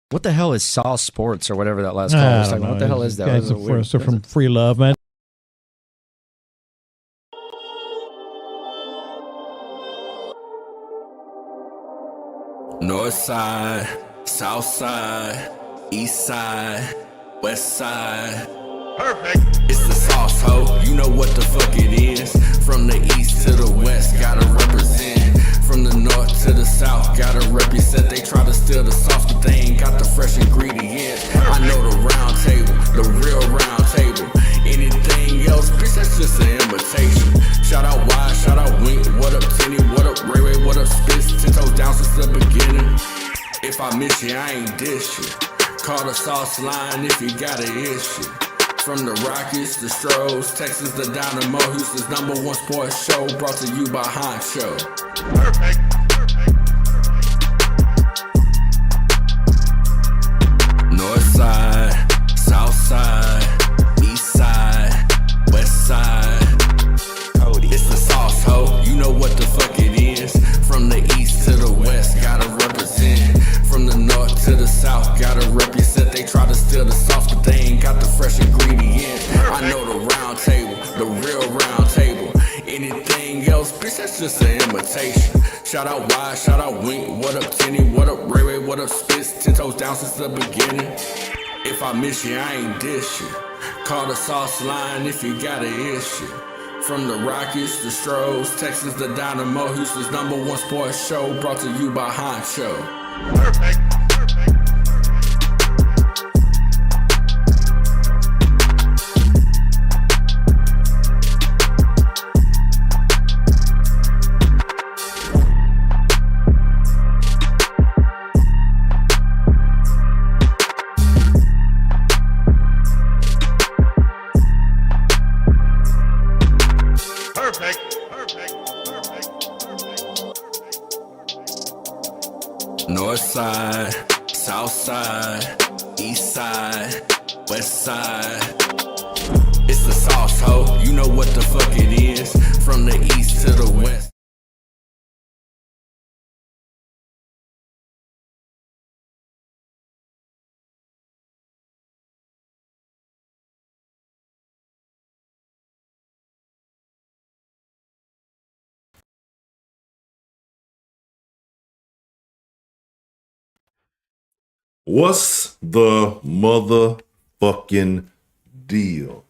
What the hell is Saw Sports or whatever that last call was talking about? What the hell is that? Guys are from Free Love, man. North side, south side, east side, west side. Perfect. It's the sauce, ho. You know what the fuck it is. From the east to the west, gotta represent. From the north to the south, gotta represent. They try to steal the sauce, but they ain't got the fresh ingredients. I know the round table, the real round table. Anything else, bitch, that's just an imitation. Shout out Wide, shout out Wink. What up, Tenny? What up, Ray Ray? What up, Spitz? 10 toes down since the beginning. If I miss you, I ain't dish you. Call the sauce line if you got an issue. From the Rockies, the Stroud, Texans, the Dynamo, Houston's #1 sports show, brought to you by Honcho. Perfect. North side, south side, east side, west side. Cody. It's the sauce, ho. You know what the fuck it is. From the east to the west, gotta represent. From the north to the south, gotta represent. They try to steal the sauce, but they ain't got the fresh ingredients. I know the round table, the real round table. Anything else, bitch, that's just an imitation. Shout out Wide, shout out Wink. What up, Tenny? What up, Ray Ray? What up, Spitz? 10 toes down since the beginning. If I miss you, I ain't dish you. Call the sauce line if you got an issue. From the Rockies, the Strohs, Texans, the Dynamo, Houston's #1 sports show, brought to you by Honcho. Perfect. North side, south side, east side, west side. It's the sauce, ho. You know what the fuck it is. From the east to the west. What's the motherfucking deal?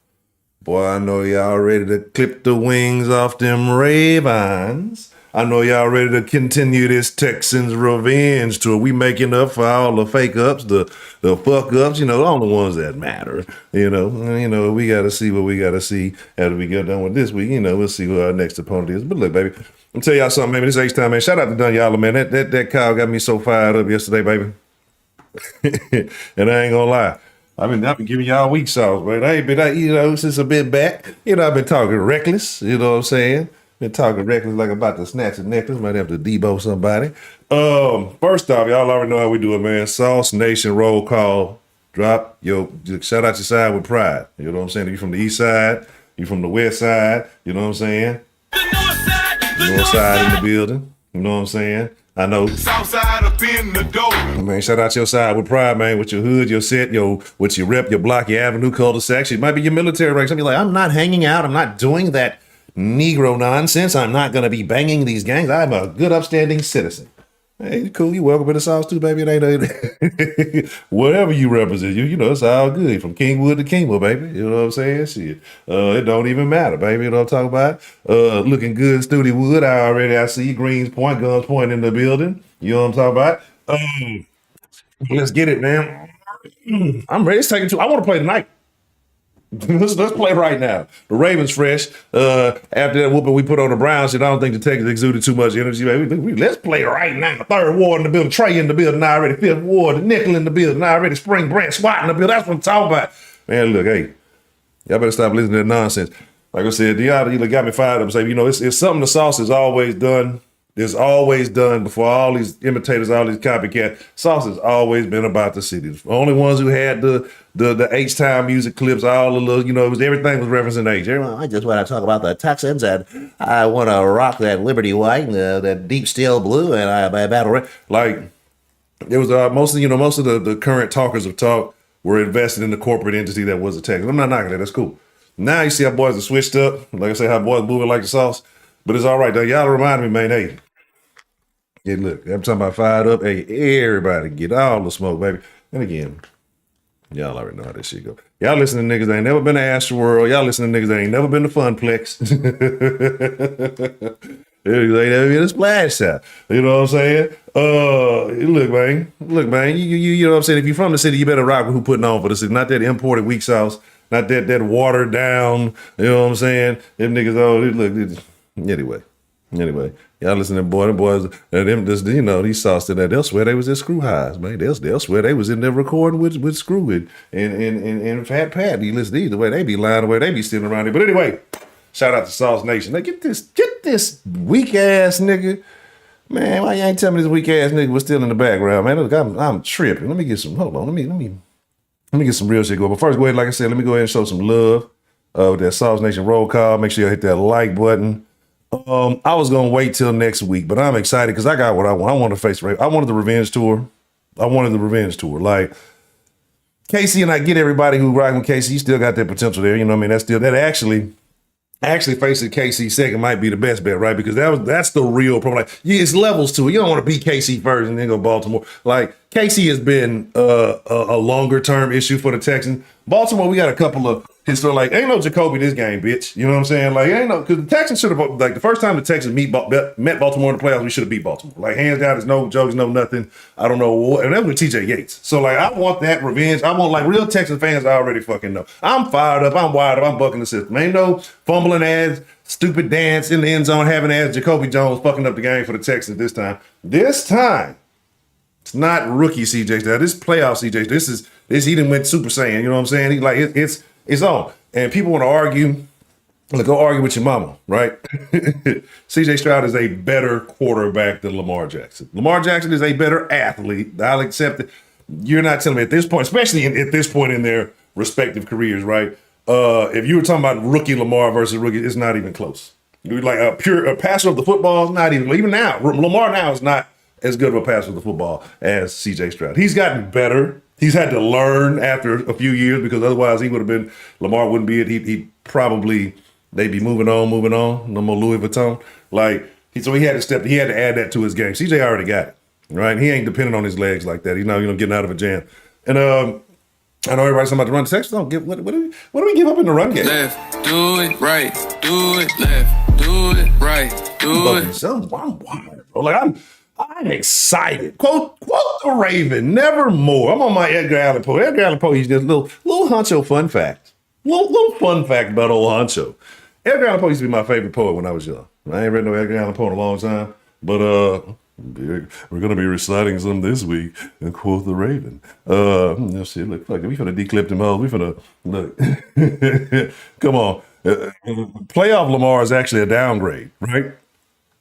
Boy, I know y'all ready to clip the wings off them Ravens. I know y'all ready to continue this Texans revenge tour. We making up for all the fake ups, the fuck ups, the only ones that matter. We got to see what we got to see after we get done with this week. We'll see who our next opponent is. But look, baby, I'm tell y'all something, baby. This H-time, man. Shout out to Dunyala, man. That cow got me so fired up yesterday, baby. And I ain't gonna lie, I've been giving y'all weak sauce, but I ain't been, since I've been back, I've been talking reckless, you know what I'm saying? Been talking reckless like I'm about to snatch a necklace, might have to debo somebody. First off, y'all already know how we do it, man. Sauce Nation roll call, drop shout out your side with pride. You know what I'm saying? If you from the east side, you from the west side, you know what I'm saying? The north side in the building, you know what I'm saying? I know. Southside up in the door. Man, shout out your side with pride, man, with your hood, your set, with your rep, your block, your avenue, cul-de-sac. It might be your military rank. Some of you like, I'm not hanging out. I'm not doing that Negro nonsense. I'm not going to be banging these gangs. I'm a good, upstanding citizen. Hey, cool. You welcome to the South too, baby. It ain't whatever you represent, it's all good. From Kingwood to Kingwood, baby. You know what I'm saying? Shit. It don't even matter, baby. You know what I'm talking about? Looking good, Studi Wood. I see Greens Point, Guns Point in the building. You know what I'm talking about? Let's get it, man. I'm ready. It's taking two. I want to play tonight. let's play right now. The Ravens fresh. After that whooping we put on the Browns, I don't think the Texans exuded too much energy. Let's play right now. Third ward in the building, Trey in the building already. Fifth ward, the nickel in the building already. Spring Brand SWAT in the building. That's what I'm talking about. Man, look, hey, y'all better stop listening to that nonsense. Like I said, you got me fired up. Say, it's something the Sauce has always done. It's always done before all these imitators, all these copycat. Sauce has always been about the city. The only ones who had the H-time music clips, all the little, everything was referencing H. I just want to talk about the Texans, and I want to rock that Liberty White and that deep steel blue, and I battle red. Like, It was most of the current talkers of talk were invested in the corporate entity that was the Texans. I'm not knocking that. That's cool. Now you see how boys are switched up. Like I say, how boys moving like the sauce. But it's all right though. Y'all remind me, man. Hey, look, I'm talking about fired up. Hey, everybody get all the smoke, baby. And again, y'all already know how this shit go. Y'all listen to niggas that ain't never been to Astroworld. Y'all listen to niggas that ain't never been to Funplex. They never been a splash shot. You know what I'm saying? Look, man. You know what I'm saying? If you're from the city, you better rock with who putting on for the city. Not that imported weak sauce. Not that watered down. You know what I'm saying? Them niggas, Anyway, y'all listen to them boys, these sauce in there, they'll swear they was at Screw Highs, man. They'll swear they was in there recording with Screw and Fat Pat. You listen to these, the way they be lying, the way they be sitting around here. But anyway, shout out to Sauce Nation. Now get this weak ass nigga. Man, why you ain't telling me this weak ass nigga was still in the background, man? Look, I'm tripping. Let me get some, hold on, let me get some real shit going. But first, go ahead, like I said, let me go ahead and show some love with that Sauce Nation roll call. Make sure you hit that like button. I was gonna wait till next week, but I'm excited because I got what I want. I want to face Ray. I wanted the revenge tour. Like Casey, and I get everybody who rocking with Casey. You still got that potential there. You know what I mean? That actually facing KC second might be the best bet, right? Because that's the real problem. Like, yeah, it's levels to it. You don't want to beat KC first and then go Baltimore. Like, KC has been a longer term issue for the Texans. Baltimore, we got a couple of history. Like, ain't no Jacoby this game, bitch. You know what I'm saying? Like, ain't no, because the Texans should have, like, the first time the Texans met Baltimore in the playoffs, we should have beat Baltimore. Like, hands down, there's no jokes, no nothing. I don't know what, and that was with TJ Yates. So, like, I want that revenge. I want, like, real Texans fans I already fucking know. I'm fired up. I'm wired up. I'm bucking the system. Ain't no fumbling ass, stupid dance in the end zone, having ass Jacoby Jones fucking up the game for the Texans this time. This time, it's not rookie CJ Stroud. This playoff CJ. This he done went Super Saiyan. You know what I'm saying? He like it's on. And people want to argue. Look, go argue with your mama, right? CJ Stroud is a better quarterback than Lamar Jackson. Lamar Jackson is a better athlete. I'll accept it. You're not telling me at this point, especially at this point in their respective careers, right? If you were talking about rookie Lamar versus rookie, it's not even close. Like a passer of the football is not even now. Lamar now is not as good of a passer of the football as CJ Stroud. He's gotten better. He's had to learn after a few years because otherwise he would have been, Lamar wouldn't be it. He'd probably, they'd be moving on. No more Louis Vuitton. So he had to add that to his game. CJ already got it, right? He ain't dependent on his legs like that. He's not, getting out of a jam. And I know everybody's talking about the run. Texans don't give, what do we give up in the run game? Left, do it, right, do it, left, do it, right, do it. I'm wild, bro. Like, I'm excited. Quote the Raven, nevermore. I'm on my Edgar Allan Poe. Edgar Allan Poe, he's just a little honcho fun fact. Little fun fact about old honcho. Edgar Allan Poe used to be my favorite poet when I was young. I ain't read no Edgar Allan Poe in a long time, but we're gonna be reciting some this week and quote the Raven. Let's see, look, we finna declip them hoes. We finna look. Come on. Playoff Lamar is actually a downgrade, right?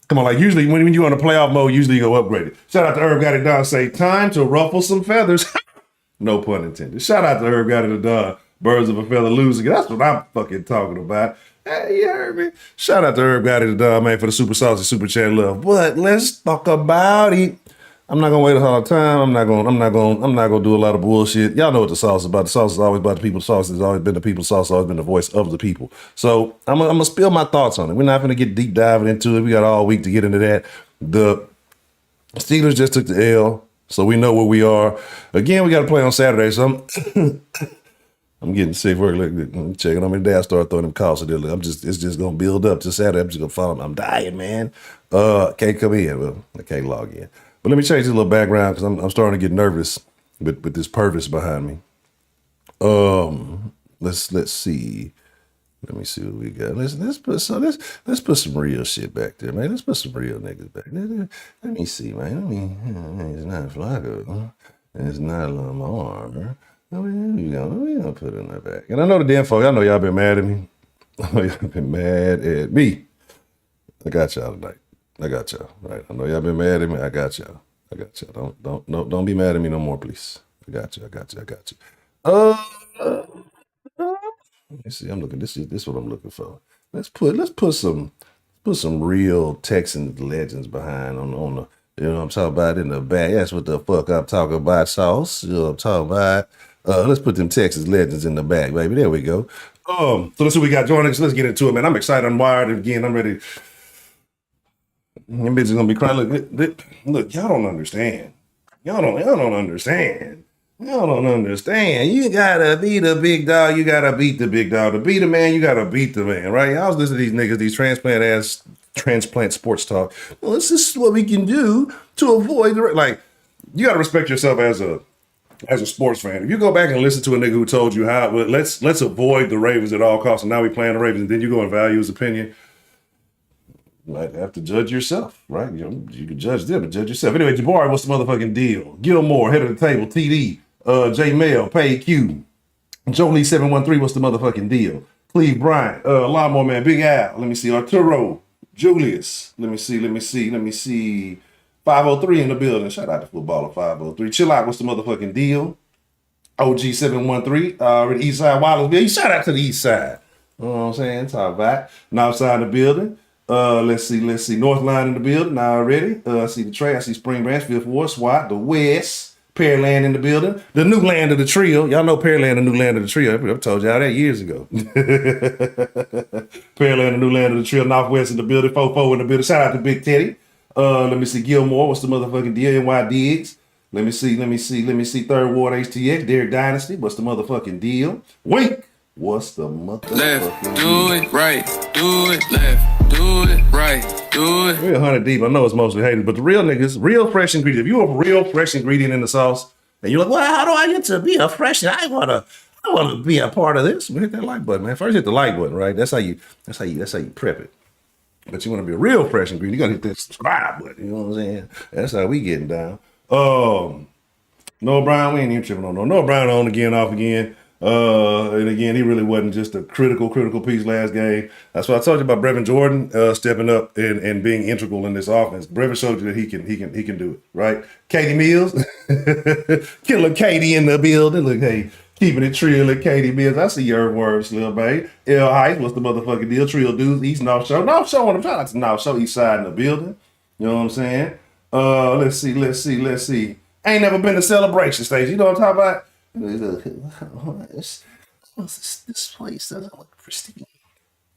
Come on, like usually when you're on a playoff mode, usually you go upgrade it. Shout out to Herb Got It Done. Say, time to ruffle some feathers. No pun intended. Shout out to Herb Got It Done. Birds of a feather losing. That's what I'm fucking talking about. Hey, you heard me? Shout out to Herb Got It Done, man, for the super saucy super chat love. But let's talk about it. I'm not gonna wait a whole time. I'm not gonna do a lot of bullshit. Y'all know what the sauce is about. The sauce is always about the people's sauce. It's always been the people's sauce. It's always been the voice of the people. So I'm gonna spill my thoughts on it. We're not gonna get deep diving into it. We got all week to get into that. The Steelers just took the L, so we know where we are. Again, we got to play on Saturday. So I'm getting sick. Work. Look, checking on me today. I start throwing them calls. So it's just gonna build up to Saturday. I'm just gonna follow them. I'm dying, man. Can't come in. Well, I can't log in. But let me change this little background because I'm starting to get nervous with this Purvis behind me. Let's see. Let me see what we got. Let's put some real shit back there, man. Let's put some real niggas back there. Let me see, man. It's not Flacco. It's not Lamar. We gonna put it in the back. And I know the damn folks. I know y'all been mad at me. I got y'all tonight. I got y'all. Right. I know y'all been mad at me. I got y'all. Don't be mad at me no more, please. I got you. Let me see. I'm looking. This is what I'm looking for. Let's put some real Texans legends behind on You know what I'm talking about in the back. That's what the fuck I'm talking about, sauce. You know what I'm talking about. Let's put them Texas legends in the back, baby. There we go. So let's see what we got joining us. Let's get into it, man. I'm excited. I'm wired. Again, I'm ready. Them bitches gonna be crying. Look, y'all don't understand. Y'all don't understand. Y'all don't understand. You gotta be the big dog. You gotta beat the big dog. To beat a man, you gotta beat the man, right? I was listening to these niggas, these transplant sports talk. Well, this is what we can do to avoid the like. You gotta respect yourself as a sports fan. If you go back and listen to a nigga who told you how, well, let's avoid the Ravens at all costs, and now we playing the Ravens, and then you go and value his opinion. You might have to judge yourself, right? You can judge them, but judge yourself. Anyway, Jabari, what's the motherfucking deal? Gilmore, head of the table, TD. J Mail, Pay Q. Jolie 713, what's the motherfucking deal? Cleve Bryant, Lawnmower Man, Big Al. Let me see, Arturo, Julius. Let me see. 503 in the building. Shout out to Footballer 503. Chill out, what's the motherfucking deal? OG 713, already Eastside Wallace. Shout out to the East Side. You know what I'm saying? Talk about Northside in the building. Let's see. North Line in the building already. I see the Trey. I see Spring Branch, Fifth Ward, SWAT, the West. Pearland in the building. The new land of the trio. Y'all know Pearland, the new land of the trio. I've told y'all that years ago. Pearland, the new land of the trio. Northwest in the building. Fofo in the building. Shout out to Big Teddy. Let me see. Gilmore. What's the motherfucking deal? NY Diggs. Let me see. Third Ward HTX. Derek Dynasty. What's the motherfucking deal? Wink. What's the motherfucking Left, deal? do it right, do it left, do it right, do it. We're 100 deep. I know it's mostly haters, but the real niggas, real fresh ingredient. If you're a real fresh ingredient in the sauce, and you're like, well, how do I get to be a fresh? I wanna be a part of this. Well, hit that like button, man. First hit the like button, right? That's how you prep it. But you want to be a real fresh ingredient, you gotta hit that subscribe button. You know what I'm saying? That's how we getting down. Noah Brown, we ain't even tripping on Noah Brown on again, off again. And again, he really wasn't just a critical piece last game. That's what I told you about Brevin Jordan stepping up and being integral in this offense. Brevin showed you that he can do it, right? Katie Mills, Killer Katie in the building. Look, hey, keeping it trill at Katie Mills. I see your words, little baby. L Height, what's the motherfucking deal? Trill dudes, East North Show. North Show on the shout out to North Show, East Side in the building. You know what I'm saying? Let's see. Ain't never been to celebration stage. You know what I'm talking about? This place doesn't look pristine.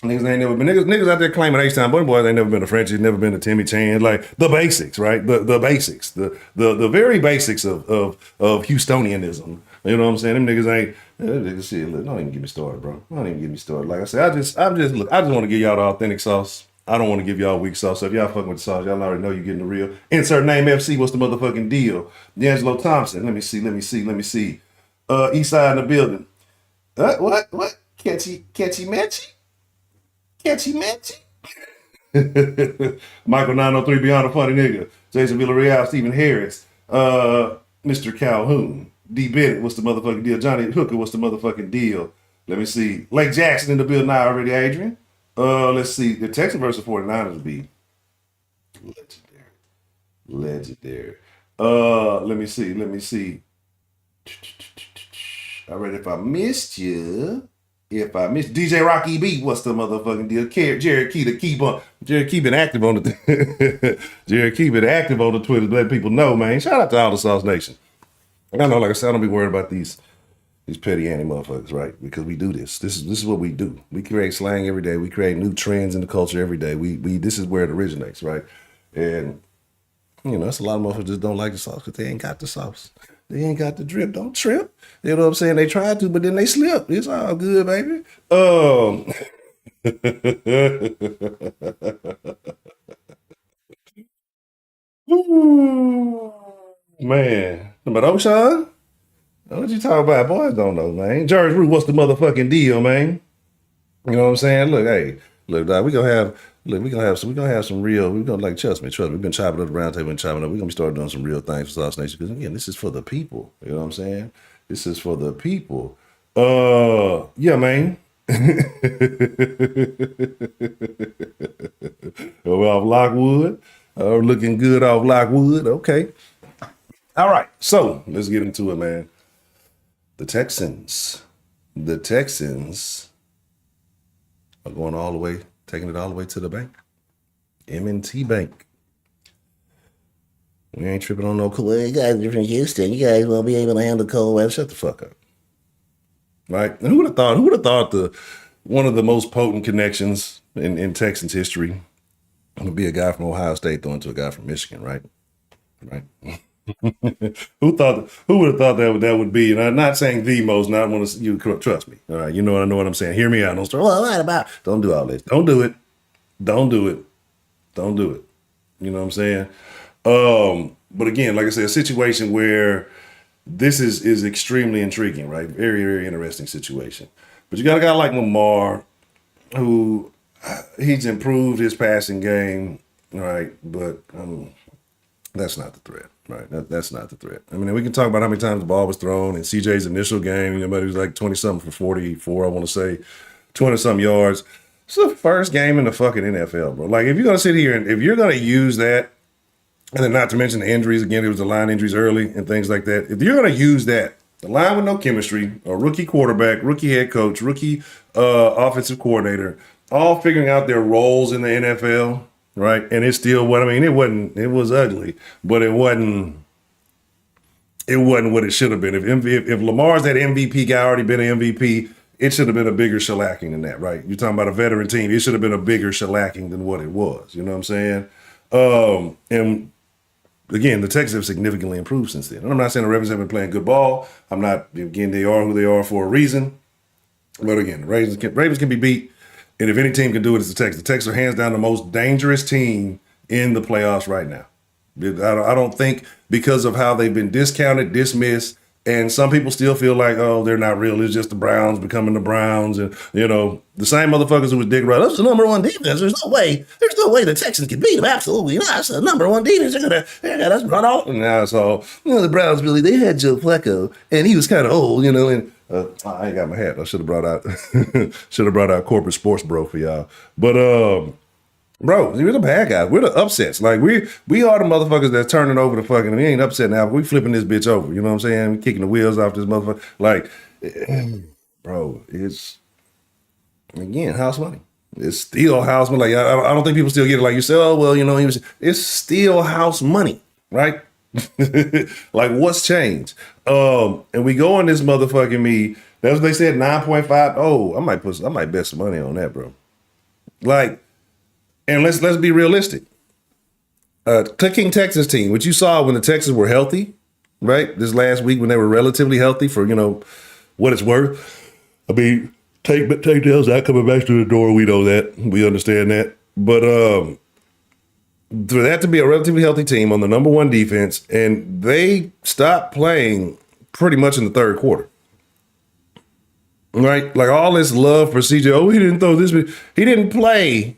Niggas ain't never been niggas out there claiming H-Town boys ain't never been to Frenchie, never been to Timmy Chan, like the basics, right? The basics, the very basics of Houstonianism. You know what I'm saying? Them niggas ain't niggas shit. Look, don't even get me started, bro. Don't even get me started. Like I said, I just want to give y'all the authentic sauce. I don't want to give y'all weak sauce. So if y'all fucking with the sauce, y'all already know you're getting the real. Insert name FC. What's the motherfucking deal? D'Angelo Thompson. Let me see. East Side in the building. What? Catchy Matchy? Michael 903 Beyond a Funny Nigga. Jason Villarreal, Stephen Harris. Mr. Calhoun. D. Bennett, what's the motherfucking deal? Johnny Hooker, what's the motherfucking deal? Let me see. Lake Jackson in the building now already, Adrian. Let's see. The Texans versus 49ers would be legendary. Let me see. All right, if I missed DJ Rocky B, what's the motherfucking deal? Jared Key, Jared Key been active on the Jared Key been active on the Twitter, letting people know, man. Shout out to all the Sauce Nation. I know, like I said, I don't be worried about these petty anti motherfuckers, right? Because we do this. This is what we do. We create slang every day. We create new trends in the culture every day. We this is where it originates, right? And you know, that's a lot of motherfuckers just don't like the sauce because they ain't got the sauce. They ain't got the drip. Don't trip. You know what I'm saying? They tried to, but then they slipped. It's all good, baby. Man. But O'Shawn? What you talking about? Boys don't know, man. George Root, what's the motherfucking deal, man? You know what I'm saying? Look, hey, dog, we gonna have some real, trust me, we've been chopping up the round table and chopping up. We're gonna be starting doing some real things for Sauce Nation. Because again, this is for the people. You know what I'm saying? This is for the people. Yeah, man. We're off Lockwood. Looking good off Lockwood. Okay. All right. So let's get into it, man. The Texans are going all the way, taking it all the way to the bank. M&T Bank. We ain't tripping on no cold. Well, you guys are from Houston. You guys won't be able to handle cold weather. Shut the fuck up. Right? And who would have thought? Who would have thought one of the most potent connections in Texans history would be a guy from Ohio State throwing to a guy from Michigan, right? Right. Who would have thought that would be? And I'm not saying the most. Not want to. You trust me. All right. You know what I'm saying. Hear me out. Don't start. Well, what about? Don't do all this. Don't do it. Don't do it. Don't do it. You know what I'm saying? But again, like I said, a situation where this is extremely intriguing, right? Very, very interesting situation. But you got a guy like Lamar, who he's improved his passing game, right? But that's not the threat, right? That's not the threat. I mean, we can talk about how many times the ball was thrown in CJ's initial game. He was like 20-something for 44, I want to say, 20-something yards. It's the first game in the fucking NFL, bro. Like, if you're going to sit here and if you're going to use that, and then not to mention the injuries, again, it was the line injuries early and things like that. If you're going to use that, the line with no chemistry, a rookie quarterback, rookie head coach, rookie offensive coordinator, all figuring out their roles in the NFL, right? And it's still it was ugly, but it wasn't what it should have been. If Lamar's that MVP guy already been an MVP, it should have been a bigger shellacking than that, right? You're talking about a veteran team. It should have been a bigger shellacking than what it was. You know what I'm saying? And again, the Texans have significantly improved since then. And I'm not saying the Ravens have been playing good ball. I'm not, again, they are who they are for a reason. But again, the Ravens can be beat. And if any team can do it, it's the Texans. The Texans are hands down the most dangerous team in the playoffs right now. I don't think because of how they've been discounted, dismissed, and some people still feel like, oh, they're not real. It's just the Browns becoming the Browns. And, the same motherfuckers who was digging right. That's the number one defense. There's no way the Texans can beat them. Absolutely not. It's the number one defense. They're gonna us run off. And now it's all, the Browns really, they had Joe Flacco, and he was kind of old, and I ain't got my hat. I should have brought out corporate sports bro for y'all. But bro, we're the bad guys. We're the upsets. Like we are the motherfuckers that's turning over the fucking. We ain't upset now. But we flipping this bitch over. You know what I'm saying? We kicking the wheels off this motherfucker. Like, bro, it's again house money. It's still house money. Like I don't think people still get it. Like you say, oh well, it's still house money, right? Like what's changed? And we go on this motherfucking me. That's what they said. 9.5. Oh, I might bet some money on that, bro. Like. And let's be realistic. Clicking Texas team, what you saw when the Texans were healthy, right? This last week when they were relatively healthy for, what it's worth. I mean, take tails out coming back to the door. We know that. We understand that. But for that to be a relatively healthy team on the number one defense, and they stopped playing pretty much in the third quarter. Right? Like all this love for CJ. Oh, he didn't throw this. He didn't play.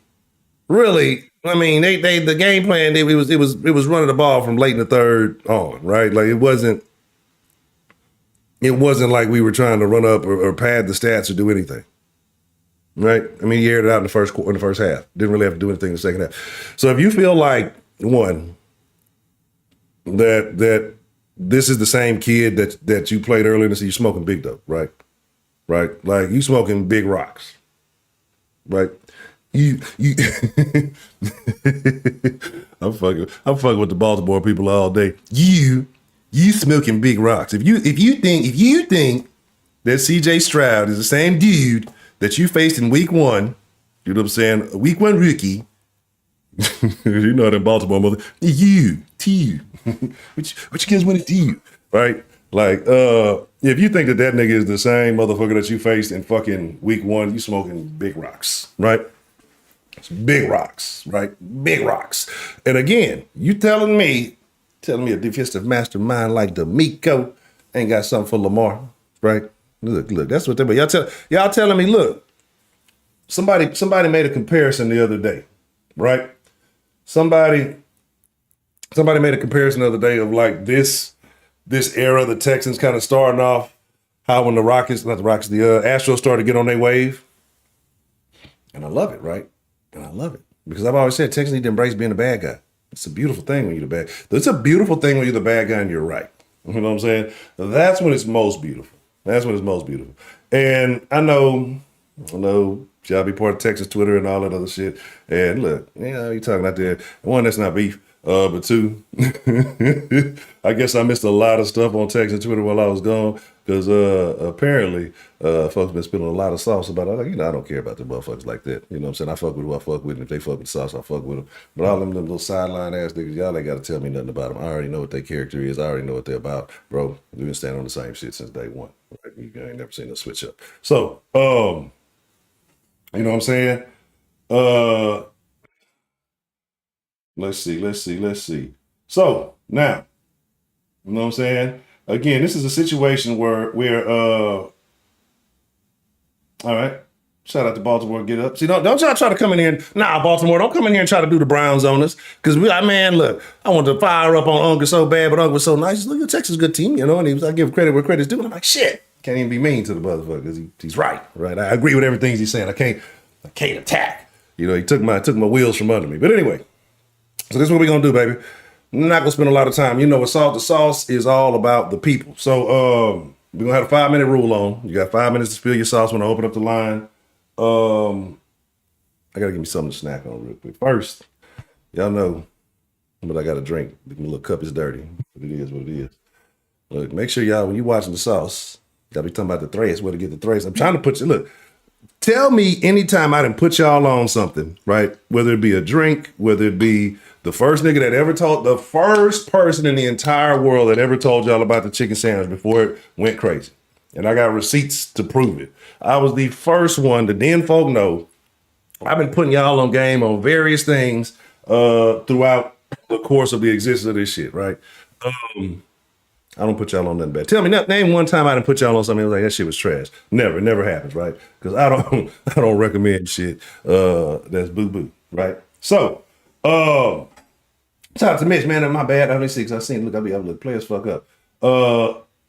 Really, I mean, the game plan, it was running the ball from late in the third on, right? Like it wasn't like we were trying to run up or pad the stats or do anything, right? I mean, he aired it out in the first half. Didn't really have to do anything in the second half. So if you feel like one that this is the same kid that you played earlier in the season, you're smoking big dope, right? Right, like you smoking big rocks, right? You I'm fucking with the Baltimore people all day. You smoking big rocks. If you think that CJ Stroud is the same dude that you faced in week one, you know what I'm saying? A week one rookie. You know that Baltimore mother. What you guys want to do? Right? Like, if you think that nigga is the same motherfucker that you faced in fucking week one, you smoking big rocks, right? It's big rocks, right? Big rocks. And again, you telling me a defensive mastermind like D'Amico ain't got something for Lamar, right? Look, that's what they. Y'all telling me, look, somebody made a comparison the other day, right? Somebody made a comparison the other day of like this era, the Texans kind of starting off, how when the Astros started to get on their wave. And I love it, right? And I love it. Because I've always said Texans need to embrace being a bad guy. It's a beautiful thing when you're the bad. It's a beautiful thing when you're the bad guy and you're right. You know what I'm saying? That's when it's most beautiful. And I know y'all be part of Texas Twitter and all that other shit. And look, you're talking out there. One, that's not beef. But two, I guess I missed a lot of stuff on Texas Twitter while I was gone because apparently folks been spilling a lot of sauce about it. Like, I don't care about the motherfuckers like that. You know what I'm saying? I fuck with who I fuck with, and if they fuck with the sauce, I fuck with them. But all them little sideline ass niggas, y'all ain't got to tell me nothing about them. I already know what their character is. I already know what they're about. Bro, we've been standing on the same shit since day one. Right? You ain't never seen us switch up. So, you know what I'm saying? Let's see. So now, you know what I'm saying? Again, this is a situation where we're all right. Shout out to Baltimore, get up. See, don't y'all try to come in here and Baltimore, don't come in here and try to do the Browns on us. Cause man, look, I want to fire up on Uncle so bad, but Uncle was so nice. Look, Texas is a good team, you know, and I give credit where credit's due. And I'm like, shit, can't even be mean to the motherfucker because he's right. I agree with everything he's saying. I can't attack. You know, he took my wheels from under me. But anyway. So this is what we're gonna do, baby. I'm not gonna spend a lot of time. You know what the sauce is all about the people. So we're gonna have a 5-minute rule on. You got 5 minutes to spill your sauce when I open up the line. I gotta give me something to snack on real quick. First, y'all know, but I got a drink. My little cup is dirty. But it is what it is. Look, make sure y'all, when you watching the sauce, y'all be talking about the threads, where to get the threads. I'm trying to put you, look, tell me anytime I done put y'all on something, right? Whether it be a drink, whether it be the first nigga that ever told, the first person in the entire world that ever told y'all about the chicken sandwich before it went crazy. And I got receipts to prove it. I was the first one to then folk know. I've been putting y'all on game on various things throughout the course of the existence of this shit, right? I don't put y'all on nothing bad. Tell me, name one time I didn't put y'all on something like that shit was trash. Never, it never happens, right? Because I don't recommend shit that's boo-boo, right? So, shout out to Mitch, man. My bad. I seen. Look, I look. Players fuck up.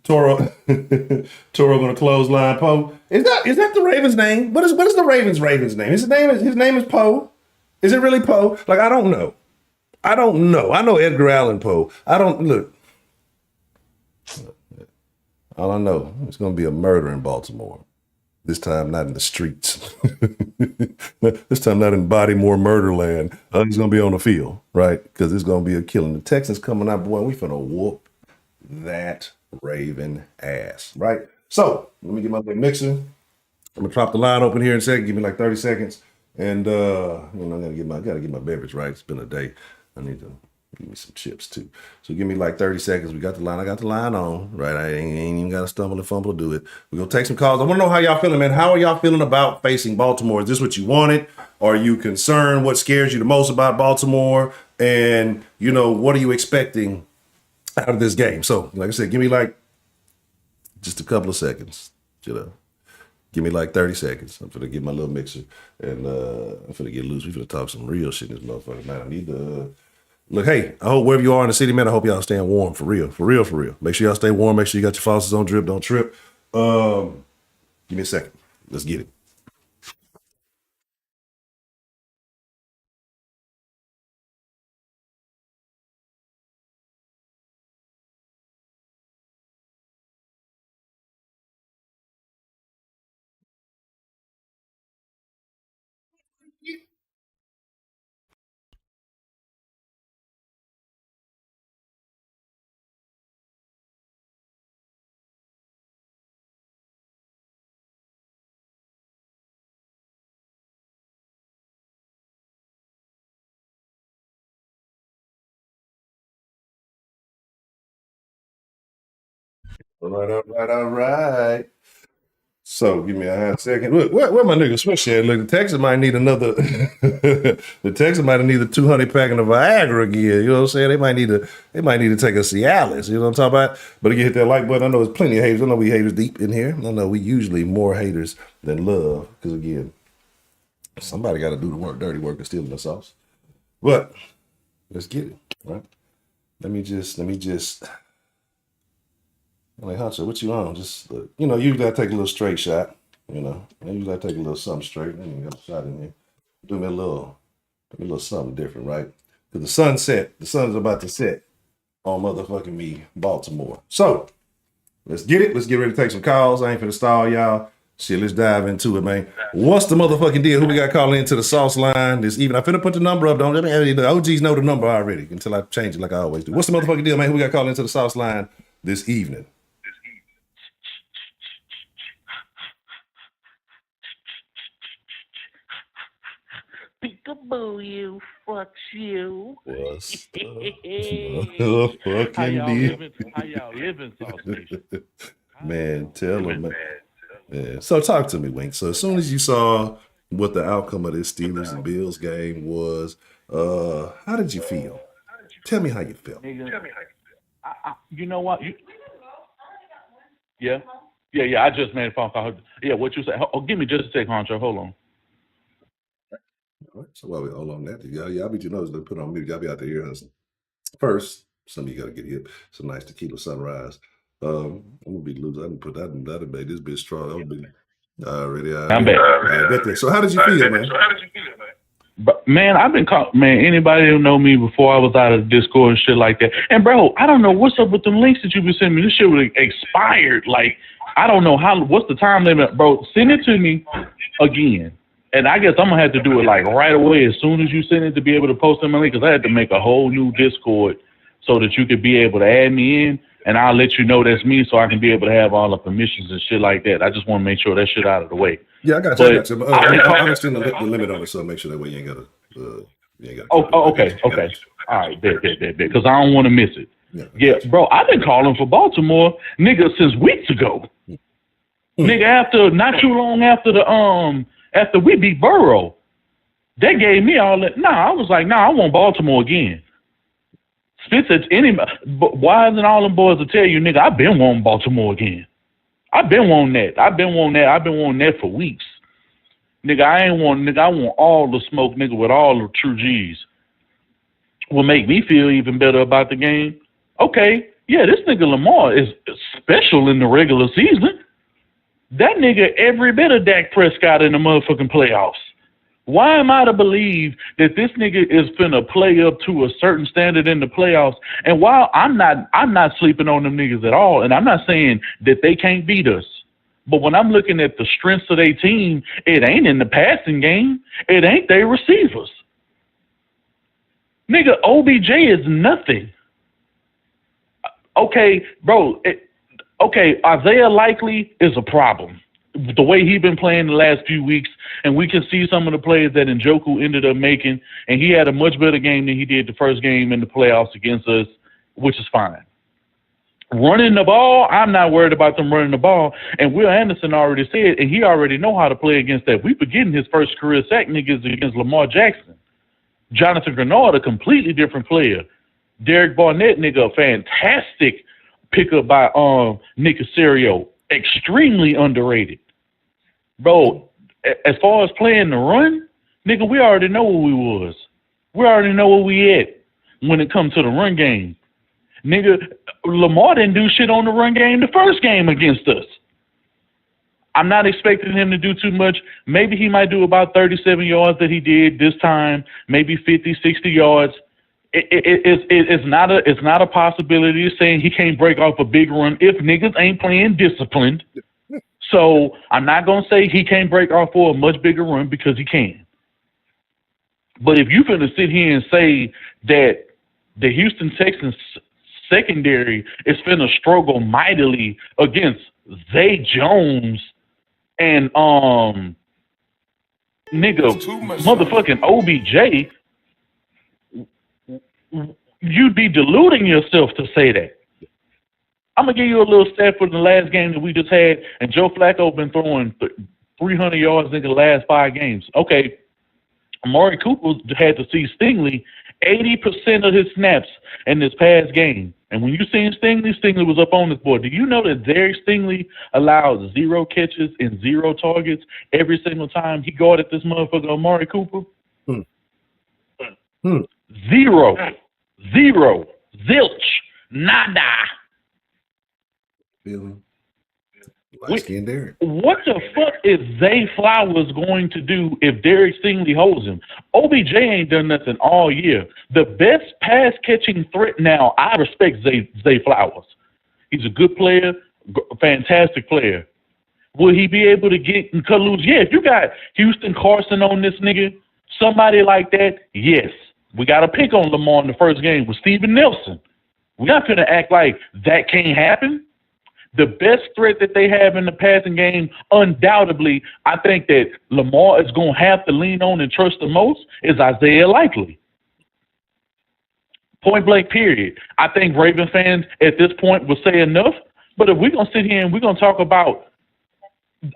Toro gonna clothesline Poe. Is that the Ravens' name? What is the Ravens' name? His name is Poe. Is it really Poe? Like, I don't know. I know Edgar Allan Poe. I don't look. All I know, it's gonna be a murder in Baltimore. This time not in the streets. This time not in Baltimore murderland. It's gonna be on the field, right? Because it's gonna be a killing. The Texans coming out, boy, we finna whoop that Raven ass, right? So let me get my little mixer. I'm gonna drop the line open here in a second. Give me like 30 seconds, and I gotta get my beverage right. It's been a day. I need to give me some chips too. So give me like 30 seconds. We got the line. I got the line on, right? I ain't even got to stumble and fumble to do it. We're going to take some calls. I want to know how y'all feeling, man. How are y'all feeling about facing Baltimore? Is this what you wanted? Are you concerned? What scares you the most about Baltimore? And, what are you expecting out of this game? So, like I said, give me like just a couple of seconds. Give me like 30 seconds. I'm going to get my little mixer, and I'm going to get loose. We're going to talk some real shit in this motherfucker, man. I need to... Look, hey, I hope wherever you are in the city, man, I hope y'all staying warm, for real. Make sure y'all stay warm. Make sure you got your faucets on drip, don't trip. Give me a second. Let's get it. All right. So give me a half second. Look, where my nigga Swish at? Look, the Texans might need another. The Texans might need a 200 pack of Viagra again. You know what I'm saying? They might need to take a Cialis. You know what I'm talking about? But again, hit that like button. I know there's plenty of haters. I know we haters deep in here. I know we usually more haters than love. Because again, somebody got to do the work, dirty work of stealing the sauce. But let's get it, right? Let me just. Like, honcho, what you on? Just, you gotta take a little straight shot. You gotta take a little something straight. Then you got a shot in here. Do me a little something different, right? Because the sun's about to set on motherfucking me, Baltimore. So, let's get it. Let's get ready to take some calls. I ain't finna stall y'all. Shit, let's dive into it, man. What's the motherfucking deal? Who we got calling into the sauce line this evening? I'm finna put the number up. Don't let me. The OGs know the number already until I change it like I always do. What's the motherfucking deal, man? Who we got calling into the sauce line this evening? Peekaboo, you fucks you. What's the How motherfucking y'all deal? living? How y'all living, Sauce Nation? Man, tell them, man. Yeah. So talk to me, Wink. So as soon as you saw what the outcome of this Steelers and Bills game was, how did you feel? Tell me how you felt. You know what? Yeah. I just made a phone call. Yeah, what you say? Oh, give me just a second, Honcho. Hold on. All right, so while we hold on that, y'all be your nose, put on mute. Y'all be out there ear hustling. First, some of you gotta get hip. Some nice tequila sunrise. I'm gonna be loose. I didn't put that in. That'll make this bitch strong. Already. I'm back. So how did you feel, man? But man, I've been caught. Man, anybody who know me before I was out of Discord and shit like that. And bro, I don't know what's up with them links that you been sending me. This shit was expired. Like, I don't know what's the time limit, bro. Send it to me again. And I guess I'm gonna have to do it like right away as soon as you send it to be able to post them a link, because I had to make a whole new Discord so that you could be able to add me in, and I'll let you know that's me so I can be able to have all the permissions and shit like that. I just want to make sure that shit out of the way. Yeah, I got you. I understand the limit on it, so make sure that way you ain't gotta. Okay. All right, bet. Because I don't want to miss it. Yeah, bro, I've been calling for Baltimore, nigga, since weeks ago. Nigga, after not too long after we beat Burrow, they gave me all that. I was like, I want Baltimore again. Spitz said wise and all them boys will tell you, nigga, I've been wanting Baltimore again. I've been wanting that. I've been wanting that for weeks. Nigga, I want all the smoke, nigga, with all the true G's. Will make me feel even better about the game. Okay, yeah, this nigga Lamar is special in the regular season. That nigga every bit of Dak Prescott in the motherfucking playoffs. Why am I to believe that this nigga is finna play up to a certain standard in the playoffs? And while I'm not sleeping on them niggas at all, and I'm not saying that they can't beat us, but when I'm looking at the strengths of their team, it ain't in the passing game. It ain't their receivers. Nigga, OBJ is nothing. Okay, bro. Isaiah Likely is a problem. The way he been playing the last few weeks, and we can see some of the plays that Njoku ended up making, and he had a much better game than he did the first game in the playoffs against us, which is fine. Running the ball, I'm not worried about them running the ball, and Will Anderson already said, and he already know how to play against that. We forgetting his first career sack niggas against Lamar Jackson. Jonathan Grenard, a completely different player. Derek Barnett, nigga, a fantastic pickup by Nick Caserio. Extremely underrated. Bro, as far as playing the run, nigga, we already know what we was. We already know where we at when it comes to the run game. Nigga, Lamar didn't do shit on the run game the first game against us. I'm not expecting him to do too much. Maybe he might do about 37 yards that he did this time, maybe 50, 60 yards. It's not a possibility of saying he can't break off a big run if niggas ain't playing disciplined. So I'm not going to say he can't break off for a much bigger run, because he can. But if you finna sit here and say that the Houston Texans secondary is finna struggle mightily against Zay Jones and motherfucking OBJ, you'd be deluding yourself to say that. I'm going to give you a little stat for the last game that we just had, and Joe Flacco been throwing 300 yards in the last 5 games. Okay, Amari Cooper had to see Stingley 80% of his snaps in this past game. And when you seen Stingley was up on this board. Do you know that Derek Stingley allowed 0 catches and 0 targets every single time he guarded this motherfucker Amari Cooper? 0. Zilch. Nada. Light-skinned Derek. What the fuck is Zay Flowers going to do if Derek Stingley holds him? OBJ ain't done nothing all year. The best pass-catching threat now, I respect Zay Flowers. He's a good player, fantastic player. Will he be able to get and cut loose? Yeah, if you got Houston Carson on this nigga, somebody like that, yes. We got to pick on Lamar in the first game with Steven Nelson. We're not going to act like that can't happen. The best threat that they have in the passing game, undoubtedly, I think that Lamar is going to have to lean on and trust the most is Isaiah Likely. Point blank, period. I think Raven fans at this point will say enough. But if we're going to sit here and we're going to talk about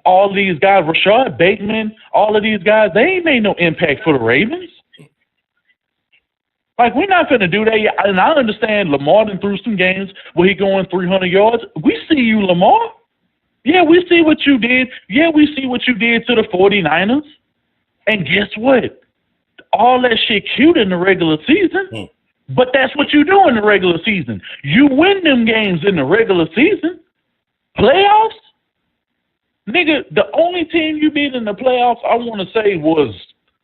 all these guys, Rashad Bateman, all of these guys, they ain't made no impact for the Ravens. Like, we're not going to do that. And I understand Lamar done threw some games where he going 300 yards. We see you, Lamar. Yeah, we see what you did. Yeah, we see what you did to the 49ers. And guess what? All that shit cute in the regular season, but that's what you do in the regular season. You win them games in the regular season. Playoffs? Nigga, the only team you beat in the playoffs, I want to say, was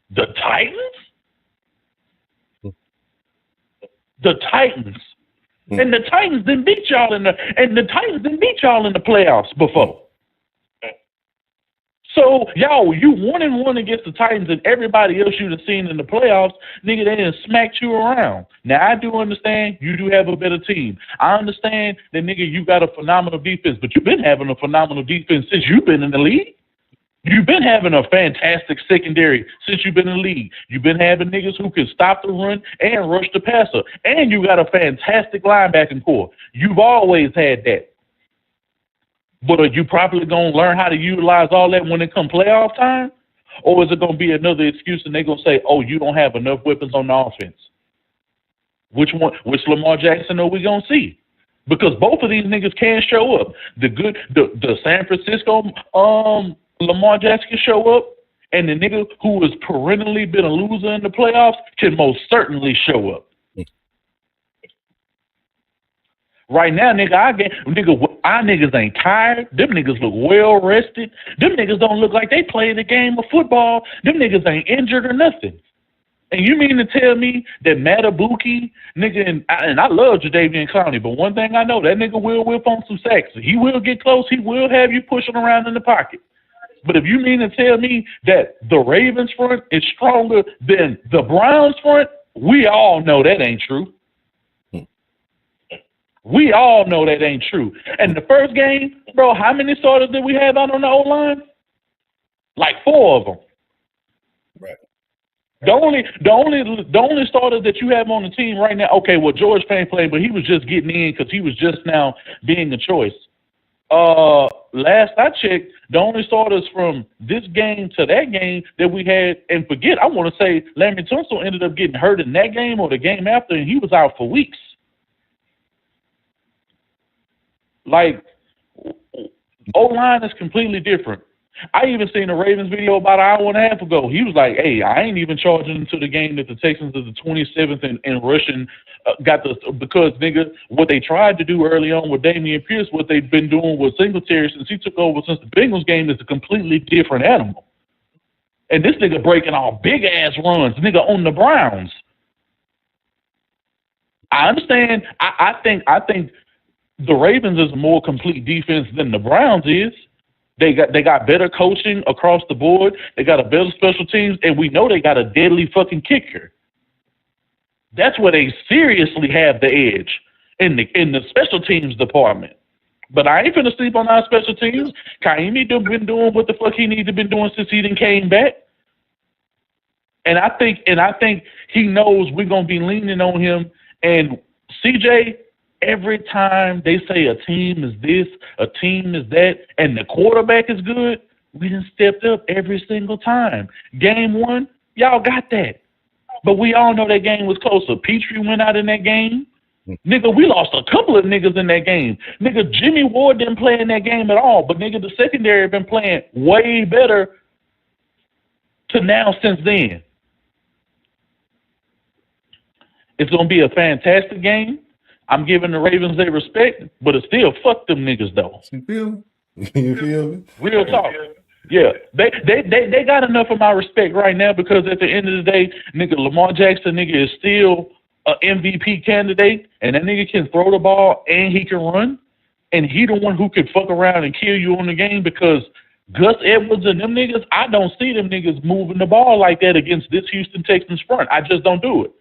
the Titans. The Titans. And the Titans didn't beat y'all in the playoffs before. So, y'all, you 1-1 against the Titans and everybody else you'd have seen in the playoffs, nigga, they done smacked you around. Now, I do understand you do have a better team. I understand that, nigga, you got a phenomenal defense, but you've been having a phenomenal defense since you've been in the league. You've been having a fantastic secondary since you've been in the league. You've been having niggas who can stop the run and rush the passer. And you got a fantastic linebacking core. You've always had that. But are you probably going to learn how to utilize all that when it comes playoff time? Or is it going to be another excuse and they're going to say, oh, you don't have enough weapons on the offense? Which Lamar Jackson are we going to see? Because both of these niggas can show up. The San Francisco Lamar Jackson can show up, and the nigga who has perennially been a loser in the playoffs can most certainly show up. Right now, nigga, our niggas ain't tired. Them niggas look well rested. Them niggas don't look like they played a game of football. Them niggas ain't injured or nothing. And you mean to tell me that Matabuki, nigga, and I love Jadeveon Clowney, but one thing I know, that nigga will whip on some sacks. He will get close. He will have you pushing around in the pocket. But if you mean to tell me that the Ravens front is stronger than the Browns front, we all know that ain't true. We all know that ain't true. And the first game, bro, how many starters did we have out on the O-line? Like 4 of them. Right. The only starters that you have on the team right now, okay, well, George Payne played, but he was just getting in because he was just now being a choice. Last I checked, the only starters from this game to that game that we had, and forget, I want to say Laremy Tunsil ended up getting hurt in that game or the game after, and he was out for weeks. Like, O-line is completely different. I even seen a Ravens video about an hour and a half ago. He was like, hey, I ain't even charging into the game that the Texans are the 27th and rushing because, nigga, what they tried to do early on with Dameon Pierce, what they've been doing with Singletary since he took over since the Bengals game is a completely different animal. And this nigga breaking all big-ass runs, nigga, on the Browns. I understand. I think the Ravens is a more complete defense than the Browns is. They got better coaching across the board. They got a better special teams, and we know they got a deadly fucking kicker. That's where they seriously have the edge in the special teams department. But I ain't finna sleep on our special teams. Kaimi been doing what the fuck he need to been doing since he done came back. And I think he knows we're gonna be leaning on him. And CJ, every time they say a team is this, a team is that, and the quarterback is good, we done stepped up every single time. Game 1, y'all got that. But we all know that game was closer. Petrie went out in that game. Nigga, we lost a couple of niggas in that game. Nigga, Jimmy Ward didn't play in that game at all. But, nigga, the secondary been playing way better to now since then. It's going to be a fantastic game. I'm giving the Ravens their respect, but it's still fuck them niggas, though. You feel me? You feel me? Real talk. Yeah, they got enough of my respect right now because at the end of the day, nigga, Lamar Jackson, nigga, is still an MVP candidate, and that nigga can throw the ball and he can run, and he the one who can fuck around and kill you on the game because Gus Edwards and them niggas, I don't see them niggas moving the ball like that against this Houston Texans front. I just don't do it.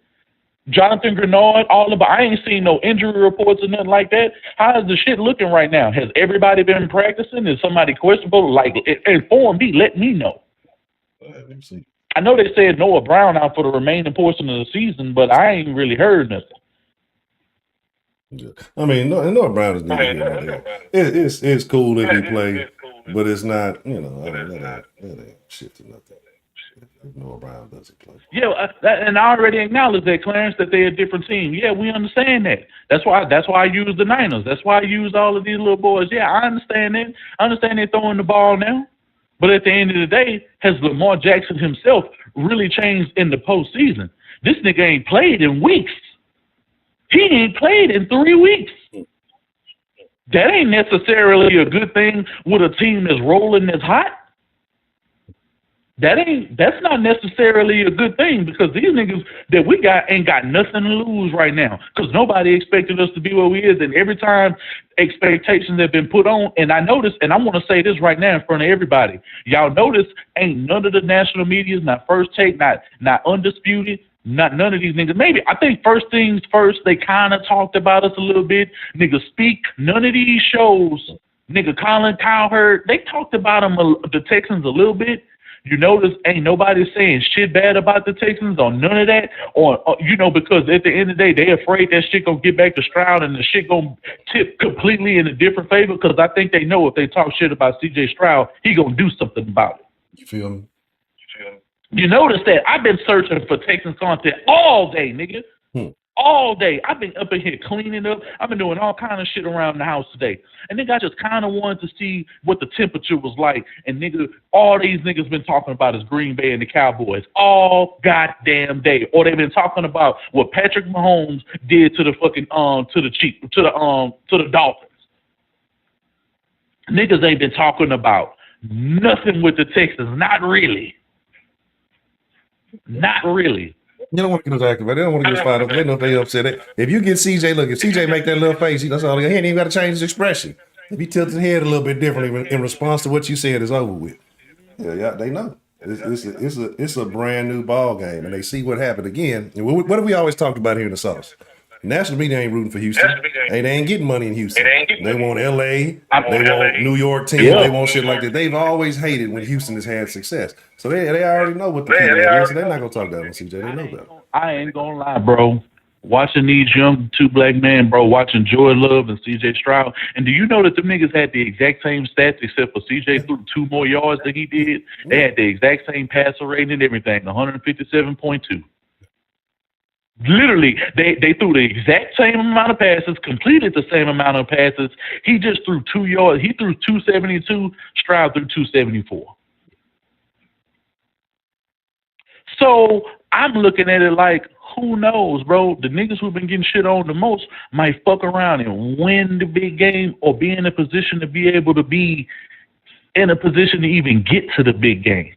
Jonathan Grenard, I ain't seen no injury reports or nothing like that. How is the shit looking right now? Has everybody been practicing? Is somebody questionable? Like, inform me, let me know. Let me see. I know they said Noah Brown out for the remaining portion of the season, but I ain't really heard nothing. Yeah. I mean, Noah Brown is neither here nor there. It's cool if he plays, but it's not, you know, that ain't shifting nothing. If Noah Brown doesn't play. Yeah, and I already acknowledged that, Clarence, that they're a different team. Yeah, we understand that. That's why I use the Niners. That's why I use all of these little boys. Yeah, I understand that. I understand they're throwing the ball now. But at the end of the day, has Lamar Jackson himself really changed in the postseason? This nigga ain't played in weeks. He ain't played in 3 weeks. That ain't necessarily a good thing with a team that's rolling that's hot. That's not necessarily a good thing because these niggas that we got ain't got nothing to lose right now because nobody expected us to be where we is, and every time expectations have been put on, and I noticed, and I want to say this right now in front of everybody, y'all notice ain't none of the national medias, not First Take, not Undisputed, not none of these niggas. Maybe I think First Things First, they kind of talked about us a little bit. Nigga Speak, none of these shows, nigga Colin Cowherd, they talked about them, the Texans a little bit. You notice ain't nobody saying shit bad about the Texans or none of that, or you know, because at the end of the day, they afraid that shit gonna get back to Stroud and the shit gonna tip completely in a different favor. Because I think they know if they talk shit about C.J. Stroud, he gonna do something about it. You feel me? You notice that I've been searching for Texans content all day, nigga. All day. I've been up in here cleaning up. I've been doing all kind of shit around the house today. And nigga, I just kind of wanted to see what the temperature was like. And nigga, all these niggas been talking about is Green Bay and the Cowboys all goddamn day. Or they've been talking about what Patrick Mahomes did to the fucking to the Dolphins. Niggas ain't been talking about nothing with the Texans. Not really. Not really. You don't want to get those activated. They don't want to get fired up. They know they upset. If you get CJ, look, if CJ make that little face, that's all. He ain't even got to change his expression. If he tilts his head a little bit differently in response to what you said, it's over with. Yeah, they know. It's a brand new ball game, and they see what happened again. And what have we always talked about here in the Sauce? National media ain't rooting for Houston. Hey, they ain't getting money in Houston. They want L.A. They want New York teams. They want shit like that. They've always hated when Houston has had success. So they already know what the key is. So they're not gonna talk down on CJ. They know that. I ain't gonna lie, bro. Watching these young two black men, bro, watching Joy Love and C.J. Stroud. And do you know that them niggas had the exact same stats except for C.J. threw 2 more yards than he did? They had the exact same passer rating and everything, 157.2. Literally, they threw the exact same amount of passes, completed the same amount of passes. He just threw 2 yards. He threw 272. Stroud threw 274. So I'm looking at it like, who knows, bro? The niggas who've been getting shit on the most might fuck around and win the big game or be in a position to be able to be in a position to even get to the big game.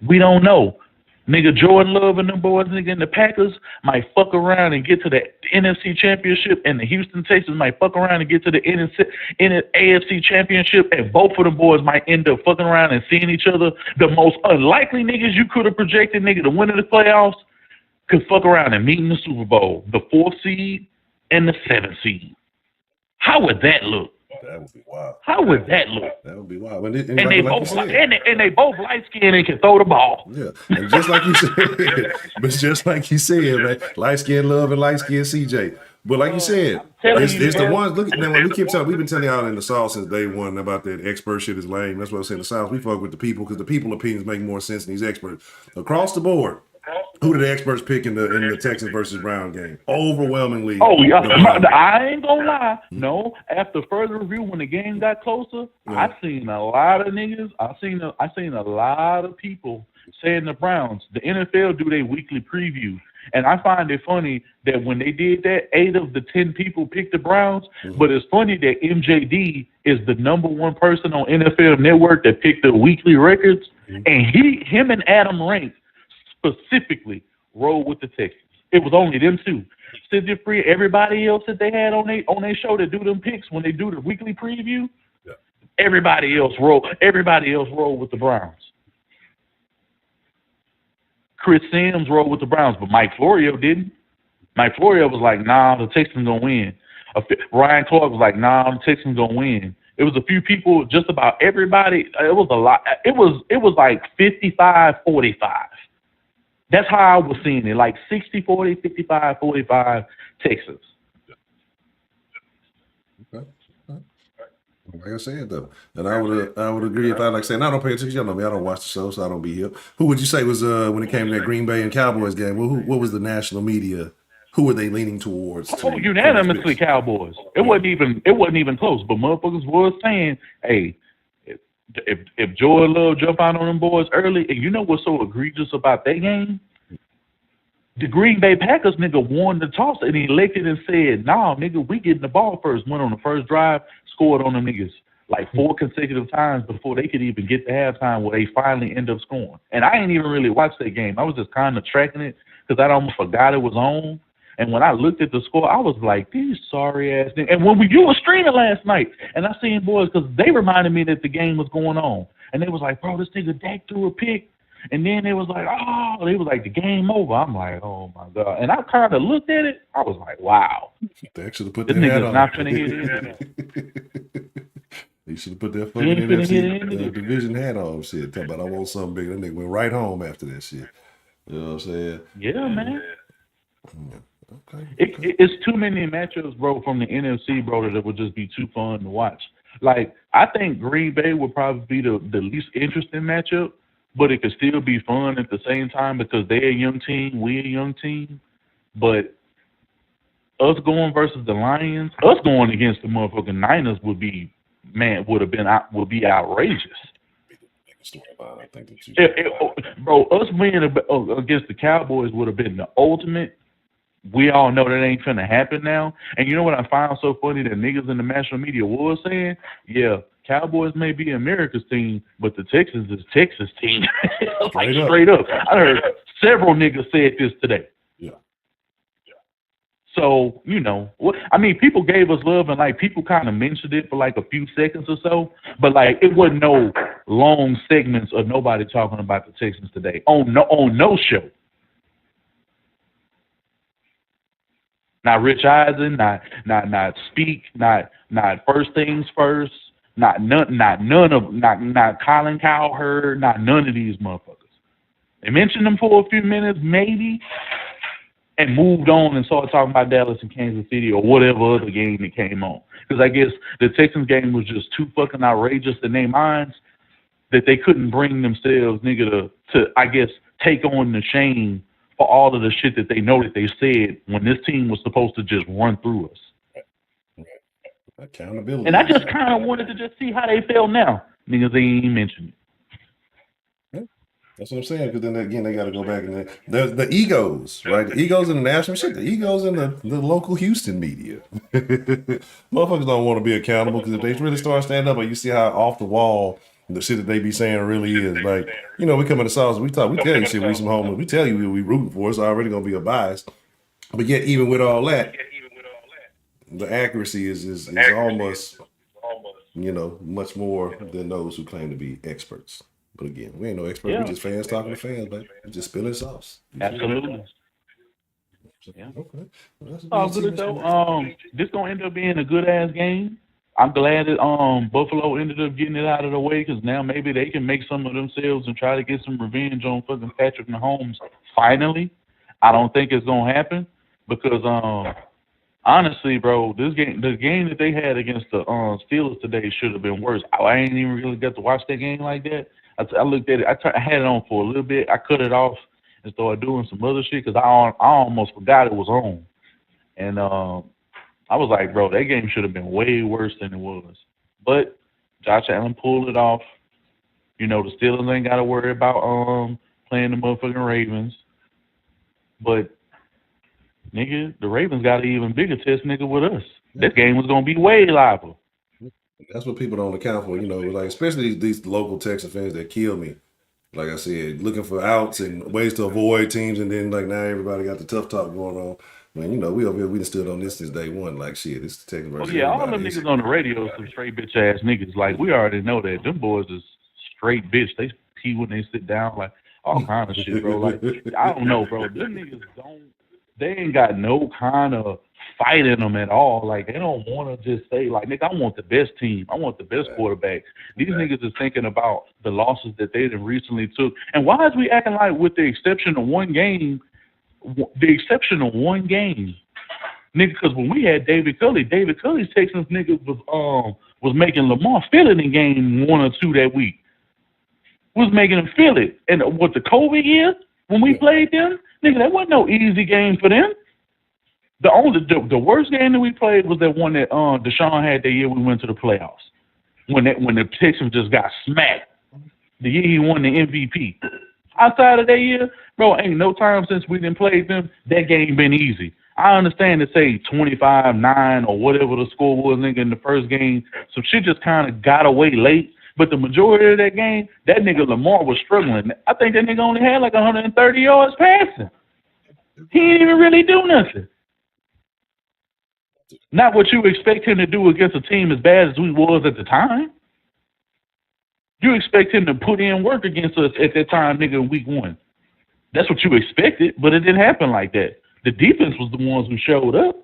We don't know. Nigga, Jordan Love and them boys, nigga, and the Packers might fuck around and get to the NFC Championship, and the Houston Texans might fuck around and get to the AFC Championship, and both of them boys might end up fucking around and seeing each other. The most unlikely niggas you could have projected, nigga, to win in the playoffs could fuck around and meet in the Super Bowl, the 4th seed and the 7th seed. How would that look? That would be wild. How would that look? That would be wild. And they both light skinned and can throw the ball. Yeah, and just like you said, but just like you said, man, light skinned Love and light skinned CJ. But like you said, it's the ones. Look, man, we keep telling. We've been telling y'all in the South since day one about that expert shit is lame. That's what I say in the South. We fuck with the people because the people opinions make more sense than these experts across the board. Who did the experts pick in the Texans versus Brown game? Overwhelmingly. Oh, yeah. I ain't gonna lie. No, after further review, when the game got closer, I seen a lot of niggas. I seen a lot of people saying the Browns. The NFL do their weekly preview, and I find it funny that when they did that, 8 of the 10 people picked the Browns. But it's funny that MJD is the #1 person on NFL Network that picked the weekly records, and him and Adam Rank specifically rolled with the Texans. It was only them two. Sidney Free, everybody else that they had on their show that do them picks when they do the weekly preview, Everybody else rolled with the Browns. Chris Sims rolled with the Browns, but Mike Florio didn't. Mike Florio was like, nah, the Texans gonna win. Ryan Clark was like, nah, the Texans gonna win. It was a few people, just about everybody. It was a lot. It was like 55-45. That's how I was seeing it, like 60-40, 55-45 Texans. Okay. Like I said though, and I would agree if I like saying I don't pay attention. Y'all know me, I don't watch the show, so I don't be here. Who would you say was when it came to that Green Bay and Cowboys game? Well, what was the national media? Who were they leaning towards? Unanimously Cowboys. It wasn't even close. But motherfuckers was saying, hey, if Joy Love jump out on them boys early, and you know what's so egregious about that game? The Green Bay Packers nigga won the toss and elected and said, nah, nigga, we getting the ball first. Went on the first drive, scored on them niggas like 4 consecutive times before they could even get to halftime where they finally end up scoring. And I ain't even really watched that game. I was just kind of tracking it because I almost forgot it was on. And when I looked at the score, I was like, these sorry ass niggas. And when you were streaming last night, and I seen boys, because they reminded me that the game was going on. And they was like, bro, this nigga Dak threw a pick. And then they was like, oh, they was like, the game over. I'm like, oh my God. And I kind of looked at it. I was like, wow. They should have put this their hat nigga's on. not finna hit it. They should have put their fucking NFC division hat on. Shit, talking about I want something bigger. That nigga went right home after that shit. You know what I'm saying? Yeah, man. Yeah. Okay. It's too many matchups, bro, from the NFC, bro, that it would just be too fun to watch. Like, I think Green Bay would probably be the least interesting matchup, but it could still be fun at the same time because they're a young team, we're a young team. But us going versus the Lions, us going against the motherfucking Niners would be outrageous. I think bro, us winning against the Cowboys would have been the ultimate. We all know that ain't finna happen now. And you know what I found so funny that niggas in the national media was saying? Yeah, Cowboys may be America's team, but the Texans is Texas' team. Like straight up. I heard several niggas said this today. Yeah. So, you know, I mean, people gave us love and like people kind of mentioned it for like a few seconds or so, but like it wasn't no long segments of nobody talking about the Texans today on no show. Not Rich Eisen, not Speak, not First Things First, not Colin Cowherd, not none of these motherfuckers. They mentioned them for a few minutes, maybe, and moved on and started talking about Dallas and Kansas City or whatever other game that came on. Because I guess the Texans game was just too fucking outrageous in their minds that they couldn't bring themselves, nigga, to I guess, take on the shame for all of the shit that they know that they said when this team was supposed to just run through us. Accountability. And I just kind of wanted to just see how they feel now. Niggas, they ain't mentioned it. That's what I'm saying. Because then again, they got to go back and the egos, right? The egos in the national shit, the egos in the local Houston media. Motherfuckers don't want to be accountable because if they really start standing up, and you see how off the wall the shit that they be saying really is. Like, you know, we come in the sauce, we tell you shit, we some homeless, we tell you we rooting for, it's already gonna be a bias. But yet, even with all that, the accuracy is almost, you know, much more than those who claim to be experts. But again, we ain't no experts. We just fans talking to fans, but just spilling sauce. Absolutely. Yeah. Okay. Well, good though. This gonna end up being a good ass game. I'm glad that Buffalo ended up getting it out of the way because now maybe they can make some of themselves and try to get some revenge on fucking Patrick Mahomes. Finally, I don't think it's gonna happen because honestly, bro, the game that they had against the Steelers today should have been worse. I ain't even really got to watch that game like that. I looked at it. I had it on for a little bit. I cut it off and started doing some other shit because I almost forgot it was on. And I was like, bro, that game should have been way worse than it was. But Josh Allen pulled it off. You know, the Steelers ain't got to worry about playing the motherfucking Ravens. But, nigga, the Ravens got an even bigger test, nigga, with us. That game was going to be way liver. That's what people don't account for, you know, like especially these local Texas fans that kill me. Like I said, looking for outs and ways to avoid teams, and then like now everybody got the tough talk going on. Man, you know, we over here, we done stood on this since day one. Like, shit, it's the Texans versus Yeah, all them everybody. niggas on the radio is some straight bitch ass niggas. Like, we already know that. Them boys is straight bitch. They pee when they sit down, like, all kind of shit, bro. Like, I don't know, bro. Them niggas they ain't got no kind of fight in them at all. Like, they don't want to just say, like, nigga, I want the best team. I want the best quarterback. These niggas is thinking about the losses that they recently took. And why is we acting like, with the exception of one game, nigga, because when we had David Culley's Texans niggas was making Lamar feel it in game 1 or 2 that week. Was making him feel it. And what the COVID year when we played them, nigga, that wasn't no easy game for them. The worst game that we played was that one that Deshaun had that year we went to the playoffs. When the Texans just got smacked. The year he won the MVP. Outside of that year, bro, ain't no time since we didn't play them, that game been easy. I understand to say 25-9 or whatever the score was, nigga, in the first game. Some shit just kind of got away late. But the majority of that game, that nigga Lamar was struggling. I think that nigga only had like 130 yards passing. He didn't even really do nothing. Not what you expect him to do against a team as bad as we was at the time. You expect him to put in work against us at that time, nigga, in week 1. That's what you expected, but it didn't happen like that. The defense was the ones who showed up.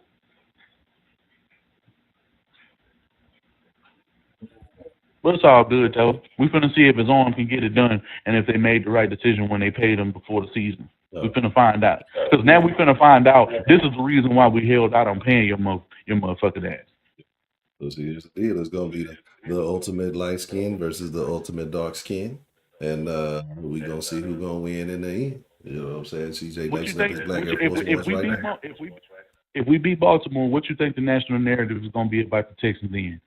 But it's all good, though. We're finna see if his arm can get it done and if they made the right decision when they paid him before the season. We're finna find out. Because now we're finna find out this is the reason why we held out on paying your motherfucking ass. So here's the deal. It's going to be the ultimate light skin versus the ultimate dark skin. And we going to see who's going to win in the end. You know what I'm saying? CJ lacing up his black Air Force Ones right now. If we beat Baltimore, what you think the national narrative is going to be about the Texans then?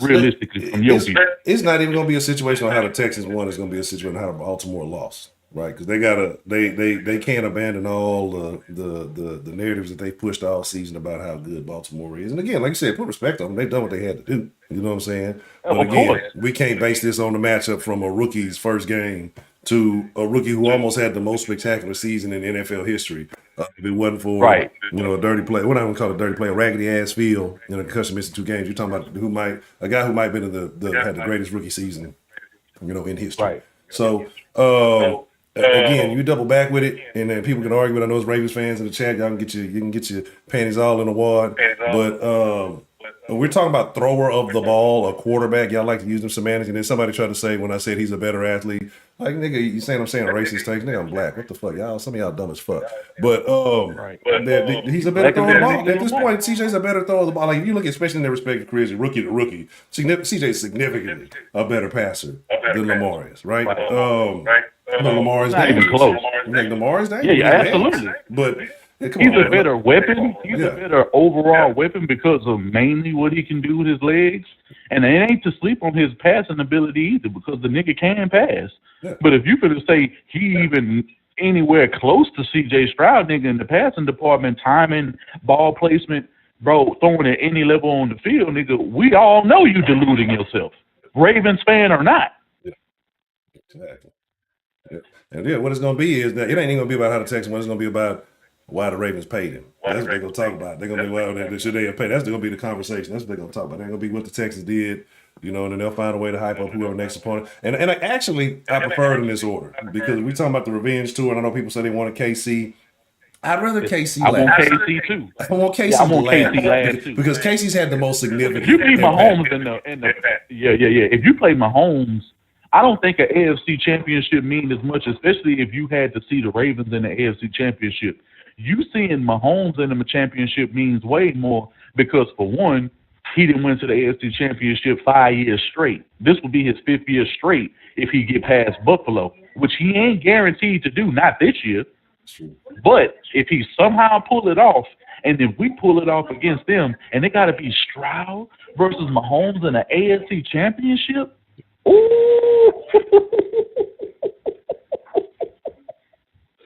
Realistically, from your view. It's not even going to be a situation on how the Texans won. It's going to be a situation on how Baltimore lost. Right, because they can't abandon all the narratives that they pushed all season about how good Baltimore is. And again, like I said, put respect on them. They've done what they had to do. You know what I'm saying? But again, we can't base this on the matchup from a rookie's first game to a rookie who almost had the most spectacular season in NFL history. If it wasn't for a dirty play, what I would call a dirty play, a raggedy ass field, a concussion missing 2 games. You're talking about a guy who might have been had the greatest rookie season, in history. Right. So. Again, you double back with it, and then people can argue with. I know it's Ravens fans in the chat. You can get your panties all in the wad. But we're talking about thrower of the ball, a quarterback. Y'all like to use them semantics, and then somebody tried to say when I said he's a better athlete, like nigga, you saying I'm saying a racist takes? Nigga, I'm black. What the fuck, y'all? Some of y'all dumb as fuck. But he's a better thrower of the ball. At this point, CJ's a better thrower of the ball. Like if you look, especially in their respective careers, rookie to rookie, CJ's significantly a better passer than Lamar is, right? No, Lamar is not even close. You think Lamar is dangerous? Yeah, absolutely. But he's a better weapon. He's a better overall weapon because of mainly what he can do with his legs. And it ain't to sleep on his passing ability either because the nigga can pass. Yeah. But if you could say he even anywhere close to C.J. Stroud, nigga, in the passing department, timing, ball placement, bro, throwing at any level on the field, nigga, we all know you deluding yourself, Ravens fan or not. Yeah. Exactly. Yeah. And what it's going to be is that it ain't even going to be about how the Texans won. It's going to be about why the Ravens paid him. That's what they're going to talk about. They're going to be, well, should they have paid? That's going to be the conversation. That's what they're going to talk about. They're going to be what the Texans did, and then they'll find a way to hype up whoever next opponent. And I prefer it in this order because we talking about the revenge tour, and I know people say they wanted KC. I'd rather KC last. I want KC too. I want KC last too. Because KC's had the most significant. If you beat Mahomes in the If you play Mahomes, I don't think an AFC championship means as much, especially if you had to see the Ravens in the AFC championship. You seeing Mahomes in the championship means way more because, for one, he didn't win to the AFC championship 5 years straight. This will be his 5th year straight if he get past Buffalo, which he ain't guaranteed to do, not this year. But if he somehow pull it off, and if we pull it off against them, and it got to be Stroud versus Mahomes in the AFC championship, ooh,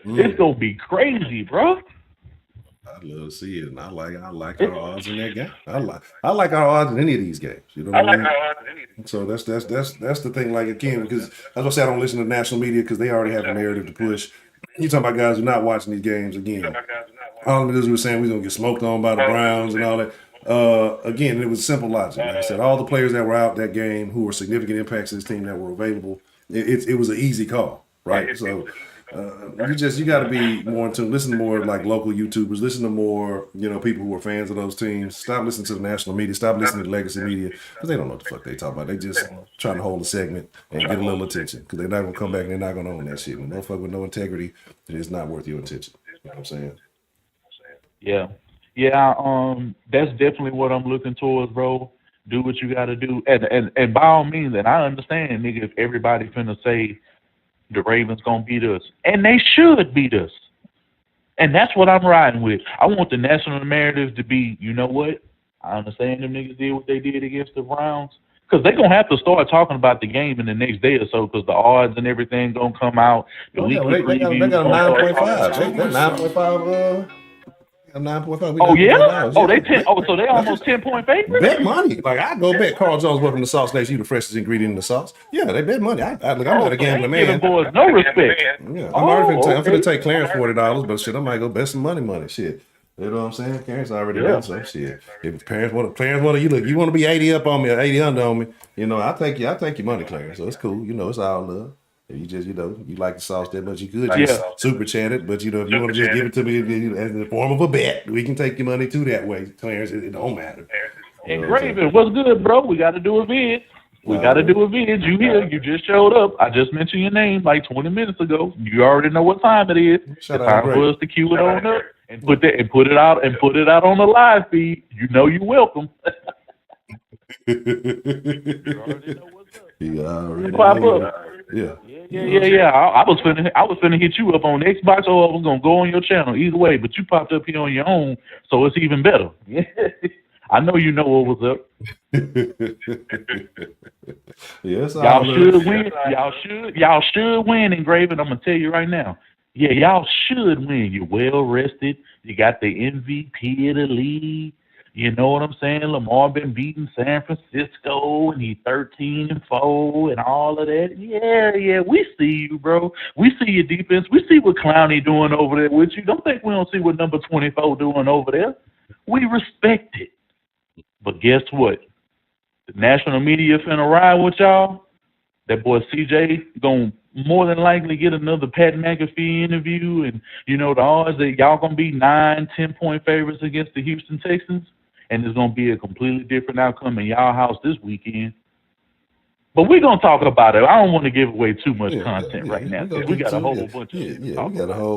it's gonna be crazy, bro. I'd love to see it, and I like our odds in that game. I like our odds in any of these games. You know what I mean? So that's the thing. Like again, because as I said, I don't listen to national media because they already have a narrative to push. You talking about guys who are not watching these games again. all of this we were saying we was gonna get smoked on by the Browns and all that. Again, it was simple logic. Like I said, all the players that were out that game who were significant impacts to this team that were available, it was an easy call, right? So you got to be more in tune. Listen to more like local YouTubers. Listen to more people who are fans of those teams. Stop listening to the national media. Stop listening to the legacy media because they don't know what the fuck they talk about. They just trying to hold a segment and get a little attention because they're not gonna come back and they're not gonna own that shit. When motherfucker with no integrity, it is not worth your attention. You know what I'm saying? Yeah. That's definitely what I'm looking towards, bro. Do what you got to do, and by all means, and I understand, nigga, if everybody finna say the Ravens gonna beat us, and they should beat us, and that's what I'm riding with. I want the national narrative to be, you know what? I understand them niggas did what they did against the Browns, because they're gonna have to start talking about the game in the next day or so, because the odds and everything gonna come out. They got a 9.5. They're 9.5. 9.5. Oh yeah. Oh, they 10. Oh, so they almost 10-point favorites. Bet money. Like I go bet Carl Jones welcome to Sauce Nation. You the freshest ingredient in the sauce. Yeah, they bet money. I'm not a gambling man. Giving boys no respect. Yeah, I'm finna take Clarence $40, but shit, I might go bet some money. Shit. You know what I'm saying? Clarence already got some shit. If Clarence want to, you want to be 80 up on me or 80 under on me, I'll take your money, Clarence. So it's cool. It's all love. You just, you like the sauce that much, you could just super chat it, but if you want to just give it to me in the form of a bet, we can take your money too that way, Clarence. It don't matter. And Graven, what's good, bro? We got to do a vid. You here? You just showed up. I just mentioned your name like 20 minutes ago. You already know what time it is. It's time for us to cue it on up and put it out on the live feed. You know you're welcome. You already know what's up. You already pop up. Yeah. I was finna hit you up on Xbox, or I was gonna go on your channel. Either way, but you popped up here on your own, so it's even better. I know you know what was up. Yes, y'all should win. Y'all should win, Engraven. I'm gonna tell you right now. Yeah, y'all should win. You're well rested. You got the MVP of the league. You know what I'm saying? Lamar been beating San Francisco, and he's 13-4 and all of that. Yeah, we see you, bro. We see your defense. We see what Clowney doing over there with you. Don't think we don't see what number 24 doing over there. We respect it. But guess what? The national media finna ride with y'all. That boy CJ gonna more than likely get another Pat McAfee interview, and the odds that y'all gonna be 9-10-point favorites against the Houston Texans. And it's going to be a completely different outcome in y'all house this weekend. But we're going to talk about it. I don't want to give away too much content right now. We got a whole bunch of we got a whole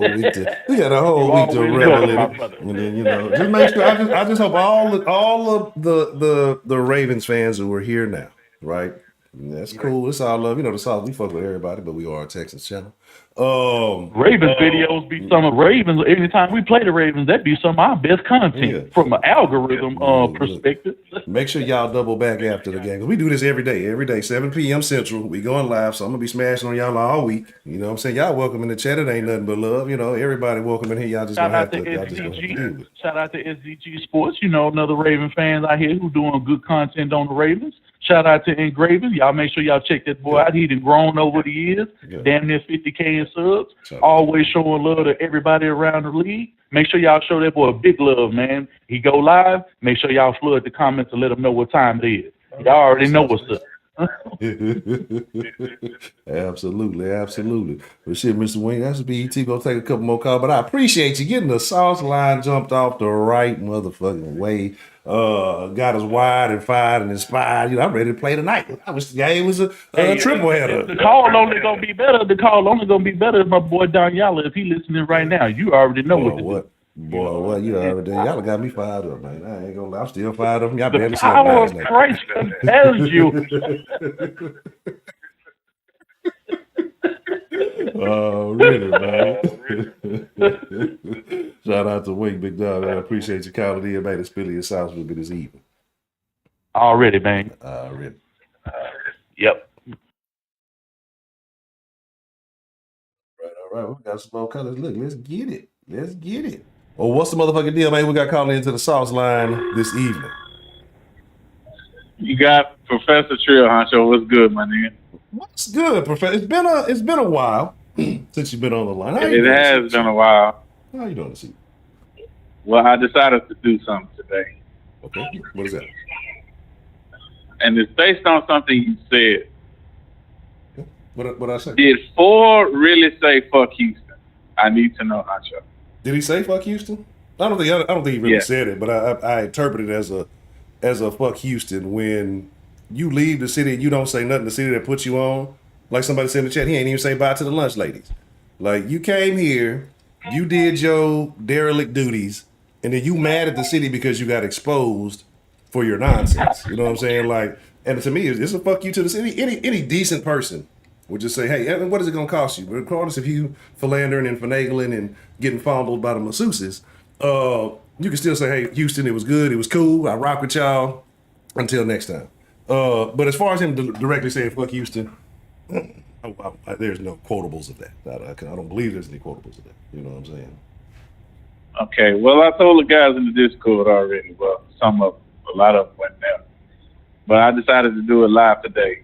week to revel in it. And then, just make sure, I just hope all of the Ravens fans who are here now, right? That's cool. It's all love. The South, we fuck with everybody, but we are a Texans channel. Ravens videos be some of Ravens. Anytime we play the Ravens, that be some of our best content from an algorithm perspective. Make sure y'all double back after the game. We do this every day, 7 p.m. Central. We going live, so I'm gonna be smashing on y'all all week. You know what I'm saying? Y'all welcome in the chat. It ain't nothing but love. Everybody welcome in here. Y'all just gonna have to do it. Shout out to SDG Sports. Another Raven fans out here who doing good content on the Ravens. Shout out to Engraven. Y'all make sure y'all check that boy out. He done grown over the years. Damn near 50K in subs. Always showing love to everybody around the league. Make sure y'all show that boy big love, man. He go live. Make sure y'all flood the comments and let him know what time it is. Y'all already know what's up. Absolutely. Well, shit, Mr. Wayne, that's BET. Gonna take a couple more calls, but I appreciate you getting the sauce line jumped off the right motherfucking way. Got us wide and fired and inspired. I'm ready to play tonight. I wish the game was a triple header. The call only gonna be better. If my boy Daniela, if he listening right now, you already know what to do. Boy, you already y'all got me fired up, man. I ain't gonna lie, I'm still fired up. Y'all barely slept last night. Christ compels you. Oh, really, man. Shout out to Wink, big dog. I appreciate you calling in, man. It's Billy and South with me this evening. Already, man. Yep. All right. We got some more colors. Look, let's get it. Oh, what's the motherfucking deal, man? We got calling into the sauce line this evening. You got Professor Trill, honcho. What's good, my nigga? What's good, Professor? It's been a while since you've been on the line. It has been a while. How you doing this evening? Well, I decided to do something today. Okay, what is that? And it's based on something you said. What I say? Did Ford really say fuck Houston? I need to know, honcho. Did he say fuck Houston? I don't think he really said it, but I interpret it as a fuck Houston when you leave the city and you don't say nothing. The city that puts you on, like somebody said in the chat, he ain't even say bye to the lunch ladies. Like, you came here, you did your derelict duties, and then you mad at the city because you got exposed for your nonsense. You know what I'm saying? Like, and to me, it's a fuck you to the city. Any decent person would just say, hey, what is it going to cost you? But regardless of you philandering and finagling and getting fondled by the masseuses, you can still say, hey, Houston, it was good, it was cool, I rock with y'all, until next time. But as far as him directly saying fuck Houston, there's no quotables of that. I don't believe there's any quotables of that. You know what I'm saying? Okay, well, I told the guys in the Discord already. Well, a lot of them went there. But I decided to do it live today.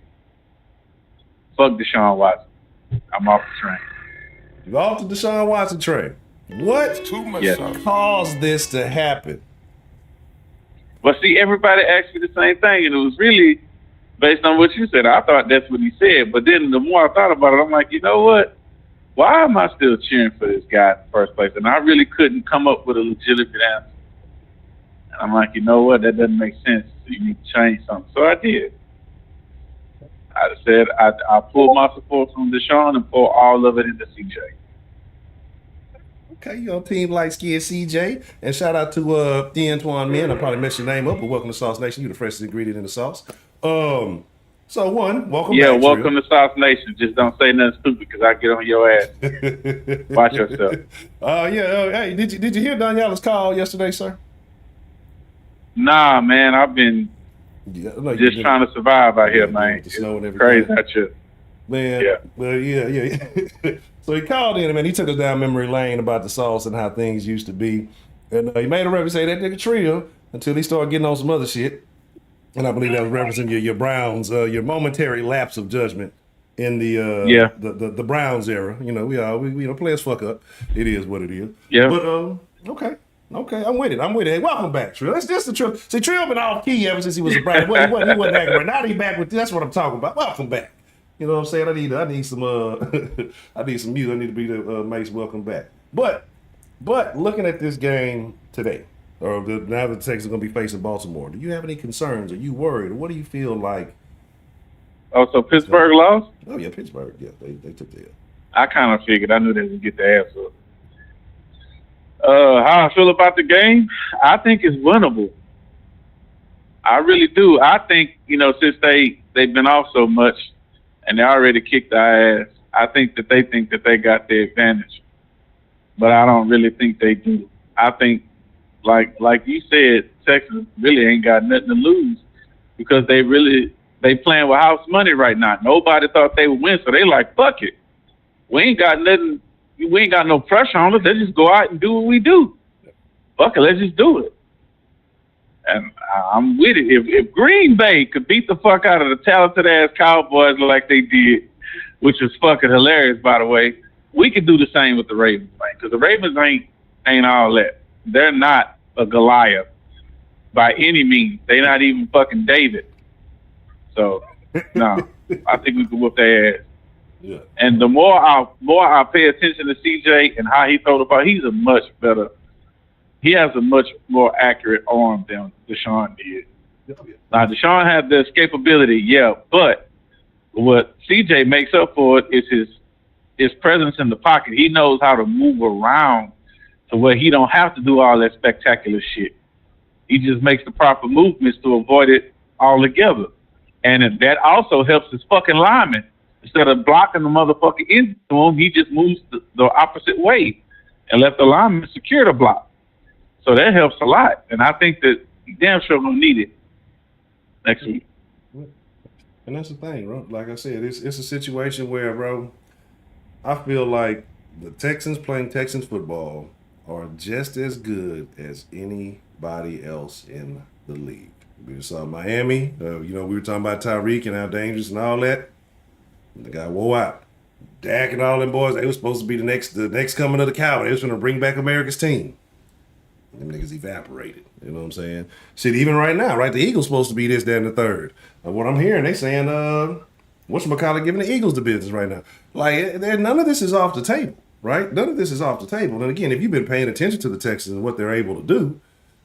Fuck Deshaun Watson. I'm off the train. You off the Deshaun Watson train. What caused this to happen? But see, everybody asked me the same thing, and it was really based on what you said. I thought that's what he said. But then the more I thought about it, I'm like, you know what? Why am I still cheering for this guy in the first place? And I really couldn't come up with a legitimate answer. And I'm like, you know what? That doesn't make sense. You need to change something. So I did. I said I pulled my support from Deshaun and pulled all of it into CJ. Okay, you on team light skinned CJ. And shout out to the Antoine Man. I probably messed your name up, but welcome to Sauce Nation. You the freshest ingredient in the sauce. So welcome back. Yeah, welcome to Sauce Nation. Just don't say nothing stupid because I get on your ass. Watch yourself. Hey, did you hear Daniela's call yesterday, sir? Nah, man, I've been just trying to survive out here, man. It's crazy out here. Man, yeah. Well, yeah. So he called in, man. He took us down memory lane about the sauce and how things used to be. And he made a reference, say that nigga Trill, until he started getting on some other shit. And I believe that was referencing your Browns, your momentary lapse of judgment in the Browns era. You know, we players fuck up. It is what it is. Yeah. But okay, I'm with it. Hey, welcome back, Trill. That's just the Trill. See, Trill been off key ever since he was a Brown. He wasn't acting right. Now he back with. That's what I'm talking about. Welcome back. You know what I'm saying? I need some I need some music. I need to be the Mace welcome back. But looking at this game today, or now the Texans are going to be facing Baltimore, do you have any concerns? Are you worried? Or what do you feel like? Oh, so Pittsburgh lost? Oh, yeah, Pittsburgh. Yeah, they took the L. I kind of figured. I knew they would get the ass up. How I feel about the game? I think it's winnable. I really do. I think, since they've been off so much and they already kicked our ass, I think that they think that they got the advantage. But I don't really think they do. I think, like you said, Texas really ain't got nothing to lose because they playing with house money right now. Nobody thought they would win, so they like, fuck it. We ain't got nothing. We ain't got no pressure on us. Let's just go out and do what we do. Fuck it, let's just do it. And I'm with it. If Green Bay could beat the fuck out of the talented ass Cowboys like they did, which was fucking hilarious, by the way, we could do the same with the Ravens, man. Because the Ravens ain't all that. They're not a Goliath by any means. They're not even fucking David. So, no, I think we can whoop their ass. Yeah. And the more I pay attention to CJ and how he throw the ball, he has a much more accurate arm than Deshaun did. Now, Deshaun had the escapability, yeah, but what CJ makes up for it is his presence in the pocket. He knows how to move around to where he don't have to do all that spectacular shit. He just makes the proper movements to avoid it altogether. And that also helps his fucking lineman. Instead of blocking the motherfucker into him, he just moves the opposite way and let the lineman secure the block. So that helps a lot. And I think that he damn sure going to need it next week. And that's the thing, bro. Like I said, it's a situation where, bro, I feel like the Texans playing Texans football are just as good as anybody else in the league. We saw Miami. We were talking about Tyreek and how dangerous and all that. And the guy wore out. Dak and all them boys, they were supposed to be the next coming of the Cowboys. They was going to bring back America's team. Them niggas evaporated. You know what I'm saying? Shit, even right now, right? The Eagles supposed to be this, that, and the third. What I'm hearing, they saying, whatchamacallit giving the Eagles the business right now. Like, none of this is off the table, right? None of this is off the table. And again, if you've been paying attention to the Texans and what they're able to do,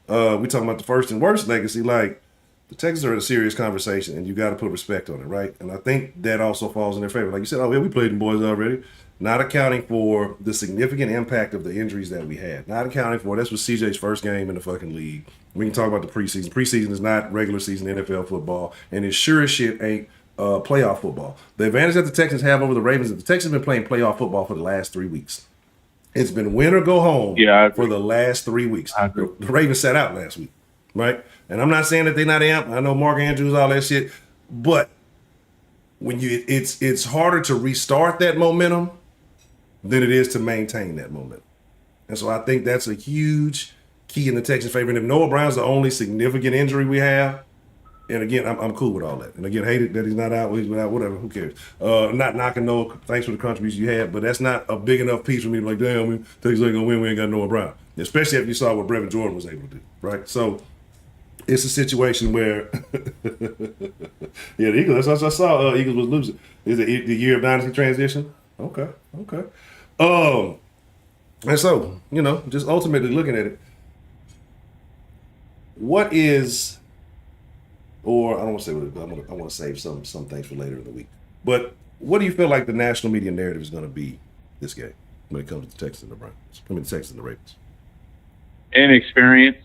we talking about the first and worst legacy, like, the Texans are in a serious conversation, and you got to put respect on it, right? And I think that also falls in their favor. Like you said, oh, yeah, we played them boys already. Not accounting for the significant impact of the injuries that we had. Not accounting for, that's was CJ's first game in the fucking league. We can talk about the preseason. Preseason is not regular season NFL football, and it sure as shit ain't playoff football. The advantage that the Texans have over the Ravens is the Texans have been playing playoff football for the last 3 weeks. It's been win or go home for the last 3 weeks. The Ravens sat out last week, right? And I'm not saying that they're not amped. I know Mark Andrews, all that shit, but when it's harder to restart that momentum than it is to maintain that momentum. And so I think that's a huge key in the Texans' favor. And if Noah Brown's the only significant injury we have, and again, I'm cool with all that. And again, hate it that he's not out, he's been out, whatever, who cares? Not knocking Noah, thanks for the contribution you had, but that's not a big enough piece for me to be like, damn, Texans ain't gonna win, we ain't got Noah Brown. Especially if you saw what Brevin Jordan was able to do, right? So it's a situation where, yeah, the Eagles, that's what I saw, Eagles was losing. Is it the year of dynasty transition? Okay. And so, just ultimately looking at it, what is, or I don't want to say what it is, I want to save some things for later in the week. But what do you feel like the national media narrative is going to be this game when it comes to the Texans and the Browns? The Texans and the Ravens. Inexperience.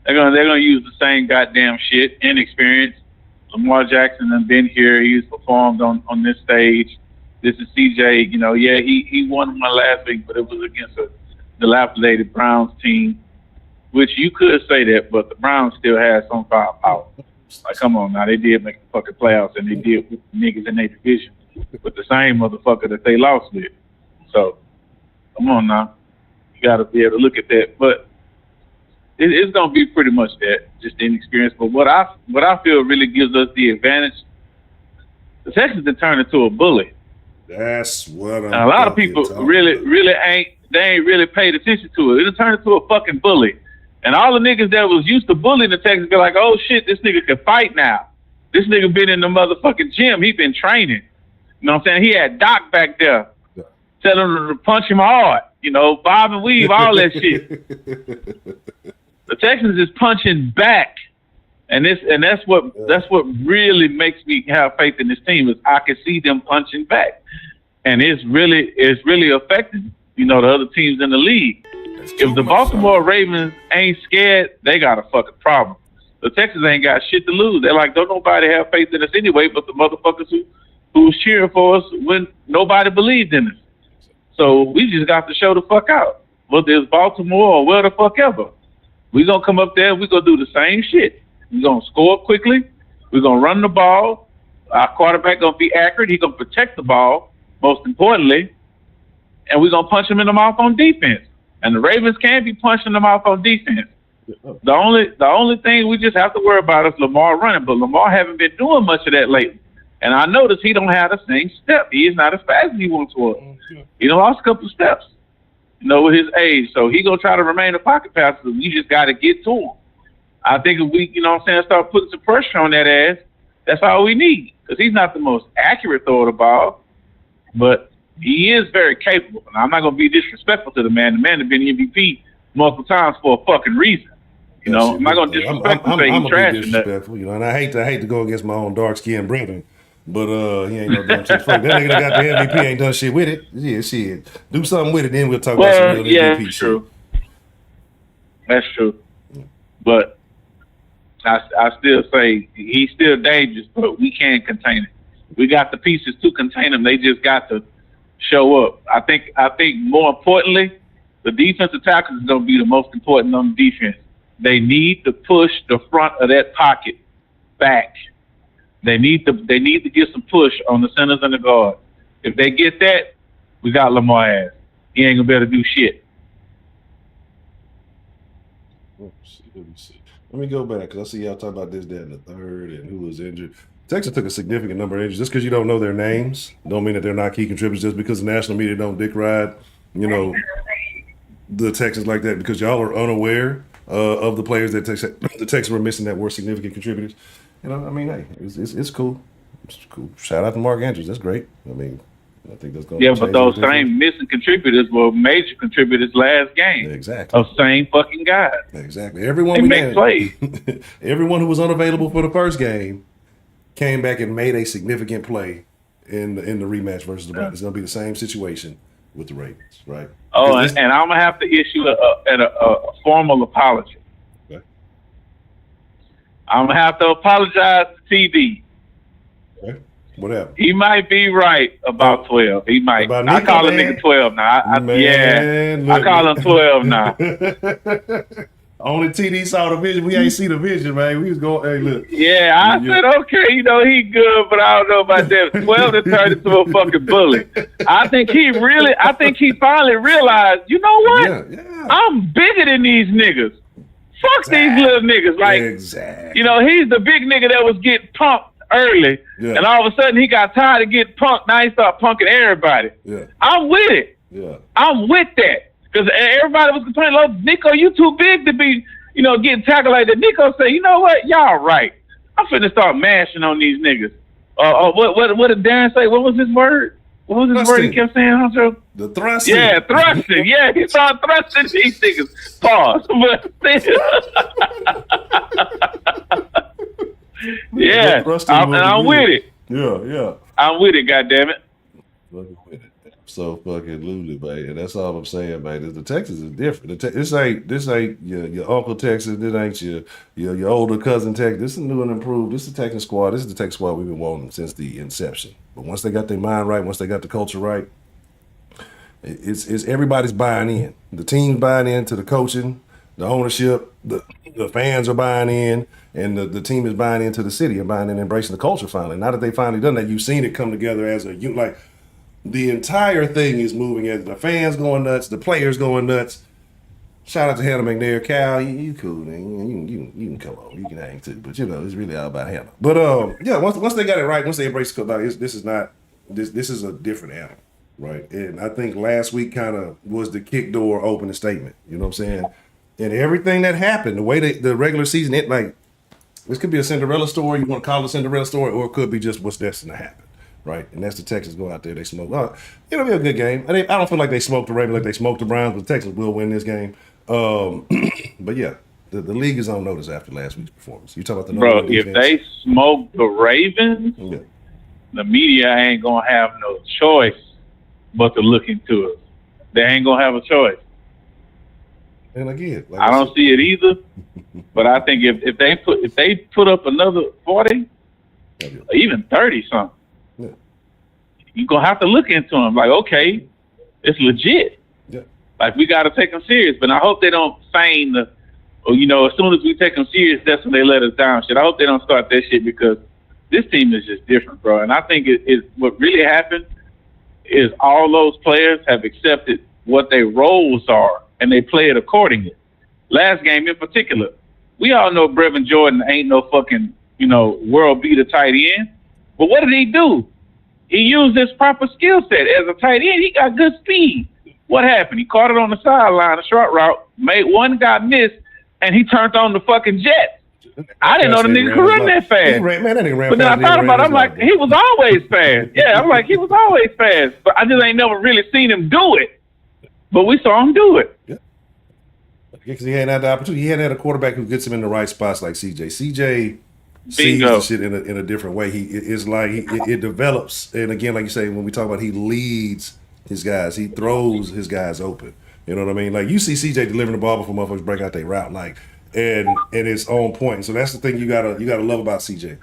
They're gonna use the same goddamn shit. Inexperience. Lamar Jackson has been here. He's performed on this stage. This is CJ. He won one last week, but it was against a dilapidated Browns team, which you could say that, but the Browns still had some firepower. Like, come on now, they did make the fucking playoffs, and they did with the niggas in their division with the same motherfucker that they lost with. So, come on now, you got to be able to look at that. But it's gonna be pretty much that, just inexperience. But what I feel really gives us the advantage, the Texans have turned into a bully. That's what I'm a lot of people really ain't really paid attention to it. It turned into a fucking bully. And all the niggas that was used to bullying the Texans be like, oh shit, this nigga can fight now. This nigga been in the motherfucking gym. He been training. You know what I'm saying? He had Doc back there telling him to punch him hard. Bob and weave, all that shit. The Texans is punching back. And that's what really makes me have faith in this team is I can see them punching back. And it's really affecting, the other teams in the league. If the Baltimore Ravens ain't scared, they got a fucking problem. The Texans ain't got shit to lose. They're like, don't nobody have faith in us anyway, but the motherfuckers who was cheering for us when nobody believed in us. So we just got to show the fuck out. Whether it's Baltimore or where the fuck ever. We gonna come up there, we gonna do the same shit. We're gonna score quickly, we're gonna run the ball, our quarterback gonna be accurate, he's gonna protect the ball, most importantly, and we're gonna punch him in the mouth on defense. And the Ravens can't be punching them off on defense. The only thing we just have to worry about is Lamar running, but Lamar haven't been doing much of that lately. And I noticed he don't have the same step. He is not as fast as he once was. He done lost a couple of steps, with his age. So he gonna try to remain a pocket passer. We just got to get to him. I think if we, start putting some pressure on that ass, that's all we need. Because he's not the most accurate thrower of the ball, but he is very capable. And I'm not going to be disrespectful to the man. The man has been MVP multiple times for a fucking reason. I'm not going to disrespect him. I'm going to be disrespectful, and I hate to go against my own dark-skinned brethren, but he ain't no dumb shit. That nigga that got the MVP ain't done shit with it. Yeah, shit. Do something with it, then we'll talk about some real MVP that's true. That's true. But I still say he's still dangerous, but we can't contain it. We got the pieces to contain him. They just got to show up. I think more importantly, the defensive tackles is going to be the most important on the defense. They need to push the front of that pocket back. They need to get some push on the centers and the guard. If they get that, we got Lamar ass. He ain't gonna be able to do shit. Let me see. Let me go back because I see y'all talk about this, that, and the third, and who was injured. Texas took a significant number of injuries. Just because you don't know their names, don't mean that they're not key contributors. Just because the national media don't dick ride, the Texans like that, because y'all are unaware of the players that the Texans were missing that were significant contributors. You know, I mean, hey, it's cool. It's cool. Shout out to Mark Andrews. That's great. I mean, I think that's going to but those same missing contributors were major contributors last game. Exactly. Of same fucking guys. Exactly. Everyone they make plays. Everyone who was unavailable for the first game came back and made a significant play in the rematch versus the Browns. It's going to be the same situation with the Ravens, right? Oh, and I'm gonna have to issue a formal apology. Okay. I'm gonna have to apologize to TD. Okay. Whatever. He might be right about 12. He might. I call a nigga 12 now. I call him 12 now. Only TD saw the vision. We ain't see the vision, man. We was going, hey, look. Yeah, I said, okay, you know, he good, but I don't know about that. 12 to turn into a fucking bully. I think he finally realized, you know what? Yeah. I'm bigger than these niggas. Fuck these little niggas. Like, you know, he's the big nigga that was getting punked early, and all of a sudden he got tired of getting punked. Now he started punking everybody. Yeah. I'm with it. Yeah. I'm with that. Because everybody was complaining, "Oh, Nico, you too big to be, you know, getting tackled like that." Nico said, "You know what? Y'all right. I'm finna start mashing on these niggas." What did Darren say? What was his word? What was his word he kept saying, Honcho? The thrusting. Yeah, thrusting. Yeah, he started thrusting these niggas. Pause. Yeah, I'm with it. Yeah. I'm with it, goddammit. Fucking with it. So fucking losing, man. And that's all I'm saying, man. The Texas is different. This ain't your Uncle Texas. This ain't your older cousin Texas. This is new and improved. This is the Texas squad. This is the Texas squad we've been wanting since the inception. But once they got their mind right, once they got the culture right, it's everybody's buying in. The team's buying into the coaching, the ownership, the fans are buying in, and the team is buying into the city and buying in and embracing the culture finally. Now that they finally done that, you've seen it come together as a unit. Like, the entire thing is moving as the fans going nuts, the players going nuts. Shout out to Hannah McNair. Cal, you cool, man. You can come on. You can hang too. But, you know, it's really all about Hannah. But, yeah, once they got it right, once they embrace the culture, this is a different animal, right? And I think last week kind of was the kick door opening statement. You know what I'm saying? And everything that happened, the way the regular season, this could be a Cinderella story. You want to call it a Cinderella story, or it could be just what's destined to happen. Right, and that's the Texans go out there, they smoke. It'll be a good game. I don't feel like they smoked the Ravens like they smoked the Browns, but the Texans will win this game. But yeah, the league is on notice after last week's performance. You talk about the bro. If they smoke the Ravens, the media ain't gonna have no choice but to look into it. They ain't gonna have a choice. And again, I don't see it either. But I think if they put up another 40, or even 30 something. You're going to have to look into them. Like, okay, it's legit. Yeah. Like, we got to take them serious. But I hope they don't feign as soon as we take them serious, that's when they let us down shit. I hope they don't start that shit because this team is just different, bro. And I think what really happened is all those players have accepted what their roles are, and they play it accordingly. Last game in particular, we all know Brevin Jordan ain't no fucking, world beater tight end. But what did he do? He used his proper skill set as a tight end. He got good speed. What happened? He caught it on the sideline, a short route, made one guy miss, and he turned on the fucking jet. I didn't know the nigga could run that fast. But then I thought about it. I'm like, he was always fast. Yeah, I'm like, he was always fast. But I just ain't never really seen him do it. But we saw him do it. Yeah. Because he hadn't had the opportunity. He hadn't had a quarterback who gets him in the right spots like CJ. CJ sees the shit in a different way. It's like it develops, and again, like you say, when we talk about he leads his guys, he throws his guys open. You know what I mean? Like you see CJ delivering the ball before motherfuckers break out their route, like and it's on point. So that's the thing you gotta love about CJ.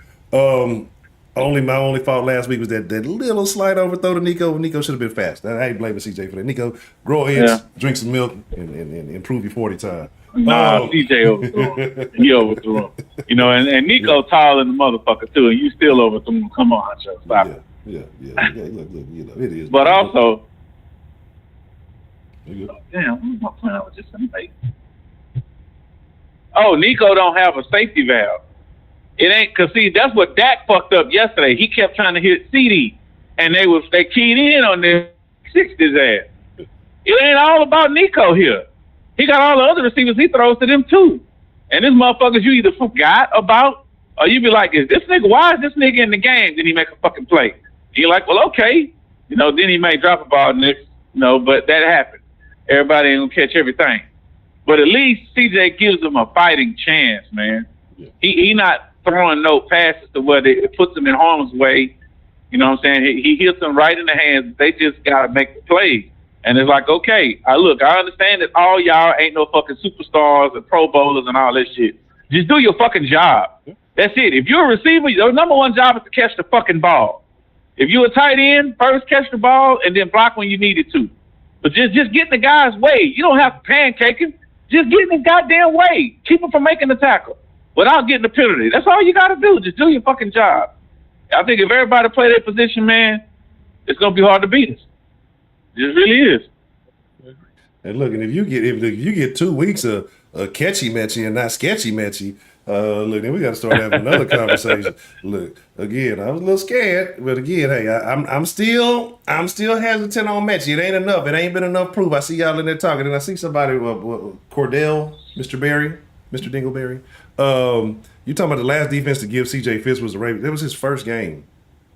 My only fault last week was that little slight overthrow to Nico. Nico should have been fast. I ain't blaming CJ for that. Nico, grow eggs, drink some milk, and improve your 40 time. Nah, CJ overthrew him. He overthrew him. And Nico taller than the motherfucker too, and you still overthrew him. Come on, Honcho, stop it. Yeah. Look, it is. But also, damn, who's my plan? I was just gonna make. Oh, Nico don't have a safety valve. It ain't cause see that's what Dak fucked up yesterday. He kept trying to hit CD, and they keyed in on this, fixed his ass. It ain't all about Nico here. he got all the other receivers he throws to them too. And this motherfuckers you either forgot about or you be like, why is this nigga in the game? Then he make a fucking play. And you're like, well, okay. Then he may drop a ball next, but that happens. Everybody ain't gonna catch everything. But at least CJ gives them a fighting chance, man. Yeah. He not throwing no passes to where it puts them in harm's way. You know what I'm saying? He hits them right in the hands. They just got to make the play. And it's like, okay, I understand that all y'all ain't no fucking superstars and pro bowlers and all that shit. Just do your fucking job. That's it. If you're a receiver, your number one job is to catch the fucking ball. If you're a tight end, first catch the ball and then block when you need it to. But just get in the guy's way. You don't have to pancake him. Just get in his goddamn way. Keep him from making the tackle without getting the penalty. That's all you got to do. Just do your fucking job. I think if everybody play their position, man, it's going to be hard to beat us. It just really is. And look, and if you get 2 weeks of catchy matchy and not sketchy matchy, look, then we got to start having another conversation. Look, again, I was a little scared, but again, hey, I'm still hesitant on matchy. It ain't enough. It ain't been enough proof. I see y'all in there talking, and I see somebody, Cordell, Mr. Dingleberry. You talking about the last defense to give C.J. Fitz was the Ravens. That was his first game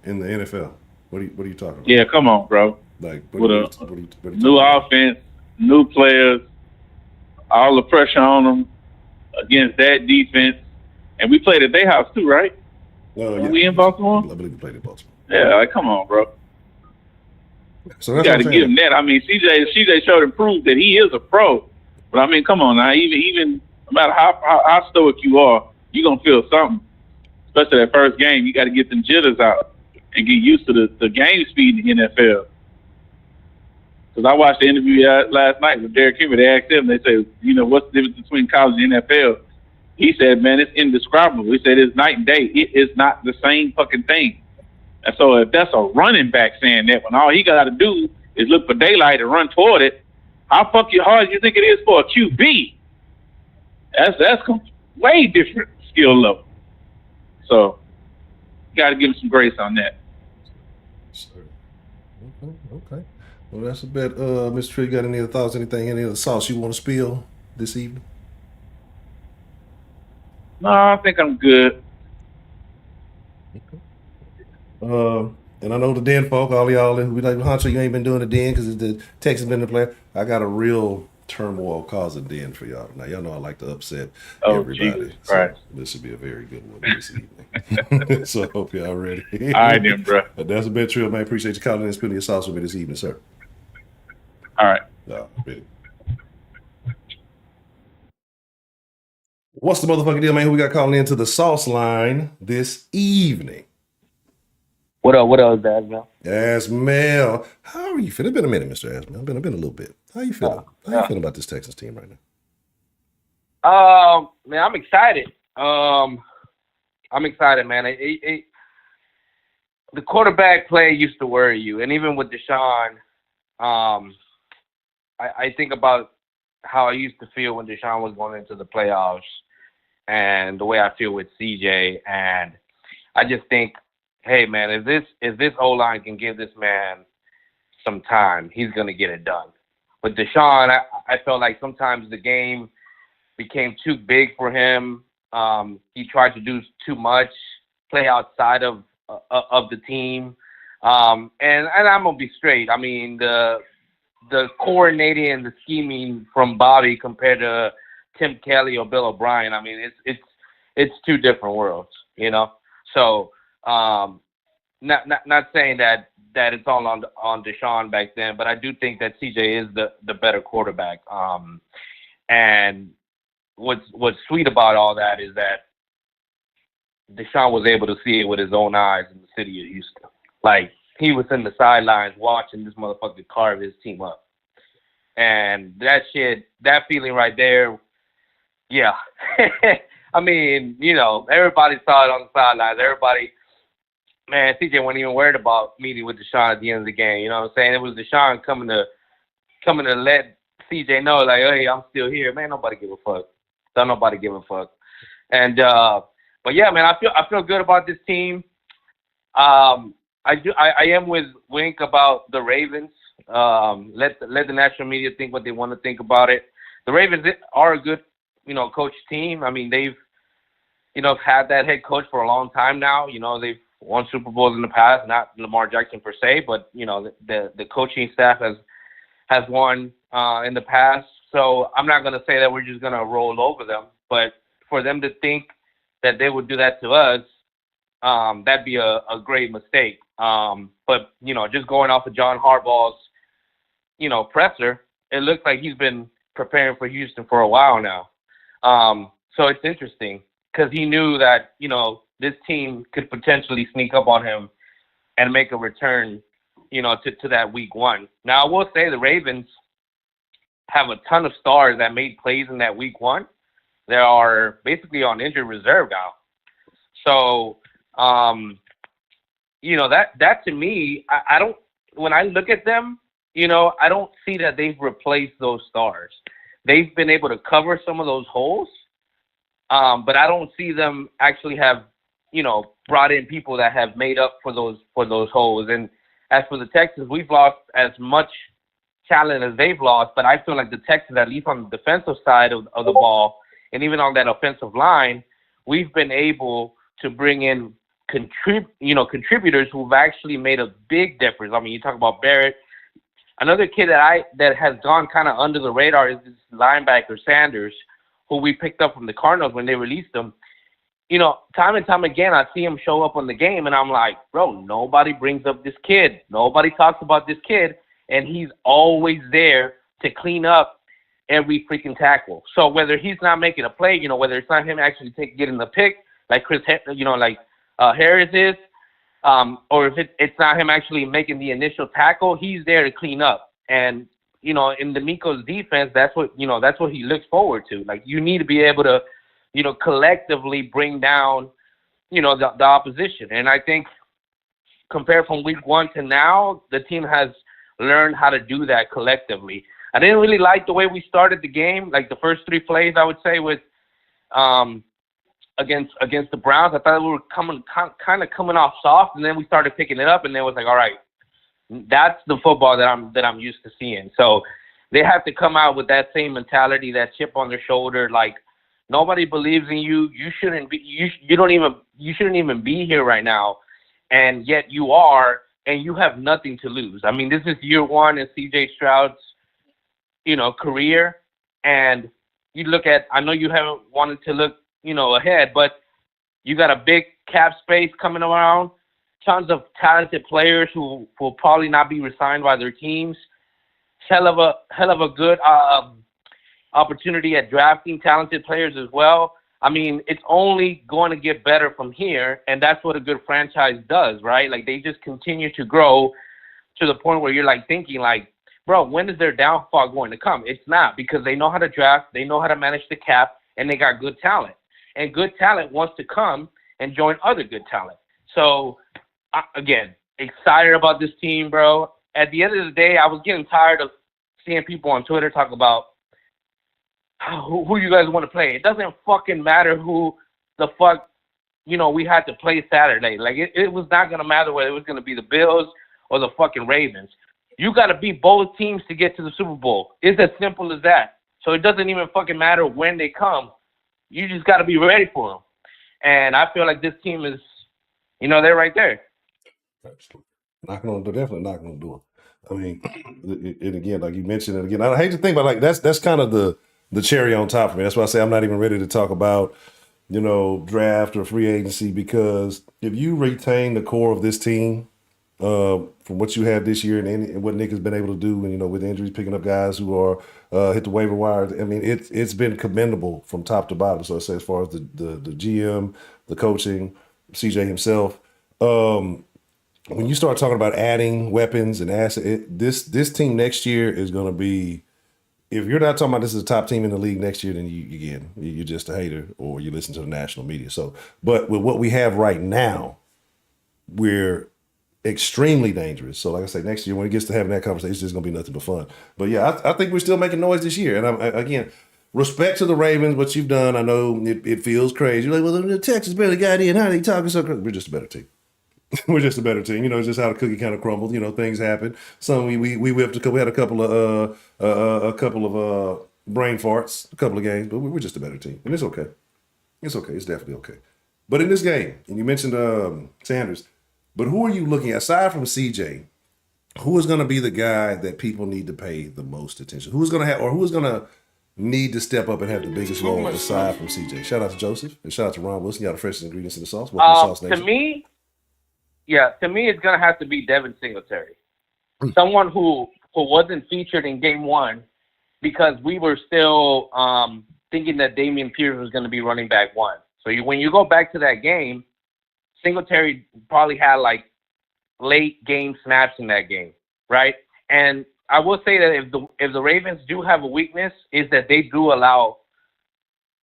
in the NFL. What are you talking about? Yeah, come on, bro. Like what new offense, new players, all the pressure on them against that defense, and we played at their house too, right? Yeah. We in Baltimore? I believe we played in Baltimore. Yeah, like come on, bro. So you got to give him that. I mean, CJ showed and proved that he is a pro. But I mean, come on now. Even no matter how stoic you are, you're gonna feel something. Especially that first game, you got to get them jitters out and get used to the game speed in the NFL. Because I watched the interview last night with Derek Henry. They asked him, they said, what's the difference between college and NFL? He said, man, it's indescribable. He said it's night and day. It is not the same fucking thing. And so if that's a running back saying that, when all he got to do is look for daylight and run toward it, how fucking hard do you think it is for a QB? That's way different skill level. So you got to give him some grace on that. Okay. Well, that's a bit. Mr. Tree, got any other thoughts? Any other sauce you want to spill this evening? No, I think I'm good. And I know the den folk, all y'all, we like, Honcho, you ain't been doing the den because the Texans been the player. I got a real turmoil causing den for y'all. Now, y'all know I like to upset everybody. Jesus, right. So this should be a very good one this evening. So I hope y'all ready. All right, then, bro. That's a bit true, man. Appreciate you calling in and spilling your sauce with me this evening, sir. All right. Ready. What's the motherfucking deal, man? Who we got calling into the sauce line this evening? What up, Asmel? Asmel. How are you feeling? It's been a minute, Mr. Asmel. Been a little bit. How you feeling? How you feeling about this Texans team right now? Man, I'm excited. I'm excited, man. The quarterback play used to worry you, and even with Deshaun, I think about how I used to feel when Deshaun was going into the playoffs, and the way I feel with CJ, and I just think, hey man, if this O-line can give this man some time, he's gonna get it done. With Deshaun, I felt like sometimes the game became too big for him. He tried to do too much, play outside of the team. And I'm gonna be straight. I mean, the coordinating and the scheming from Bobby compared to Tim Kelly or Bill O'Brien, I mean, it's two different worlds, So not saying that it's all on Deshaun back then, but I do think that CJ is the better quarterback. And what's sweet about all that is that Deshaun was able to see it with his own eyes in the city of Houston. Like, he was in the sidelines watching this motherfucker carve his team up. And that feeling right there, yeah. I mean, everybody saw it on the sidelines. Everybody, man, CJ wasn't even worried about meeting with Deshaun at the end of the game. You know what I'm saying? It was Deshaun coming to let CJ know, like, hey, I'm still here. Man, nobody give a fuck. Don't nobody give a fuck. And but yeah, man, I feel good about this team. I am with Wink about the Ravens. Let the national media think what they want to think about it. the Ravens are a good, coach team. I mean, they've, had that head coach for a long time now. They've won Super Bowls in the past, not Lamar Jackson per se, but, the coaching staff has won in the past. So I'm not going to say that we're just going to roll over them, but for them to think that they would do that to us, that'd be a great mistake. But, just going off of John Harbaugh's, presser, it looks like he's been preparing for Houston for a while now. So it's interesting because he knew that, this team could potentially sneak up on him and make a return, to that week 1. Now, I will say the Ravens have a ton of stars that made plays in that week 1. They are basically on injured reserve now. So, that to me, I don't, when I look at them, I don't see that they've replaced those stars. They've been able to cover some of those holes, but I don't see them actually have, brought in people that have made up for those holes. And as for the Texans, we've lost as much talent as they've lost, but I feel like the Texans, at least on the defensive side of the ball, and even on that offensive line, we've been able to bring in contributors who've actually made a big difference. I mean, you talk about Barrett. Another kid that has gone kind of under the radar is this linebacker Sanders, who we picked up from the Cardinals when they released him. Time and time again, I see him show up on the game, and I'm like, bro, nobody brings up this kid. Nobody talks about this kid, and he's always there to clean up every freaking tackle. So whether he's not making a play, whether it's not him actually getting the pick, like Harris is, or if it's not him actually making the initial tackle, he's there to clean up. And, in D'Amico's defense, that's what he looks forward to. Like, you need to be able to, collectively bring down, the opposition. And I think compared from week 1 to now, the team has learned how to do that collectively. I didn't really like the way we started the game, like the first 3 plays, I would say, with against the Browns. I thought we were kind of coming off soft, and then we started picking it up, and then it was like, all right, that's the football that I'm used to seeing. So they have to come out with that same mentality, that chip on their shoulder, like nobody believes in you. You shouldn't even be here right now, and yet you are, and you have nothing to lose. I mean, this is year 1 in C.J. Stroud's career, and you look at, I know you haven't wanted to look ahead, but you got a big cap space coming around, tons of talented players who will probably not be re-signed by their teams. Hell of a good opportunity at drafting talented players as well. I mean, it's only going to get better from here, and that's what a good franchise does, right? Like, they just continue to grow to the point where you're like thinking like, bro, when is their downfall going to come? It's not, because they know how to draft, they know how to manage the cap, and they got good talent. And good talent wants to come and join other good talent. So, again, excited about this team, bro. At the end of the day, I was getting tired of seeing people on Twitter talk about who you guys want to play. It doesn't fucking matter who the fuck, we had to play Saturday. Like, it was not going to matter whether it was going to be the Bills or the fucking Ravens. You got to beat both teams to get to the Super Bowl. It's as simple as that. So it doesn't even fucking matter when they come. You just got to be ready for them. And I feel like this team is, they're right there. Absolutely. Definitely not going to do it. I mean, and again, like you mentioned it again, I hate to think about, like, that's kind of the cherry on top for me. That's why I say I'm not even ready to talk about, draft or free agency, because if you retain the core of this team, from what you had this year and what Nick has been able to do, and with injuries, picking up guys who are hit the waiver wire. I mean, it's been commendable from top to bottom. So I say, as far as the GM, the coaching, CJ himself. When you start talking about adding weapons and assets, this team next year is going to be. If you're not talking about this is a top team in the league next year, then you're just a hater, or you listen to the national media. So, but with what we have right now, we're extremely dangerous. So like I say, next year when it gets to having that conversation, it's just gonna be nothing but fun. But yeah, I think we're still making noise this year. And again, respect to the Ravens, what you've done. I know it feels crazy. You're like, well, the Texans barely got in. How are they talking so crazy? We're just a better team. We're just a better team. It's just how the cookie kind of crumbled. Things happen. Some we whipped a couple. We had a couple of brain farts a couple of games, but we're just a better team, and it's okay. It's okay. It's definitely okay. But in this game, and you mentioned Sanders, but who are you looking at aside from CJ? Who is going to be the guy that people need to pay the most attention? Who's going to have, or who's going to need to step up and have the biggest role aside from CJ? Shout out to Joseph and shout out to Ron Wilson. You got the freshest ingredients in the sauce. Welcome to Sauce Nation. To me, it's going to have to be Devin Singletary. Someone who wasn't featured in game one because we were still thinking that Dameon Pierce was going to be running back one. So when you go back to that game, Singletary probably had like late game snaps in that game, right? And I will say that if the Ravens do have a weakness, is that they do allow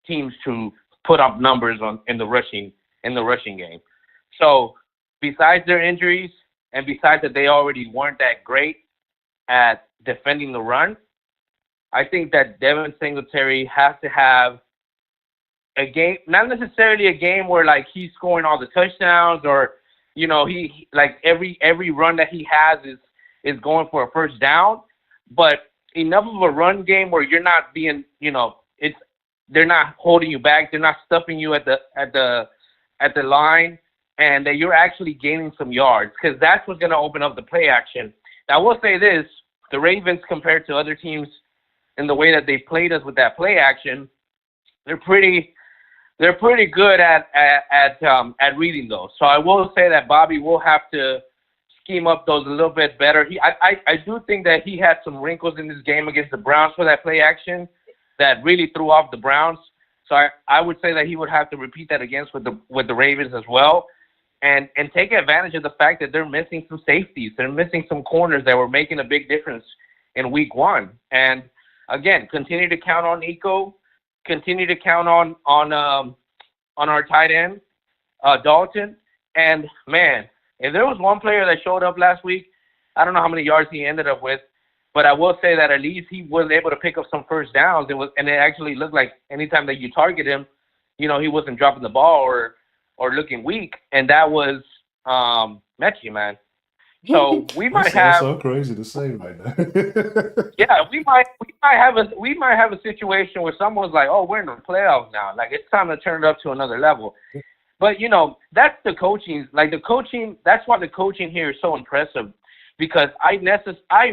teams to put up numbers in the rushing game. So besides their injuries and besides that they already weren't that great at defending the run, I think that Devin Singletary has to have a game, not necessarily a game where like he's scoring all the touchdowns or, you know, he like every run that he has is going for a first down, but enough of a run game where you're not being, you know, they're not holding you back, they're not stuffing you at the line, and that you're actually gaining some yards, because that's what's going to open up the play action. Now, I will say this: the Ravens, compared to other teams in the way that they played us with that play action, they're pretty good at reading those. So I will say that Bobby will have to scheme up those a little bit better. I do think that he had some wrinkles in this game against the Browns for that play action that really threw off the Browns. So I would say that he would have to repeat that with the Ravens as well, and take advantage of the fact that they're missing some safeties. They're missing some corners that were making a big difference in week one. And again, continue to count on Nico. Continue to count on our tight end, Dalton. And, man, if there was one player that showed up last week, I don't know how many yards he ended up with, but I will say that at least he was able to pick up some first downs. And it actually looked like anytime that you target him, you know, he wasn't dropping the ball or looking weak. And that was Mechie, man. So we might have so crazy to say right now. Yeah, we might have a situation where someone's like, "Oh, we're in the playoffs now. Like it's time to turn it up to another level." But you know, that's the coaching. Like the coaching, that's why the coaching here is so impressive, because I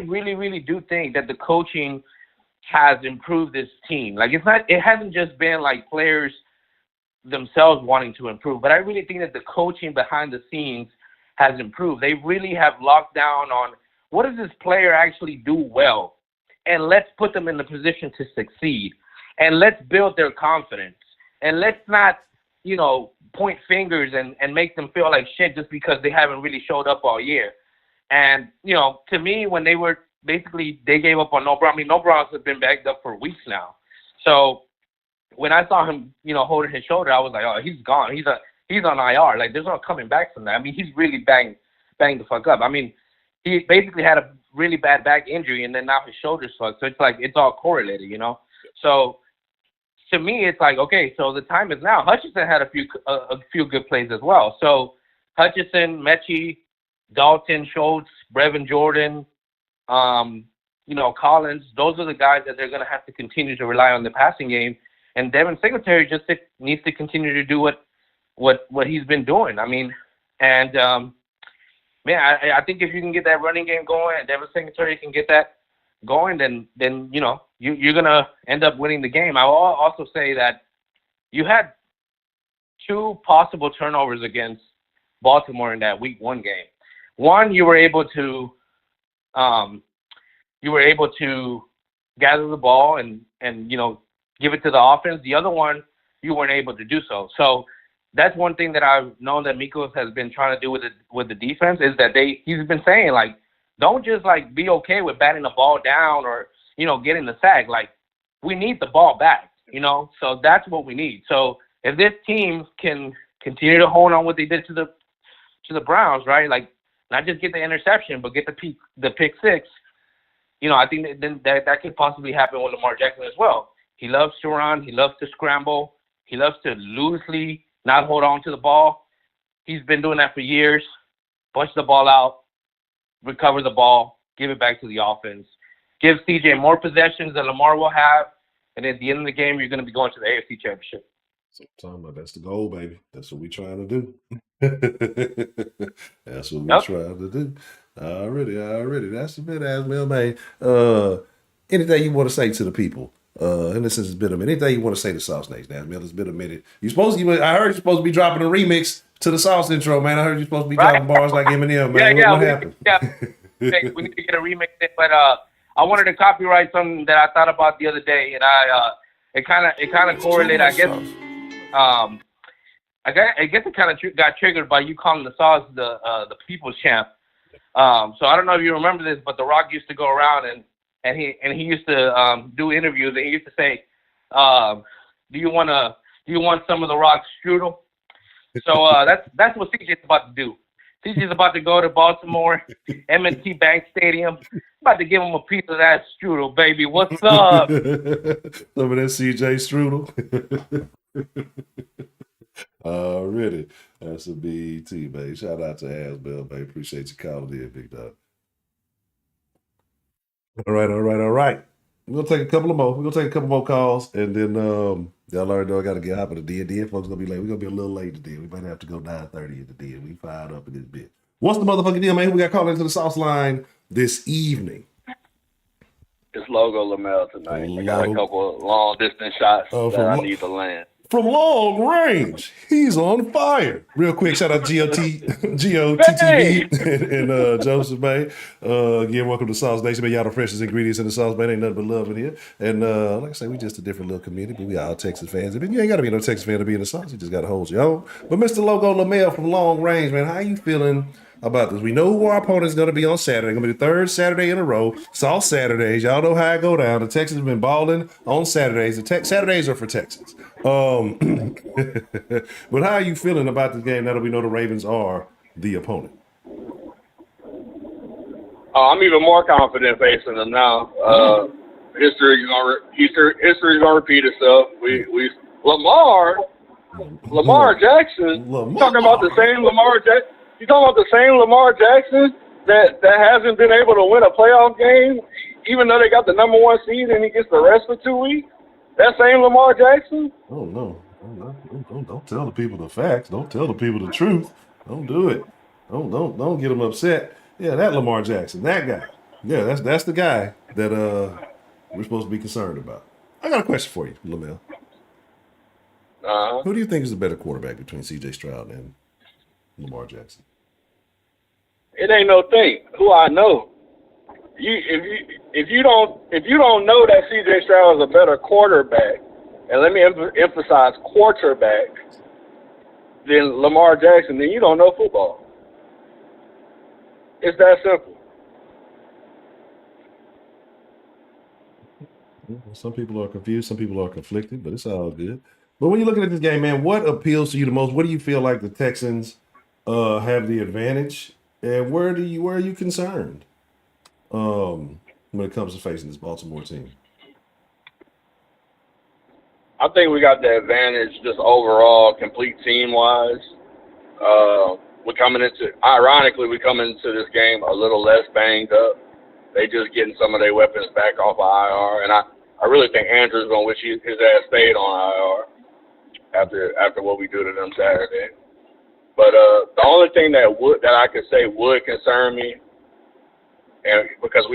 really, really do think that the coaching has improved this team. Like it hasn't just been like players themselves wanting to improve, but I really think that the coaching behind the scenes has improved. They really have locked down on what does this player actually do well, and let's put them in the position to succeed, and let's build their confidence, and let's not, you know, point fingers and make them feel like shit just because they haven't really showed up all year. And, you know, to me, when they were basically, they gave up on No Brown. I mean, No Browns have been backed up for weeks now. So when I saw him, you know, holding his shoulder, I was like, oh, he's gone. He's on IR. Like, there's no coming back from that. I mean, he's really banged the fuck up. I mean, he basically had a really bad back injury, and then now his shoulder's fucked. So it's like it's all correlated, you know. So to me, it's like, okay, so the time is now. Hutchinson had a few good plays as well. So Hutchinson, Mechie, Dalton, Schultz, Brevin Jordan, you know, Collins. Those are the guys that they're going to have to continue to rely on the passing game. And Devin Singletary just needs to continue to do what he's been doing. I mean, and man, I think if you can get that running game going and Devin Singletary can get that going, then you know you're gonna end up winning the game. I will also say that you had 2 possible turnovers against Baltimore in that Week 1 game. One, you were able to gather the ball and you know give it to the offense. The other one, you weren't able to do so. So that's one thing that I've known that Mikos has been trying to do with the defense is that he's been saying, like, don't just, like, be okay with batting the ball down or, you know, getting the sack. Like, we need the ball back, you know? So that's what we need. So if this team can continue to hold on what they did to the Browns, right, like, not just get the interception but get the pick six, you know, I think that could possibly happen with Lamar Jackson as well. He loves to run. He loves to scramble. He loves to loosely not hold on to the ball. He's been doing that for years. Bunch the ball out, recover the ball, give it back to the offense. Give CJ more possessions than Lamar will have, and at the end of the game, you're going to be going to the AFC Championship. So I'm talking about that's the goal, baby. That's what we trying to do. That's what we trying to do. Already. That's a bit ass mailman. Anything you want to say to the people? And this has been a minute. Anything you want to say to Sauce Nation? Now, it's been a minute. I heard you're supposed to be dropping a remix to the Sauce intro, man. I heard you're supposed to be dropping bars like Eminem, man. What happened? We need to get a remix, but I wanted to copyright something that I thought about the other day, and it kind of correlated. I guess it kind of got triggered by you calling the Sauce the people's champ. So I don't know if you remember this, but The Rock used to go around and he used to do interviews, and he used to say, "Do you want some of The Rock's strudel?" So that's what CJ's about to do. CJ's about to go to Baltimore, M&T Bank Stadium. About to give him a piece of that strudel, baby. What's up? Some of that CJ strudel. Already. That's a BET, baby. Shout out to Asbell, baby. Appreciate you calling in, big dog. All right. We're gonna take a couple more calls, and then y'all already know I gotta get hop in the DN. Folks gonna be late. We're gonna be a little late today. We might have to go 9:30 at the DN. We fired up in this bit. What's the motherfucking deal, man? Who we got calling into the Sauce line this evening? It's Logo Lamel tonight. I got a couple of long distance shots that I need to land. From long range, he's on fire. Real quick, shout out GOTTV and Joseph, man. Again, welcome to Sauce Nation, man. Y'all the freshest ingredients in the sauce, man. Ain't nothing but love in here. And like I say, we just a different little community, but we all Texas fans. I mean, you ain't got to be no Texas fan to be in the sauce. You just got to hold your own. But Mr. Logo Lamel from long range, man, how you feeling about this? We know who our opponent is going to be on Saturday. Going to be the third Saturday in a row. Sauce Saturdays. Y'all know how it go down. The Texans have been balling on Saturdays. Saturdays are for Texans. But how are you feeling about this game now that we know the Ravens are the opponent? I'm even more confident facing them now. History gonna repeat itself. We Lamar Jackson. Talking about the same Lamar Jackson. You talking about the same Lamar Jackson that hasn't been able to win a playoff game, even though they got the number 1 seed and he gets the rest for 2 weeks? That same Lamar Jackson? Oh no! Don't tell the people the facts. Don't tell the people the truth. Don't do it. Don't get them upset. Yeah, that Lamar Jackson, that guy. Yeah, that's the guy that we're supposed to be concerned about. I got a question for you, Lamel. Who do you think is the better quarterback between C.J. Stroud and Lamar Jackson? It ain't no thing. Who I know. If you don't know that C.J. Stroud is a better quarterback, and let me emphasize quarterback, than Lamar Jackson, then you don't know football. It's that simple. Some people are confused, some people are conflicted, but it's all good. But when you're looking at this game, man, what appeals to you the most? What do you feel like the Texans have the advantage, and where are you concerned when it comes to facing this Baltimore team? I think we got the advantage just overall, complete team-wise. We come into this game a little less banged up. They just getting some of their weapons back off of IR, and I really think Andrew's gonna wish his ass stayed on IR after what we do to them Saturday. But the only thing that I could say would concern me, and because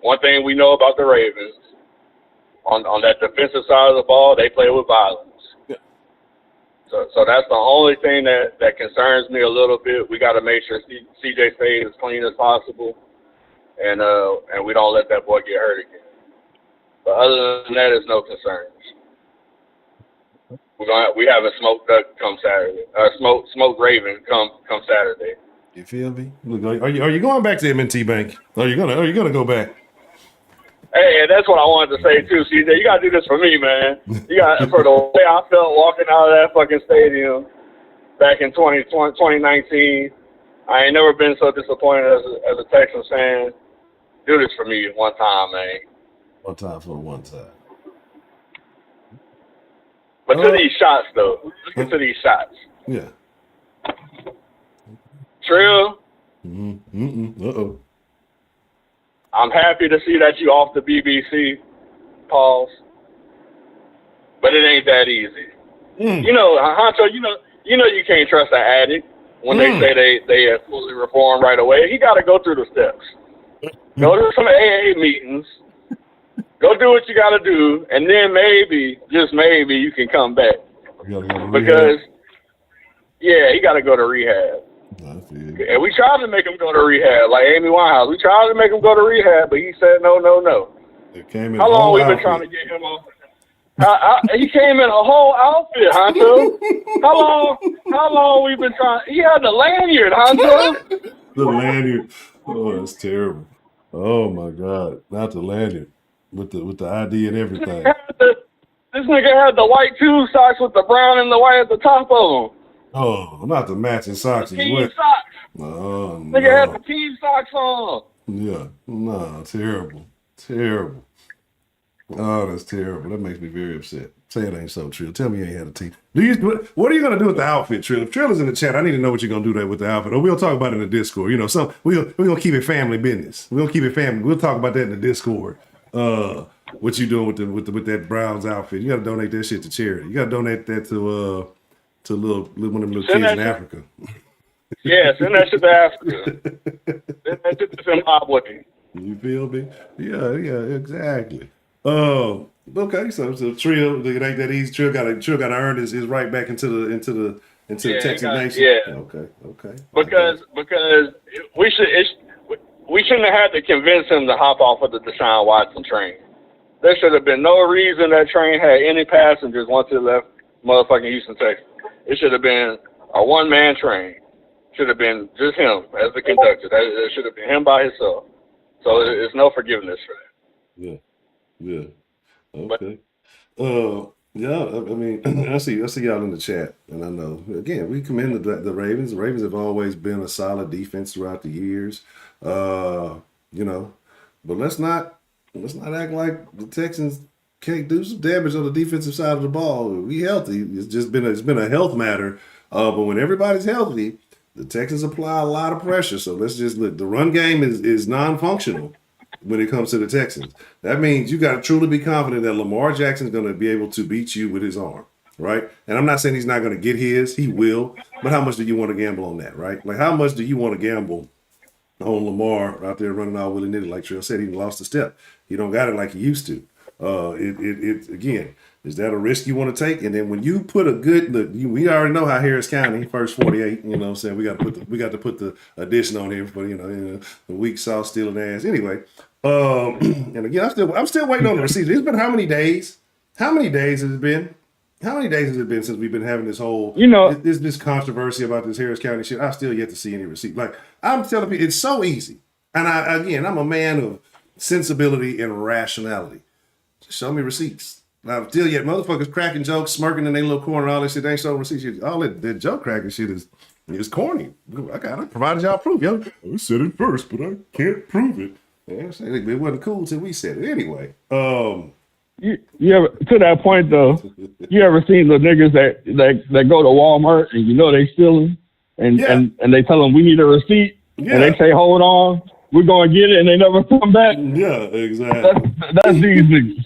one thing we know about the Ravens, on that defensive side of the ball, they play with violence. Yeah. So that's the only thing that concerns me a little bit. We got to make sure CJ stays as clean as possible, and we don't let that boy get hurt again. But other than that, there's no concerns. We have a smoke duck come Saturday. Smoke Raven come Saturday. You feel me? Look, are you going back to M&T Bank? Are you gonna go back? Hey, that's what I wanted to say too, CJ. You gotta do this for me, man. You got for the way I felt walking out of that fucking stadium back in 2019. I ain't never been so disappointed as a Texans fan. Do this for me one time, man. One time for one time. But to these shots, though. Let's get to these shots. Yeah. Trill. Uh-oh. I'm happy to see that you off the BBC. Pause. but it ain't that easy. You know, honcho, you know you can't trust an addict when they say they have fully reformed right away. He got to go through the steps. Go to some AA meetings. Go do what you got to do, and then maybe, just maybe, you can come back. Because, yeah, he got to go to rehab. And we tried to make him go to rehab, like Amy Winehouse. We tried to make him go to rehab, but he said no. How long we been trying to get him off? He came in a whole outfit, Honcho. How long we been trying? He had the lanyard, Honcho. The lanyard. Oh, that's terrible. Oh my God, not the lanyard with the ID and everything. This nigga had the white tube socks with the brown and the white at the top of them. Oh, not the matching socks. The team socks. Oh, nigga had the team socks on. Yeah, no, terrible. Oh, that's terrible. That makes me very upset. Say it ain't so, Trill. Tell me you ain't had a team. What are you gonna do with the outfit, Trill? If Trill is in the chat, I need to know what you're gonna do there with the outfit. Or we'll talk about it in the Discord. You know, we're gonna keep it family business. We're gonna keep it family. We'll talk about that in the Discord. What you doing with that Browns outfit? You gotta donate that shit to charity. You gotta donate that to one of them little kids in Africa. Yeah, send that shit to Africa. Send that shit to Zimbabwe. You feel me? Yeah, exactly. Okay, so Trill, it ain't that easy. Trill gotta earn his right back into the Texas Nation. Yeah. Okay. Because we shouldn't have had to convince him to hop off of the Deshaun Watson train. There should have been no reason that train had any passengers once it left motherfucking Houston, Texas. It should have been a one-man train. Should have been just him as the conductor. That should have been him by himself. So there's no forgiveness for that. Yeah. Okay. I mean, I see y'all in the chat, and I know again we commend the Ravens. The Ravens have always been a solid defense throughout the years. But let's not act like the Texans can't do some damage on the defensive side of the ball. We healthy. It's been a health matter. But when everybody's healthy, the Texans apply a lot of pressure. So let's just look. The run game is non-functional when it comes to the Texans. That means you got to truly be confident that Lamar Jackson is going to be able to beat you with his arm, right? And I'm not saying he's not going to get his. He will. But how much do you want to gamble on that, right? Like, how much do you want to gamble on Lamar out there running all willy-nilly? Like Trill said, he lost a step. He don't got it like he used to. Again, is that a risk you want to take? And then when you put a good look, we already know how Harris County first 48. You know what I'm saying? We got to put the addition on here for the weak sauce stealing ass. Anyway, and again, I'm still waiting on the receipt. It's been how many days? How many days has it been? How many days has it been since we've been having this whole this controversy about this Harris County shit? I've still yet to see any receipt. Like, I'm telling people, it's so easy. And I'm a man of sensibility and rationality. Just show me receipts. Now, still yet, motherfuckers cracking jokes, smirking in their little corner, all this shit. They ain't showing receipts. All that joke cracking shit is corny. I provided y'all proof, yo. I said it first, but I can't prove it. Yeah, it wasn't cool till we said it. Anyway, you ever, to that point though, you ever seen the niggas that go to Walmart and they stealing and they tell them we need a receipt and they say hold on, we're gonna get it and they never come back. Yeah, exactly. That's these niggas.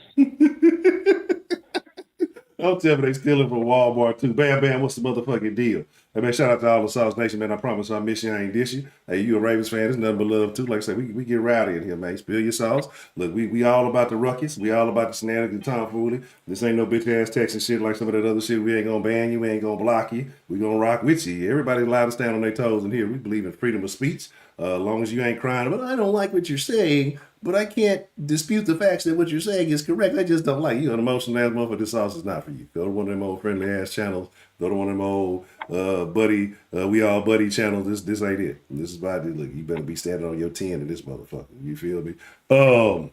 Don't tell me they stealing from Walmart too. Bam, what's the motherfucking deal? Hey man, shout out to all the Sauce Nation, man. I promise I miss you, I ain't dish you. Hey, you a Ravens fan, there's nothing but love too. Like I said, we get rowdy in here, man. Spill your sauce. Look, we all about the ruckus. We all about the shenanigans, the tomfoolery. This ain't no bitch ass Texas shit like some of that other shit. We ain't gonna ban you, we ain't gonna block you. We gonna rock with you. Everybody's allowed to stand on their toes in here. We believe in freedom of speech. As long as you ain't crying, but I don't like what you're saying, but I can't dispute the facts that what you're saying is correct. I just don't like you. An emotional ass motherfucker, this sauce is not for you. Go to one of them old friendly ass channels. Go to one of them old we all buddy channels. This ain't it. This is about it. Look, you better be standing on your 10 in this motherfucker. You feel me? Well,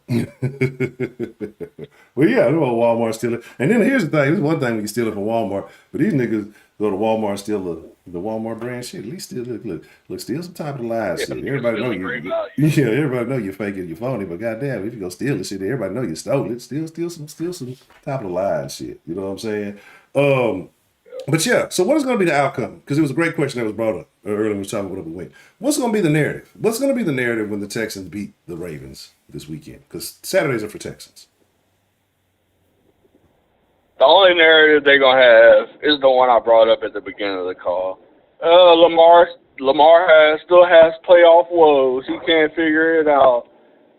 yeah, they're all Walmart stealing. And then here's the thing. There's one thing when you steal it from Walmart, but these niggas go to Walmart and steal the Walmart brand shit. At least still look, steal some top of the line shit. Everybody know everybody know you're faking your phony, but goddamn, if you go steal the shit, everybody know you stole it. Steal some top of the line shit. You know what I'm saying? But yeah, so what is going to be the outcome? Because it was a great question that was brought up earlier when we were talking about the win. What's going to be the narrative? What's going to be the narrative when the Texans beat the Ravens this weekend? Because Saturdays are for Texans. The only narrative they're gonna have is the one I brought up at the beginning of the call. Lamar still has playoff woes. He can't figure it out.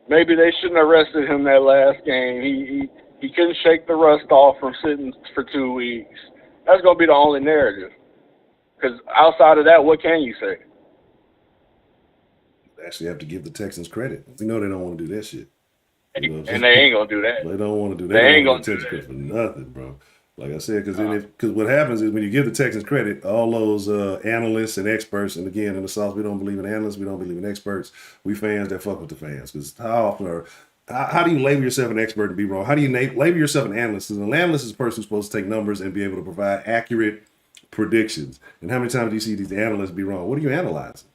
Maybe they shouldn't have rested him that last game. He couldn't shake the rust off from sitting for 2 weeks. That's gonna be the only narrative. Because outside of that, what can you say? Actually, have to give the Texans credit. We know they don't want to do that shit. You know and they ain't gonna do that. They don't want to do that. They ain't gonna do that for nothing, bro. Like I said, because what happens is when you give the Texans credit, all those analysts and experts, and again in the South, we don't believe in analysts, we don't believe in experts. We fans that fuck with the fans. Because how do you label yourself an expert and be wrong? How do you label yourself an analyst? Because an analyst is a person who's supposed to take numbers and be able to provide accurate predictions. And how many times do you see these analysts be wrong? What are you analyzing?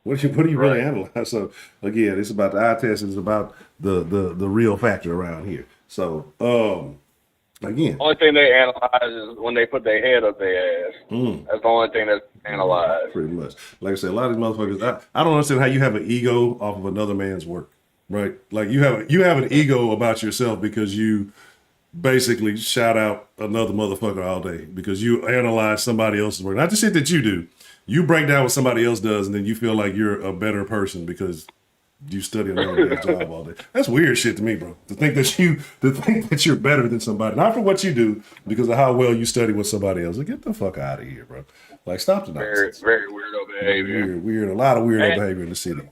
What do you really analyze? So again, it's about the eye test. It's about the real factor around here. So again, only thing they analyze is when they put their head up their ass. That's the only thing that's analyzed. Pretty much. Like I said, a lot of these motherfuckers. I don't understand how you have an ego off of another man's work, right? Like you have an ego about yourself because you basically shout out another motherfucker all day because you analyze somebody else's work. Not the shit that you do. You break down what somebody else does, and then you feel like you're a better person because you study another man's job all day. That's weird shit to me, bro. To think that you're better than somebody, not for what you do, because of how well you study with somebody else. Like, get the fuck out of here, bro. Like, stop the nonsense. Very weirdo behavior. Weird. A lot of weirdo behavior in the city.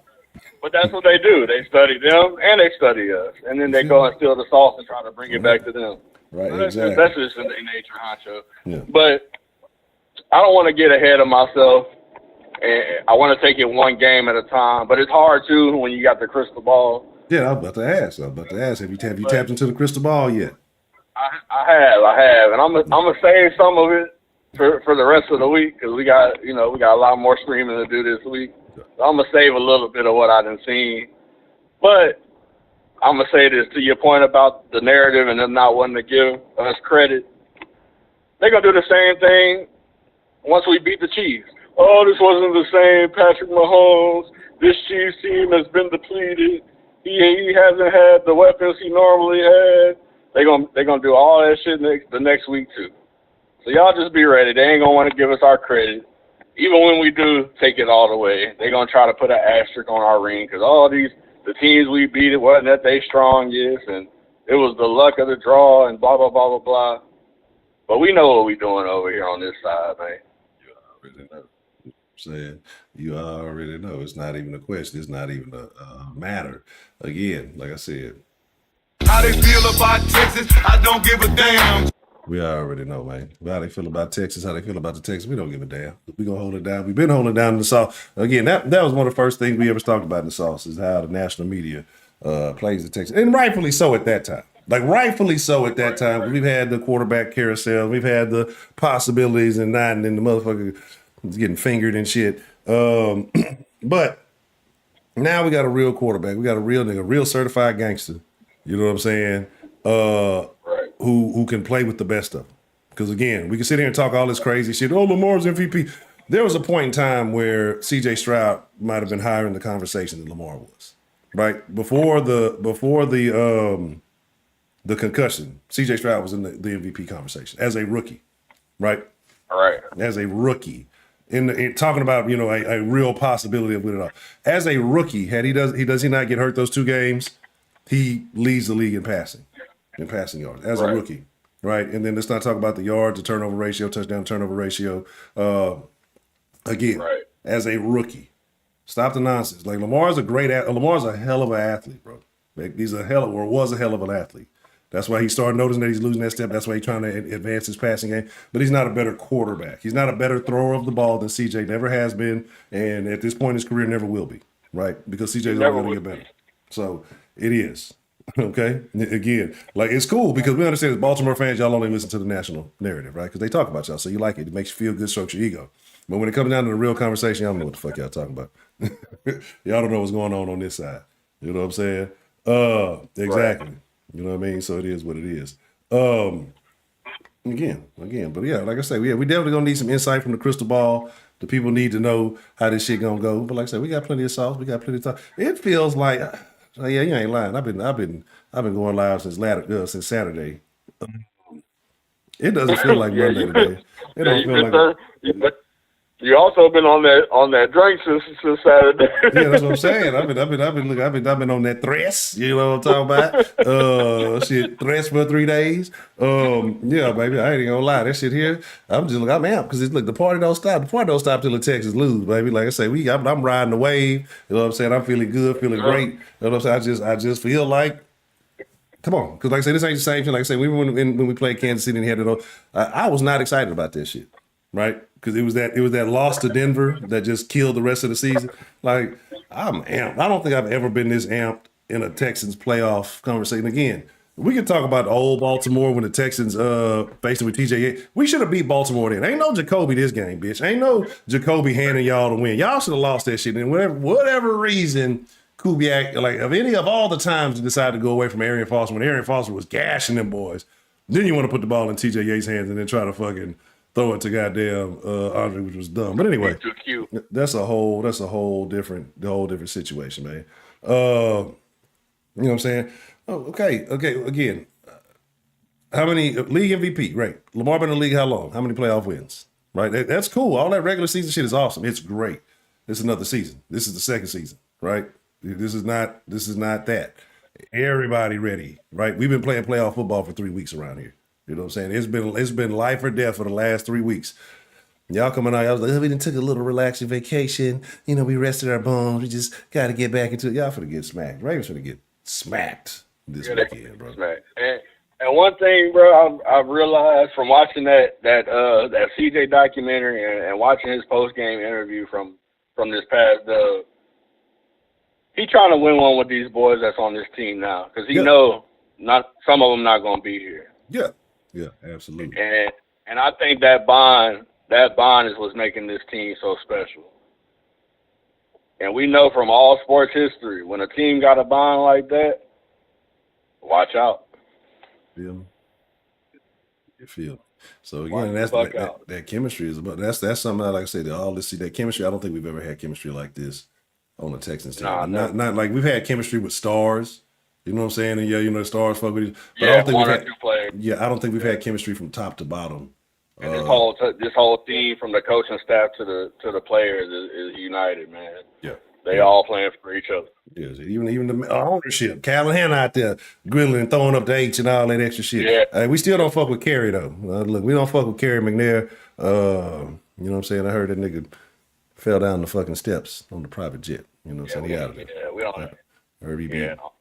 But that's what they do. They study them and they study us, and then they go and steal the sauce and try to bring it back to them. Right, so exactly. That's just in their nature, honcho. Yeah. But I don't want to get ahead of myself, and I want to take it one game at a time. But it's hard too when you got the crystal ball. Yeah, I was about to ask. Have you tapped into the crystal ball yet? I have, and I'm gonna save some of it for the rest of the week because we got a lot more streaming to do this week. So I'm gonna save a little bit of what I done seen, but I'm gonna say this to your point about the narrative and them not wanting to give us credit. They're gonna do the same thing once we beat the Chiefs. Oh, this wasn't the same Patrick Mahomes. This Chiefs team has been depleted. He hasn't had the weapons he normally had. They're gonna do all that shit the next week too. So y'all just be ready. They ain't gonna want to give us our credit. Even when we do take it all the way, they're gonna try to put an asterisk on our ring because the teams we beat, it wasn't that they strongest, and it was the luck of the draw and blah blah blah blah blah. But we know what we're doing over here on this side, man. You already know. Saying you already know. It's not even a question. It's not even a matter. Again, like I said, How they feel about Texas, I don't give a damn. we already know, man. How they feel about Texas, how they feel about the Texans, we don't give a damn. We're going to hold it down. We've been holding it down in the South. Again, that was one of the first things we ever talked about in the South is how the national media plays the Texans. And rightfully so at that time. Like, rightfully so at that time. We've had the quarterback carousel. We've had the possibilities and the motherfucker getting fingered and shit. But now we got a real quarterback. We got a real nigga, real certified gangster. You know what I'm saying? Who can play with the best of them. Because again, we can sit here and talk all this crazy shit. Oh, Lamar's MVP. There was a point in time where CJ Stroud might have been higher in the conversation than Lamar was. Right? Before the concussion, CJ Stroud was in the MVP conversation as a rookie. Right? All right. As a rookie. In talking about, a real possibility of winning it all. As a rookie, does he not get hurt those 2 games? He leads the league in passing yards as a rookie, right? And then let's not talk about the yards, the turnover ratio, touchdown turnover ratio. As a rookie, stop the nonsense. Like Lamar's Lamar's a hell of an athlete, bro. Like, was a hell of an athlete. That's why he started noticing that he's losing that step. That's why he's trying to advance his passing game. But he's not a better quarterback. He's not a better thrower of the ball than CJ never has been, and at this point in his career never will be, right? Because CJ's never going to get better. So it is. Okay? Again, like, it's cool because we understand as Baltimore fans, y'all only listen to the national narrative, right? Because they talk about y'all, so you like it. It makes you feel good, strokes your ego. But when it comes down to the real conversation, y'all don't know what the fuck y'all talking about. Y'all don't know what's going on this side. You know what I'm saying? Exactly. Right. You know what I mean? So it is what it is. Again. But yeah, like I say, we definitely going to need some insight from the crystal ball. The people need to know how this shit going to go. But like I said, we got plenty of sauce. We got plenty of time. It feels like... yeah, you ain't lying. I've been going live since Saturday. It doesn't feel like Monday today. It don't feel like. You also been on that drink since Saturday. Yeah, that's what I'm saying. I've been on that thresh. You know what I'm talking about? Shit, thresh for 3 days. Yeah, baby, I ain't gonna lie. That shit here, I'm amped because look, the party don't stop. The party don't stop till the Texans lose, baby. Like I say, I'm riding the wave. You know what I'm saying? I'm feeling good, feeling great. You know what I'm saying? I just feel like. Come on, because like I say, this ain't the same thing. Like I say, when we played Kansas City and had it on, I was not excited about this shit, right? Because it was that loss to Denver that just killed the rest of the season. Like, I'm amped. I don't think I've ever been this amped in a Texans playoff conversation. Again, we can talk about old Baltimore when the Texans facing with TJ. We should have beat Baltimore then. Ain't no Jacoby this game, bitch. Ain't no Jacoby handing y'all the win. Y'all should have lost that shit. And whatever reason, Kubiak, like of all the times to decide to go away from Arian Foster when Arian Foster was gashing them boys, then you want to put the ball in TJ Yates' hands and then try to fucking throw it to goddamn Andre, which was dumb. But anyway, that's a whole different situation, man. You know what I'm saying? Oh, okay. Again, how many league MVP? Right, Lamar been in the league how long? How many playoff wins? Right, that's cool. All that regular season shit is awesome. It's great. This is another season. This is the second season, right? This is not that. Everybody ready, right? We've been playing playoff football for 3 weeks around here. You know what I'm saying? It's been life or death for the last 3 weeks. Y'all coming out, y'all was like, we done took a little relaxing vacation. You know, we rested our bones. We just got to get back into it. Y'all finna get smacked. Ravens finna get smacked this weekend, bro. Smacked. And one thing, bro, I've realized from watching that CJ documentary and watching his post game interview from this past dub, he trying to win one with these boys that's on this team now because he know not some of them not gonna be here. Yeah, absolutely. And I think that bond is what's making this team so special. And we know from all sports history, when a team got a bond like that, watch out. You feel. So again, that chemistry is about that's something like I said, that chemistry. I don't think we've ever had chemistry like this on the Texans team. Not like we've had chemistry with stars. You know what I'm saying? And the stars fuck with you. But I don't think I don't think we've had chemistry from top to bottom. And this whole team from the coaching staff to the players is united, man. Yeah. They all playing for each other. Yes, even the ownership. Callahan out there grilling and throwing up the H and all that extra shit. Yeah. We still don't fuck with Kerry though. Look, we don't fuck with Kerry McNair. You know what I'm saying? I heard that nigga fell down the fucking steps on the private jet. You know what I'm saying? He out of there. Yeah, we don't.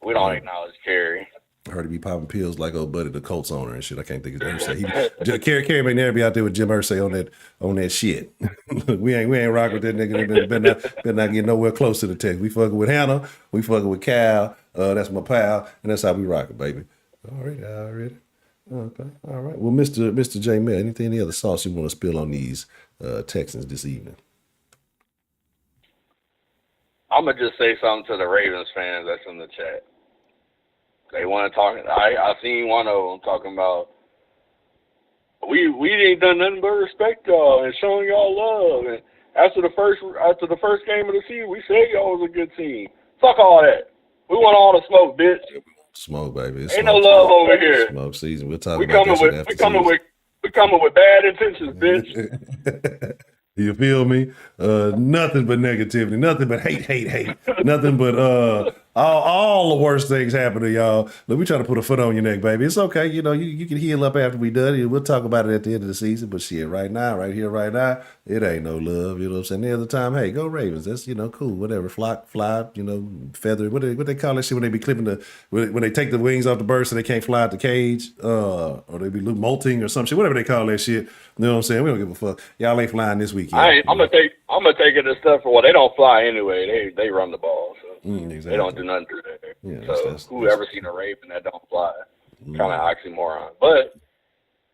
We don't acknowledge Kerry. I heard he be popping pills like old buddy, the Colts owner and shit. I can't think of his name. Kerry McNair be out there with Jim Irsay on that shit. we ain't rocking with that nigga. Better not get nowhere close to the Tex. We fucking with Hannah. We fucking with Cal. That's my pal, and that's how we rocking, baby. All right. Okay. All right. Well, Mr. J. Mel, any other sauce you want to spill on these Texans this evening? I'm gonna just say something to the Ravens fans that's in the chat. They want to talk. I seen one of them talking about we ain't done nothing but respect y'all and showing y'all love. And after the first game of the season, we said y'all was a good team. Fuck all that. We want all the smoke, bitch. Smoke, baby. Ain't no love over here. Smoke season. We'll talk about that shit after season. We coming with bad intentions, bitch. You feel me? Nothing but negativity, nothing but hate, nothing but all the worst things happen to y'all. Look, we try to put a foot on your neck, baby. It's okay. You know, you can heal up after we done. We'll talk about it at the end of the season. But shit, right now, it ain't no love. You know what I'm saying? The other time, hey, go Ravens. That's cool. Whatever. Fly. Feather. What they call that shit when they be clipping when they take the wings off the bird so they can't fly out the cage, or they be molting or some shit. Whatever they call that shit. You know what I'm saying? We don't give a fuck. Y'all ain't flying this weekend. I'm gonna take it a step for they don't fly anyway. They run the ball. So. Exactly. They don't do nothing through there. Yeah, so whoever seen a Raven that don't fly, kind of oxymoron. But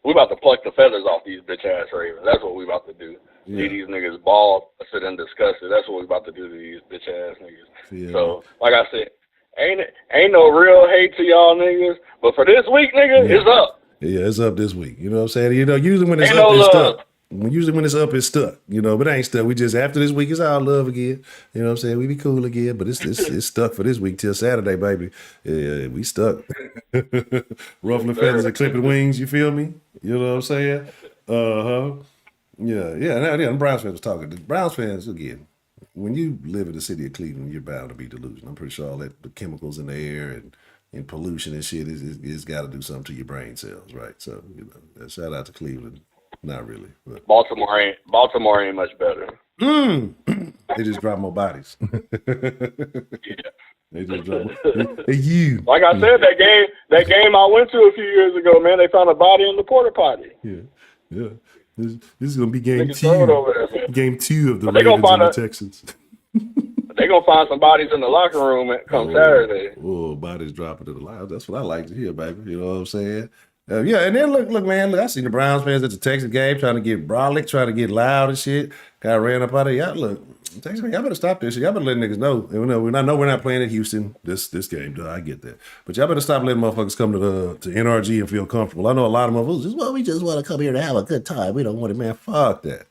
we about to pluck the feathers off these bitch ass Ravens. That's what we about to do. Yeah. See these niggas bald, sit and discuss it. That's what we about to do to these bitch ass niggas. Yeah. So like I said, ain't no real hate to y'all niggas. But for this week, nigga, it's up. Yeah, it's up this week. You know what I'm saying? Usually when it's ain't up, no it's love. up. Usually when it's up, it's stuck, but it ain't stuck. We just, after this week, it's all love again. You know what I'm saying? We be cool again, but it's stuck for this week till Saturday, baby. Yeah, we stuck. Ruffling feathers and clipping wings, you feel me? You know what I'm saying? Uh-huh. Yeah. The Browns fans was talking. The Browns fans, again, when you live in the city of Cleveland, you're bound to be delusional. I'm pretty sure all that the chemicals in the air and pollution and shit is got to do something to your brain cells, right? So, shout out to Cleveland. Not really. But. Baltimore ain't much better. They just drop more bodies. Yeah. They just drop more. You. Like I said, that game I went to a few years ago, man, they found a body in the porta potty. Yeah. This is gonna be game 2. Game 2 of the Ravens and the Texans. They're gonna find some bodies in the locker room come Saturday. Oh, bodies dropping to the line. That's what I like to hear, baby. You know what I'm saying? And then look, man, I seen the Browns fans at the Texas game trying to get brolic, trying to get loud and shit. Got ran up out of y'all. Look, Texas fans, y'all better stop this shit. Y'all better let niggas know. I know we're not playing at Houston this game, duh, I get that. But y'all better stop letting motherfuckers come to NRG and feel comfortable. I know a lot of motherfuckers we just want to come here to have a good time. We don't want it, man. Fuck that.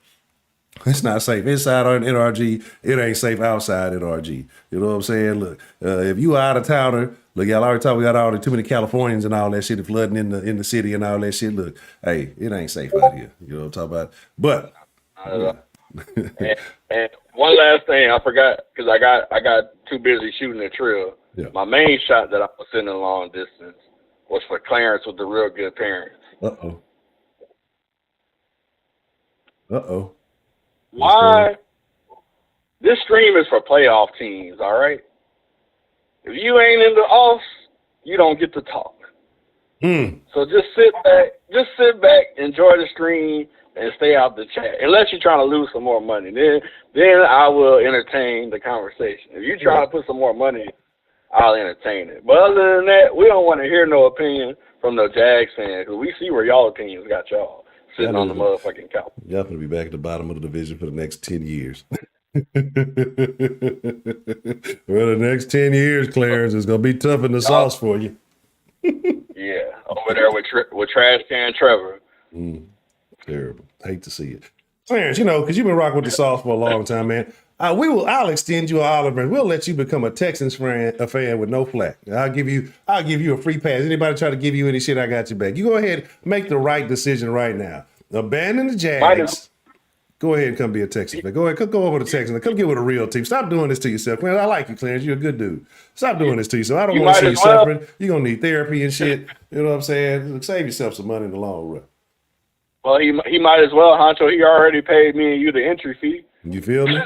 It's not safe inside on NRG. It ain't safe outside NRG. You know what I'm saying? Look, if you out of towner, look, y'all already talked. We got already too many Californians and all that shit flooding in the city and all that shit. Look, hey, it ain't safe out here. You know what I'm talking about? But and one last thing, I forgot because I got too busy shooting the trail. Yeah. My main shot that I was sending long distance was for Clarence with the real good parents. Uh-oh. Why? This stream is for playoff teams, all right? If you ain't in the offs, you don't get to talk. So just sit back, enjoy the stream, and stay out the chat. Unless you're trying to lose some more money, then I will entertain the conversation. If you're trying to put some more money, I'll entertain it. But other than that, we don't want to hear no opinion from no Jags fans because we see where y'all opinions got y'all sitting on the motherfucking couch. Y'all gonna be back at the bottom of the division for the next 10 years. Well, the next 10 years, Clarence, is gonna be tough in the sauce for you. Yeah, over there with Trash Can Trevor. Terrible. Hate to see it, Clarence. Because you've been rocking with the sauce for a long time, man. I'll extend you an olive branch. We'll let you become a Texans fan with no flack. I'll give you a free pass. Anybody try to give you any shit, I got you back. You go ahead, make the right decision right now. Abandon the Jags. Go ahead and come be a Texans fan. Go ahead, go over to Texans. Come get with a real team. Stop doing this to yourself, Clarence. I like you, Clarence. You're a good dude. Stop doing this to yourself. I don't want to see you suffering. You're gonna need therapy and shit. You know what I'm saying? Save yourself some money in the long run. Well, he might as well, Honcho. He already paid me and you the entry fee. You feel me?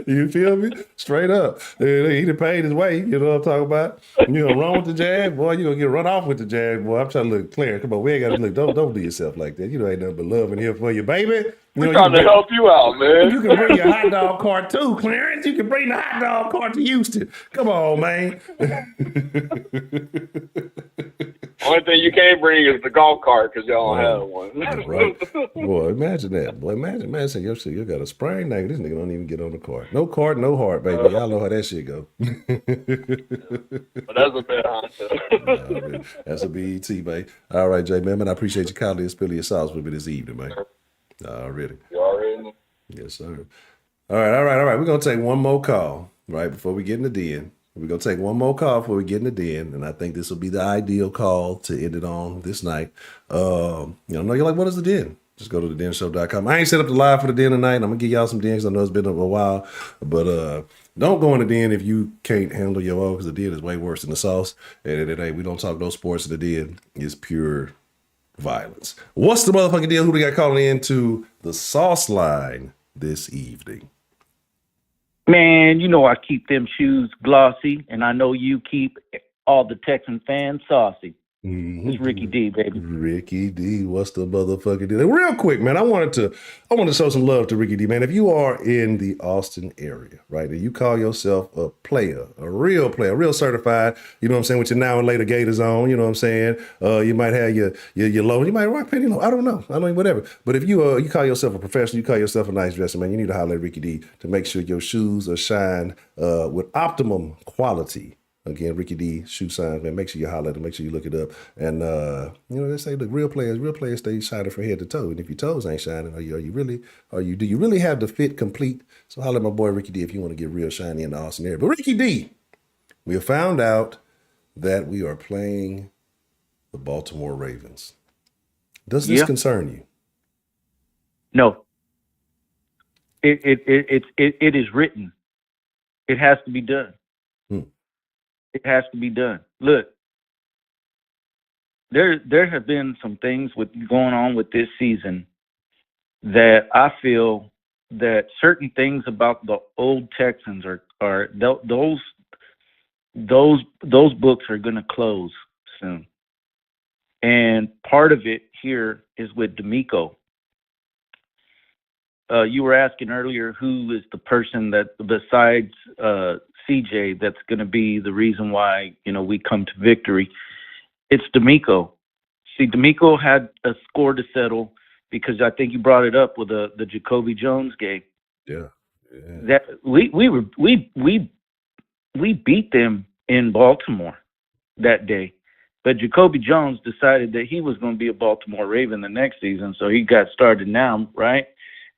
You feel me? Straight up. He done paid his way. You know what I'm talking about? You gonna run with the Jag, boy, you gonna get run off with the Jag, boy. I'm trying to look clear. Come on, we ain't gotta look. Don't do yourself like that. Ain't nothing but love in here for you, baby. We're trying to help you out, man. You can bring your hot dog cart too, Clarence. You can bring the hot dog cart to Houston. Come on, man. Only thing you can't bring is the golf cart because y'all don't have one. That's right. Boy, imagine that. Boy, imagine say your shit, you got a sprain nigga. This nigga don't even get on the cart. No cart, no heart, baby. Y'all know how that shit go. But that's a bad answer. That's a BET, babe. All right, Jay, man, I appreciate you kindly and spilling your sauce with me this evening, man. Already. You already know. Yes, sir. All right. We're going to take one more call, right, before we get in the den. We're going to take one more call before we get in the den, and I think this will be the ideal call to end it on this night. You're like, what is the den? Just go to thedenshow.com. I ain't set up the live for the den tonight. I'm going to give y'all some dens. I know it's been a while, but don't go in the den if you can't handle your own, because the den is way worse than the sauce. And we don't talk no sports in the den. It's pure violence. What's the motherfucking deal? Who we got calling into the sauce line this evening? Man, I keep them shoes glossy, and I know you keep all the Texan fans saucy. It's Ricky D, baby. Ricky D, what's the motherfucking deal? Real quick, man, I wanted to show some love to Ricky D, man. If you are in the Austin area, right, and you call yourself a player, a real certified, you know what I'm saying, with your now and later Gators on, you know what I'm saying, you might have your low, you might rock penny low, I don't know, whatever. But if you call yourself a professional, you call yourself a nice dresser, man, you need to holler at Ricky D to make sure your shoes are shined with optimum quality Again, Ricky D, shoe signs, man. Make sure you holler at him. Make sure you look it up. And, they say, look, real players stay shining from head to toe. And if your toes ain't shining, do you really have the fit complete? So holler at my boy Ricky D if you want to get real shiny in the Austin area. But Ricky D, we have found out that we are playing the Baltimore Ravens. Does this concern you? No. It is written. It has to be done. It has to be done. Look, there have been some things going on with this season that I feel that certain things about the old Texans are those books are going to close soon. And part of it here is with DeMeco. You were asking earlier who is the person that besides CJ that's going to be the reason why we come to victory. It's DeMeco. See, DeMeco had a score to settle because I think you brought it up with the Jacoby Jones game. Yeah. That we beat them in Baltimore that day, but Jacoby Jones decided that he was going to be a Baltimore Raven the next season, so he got started now, right?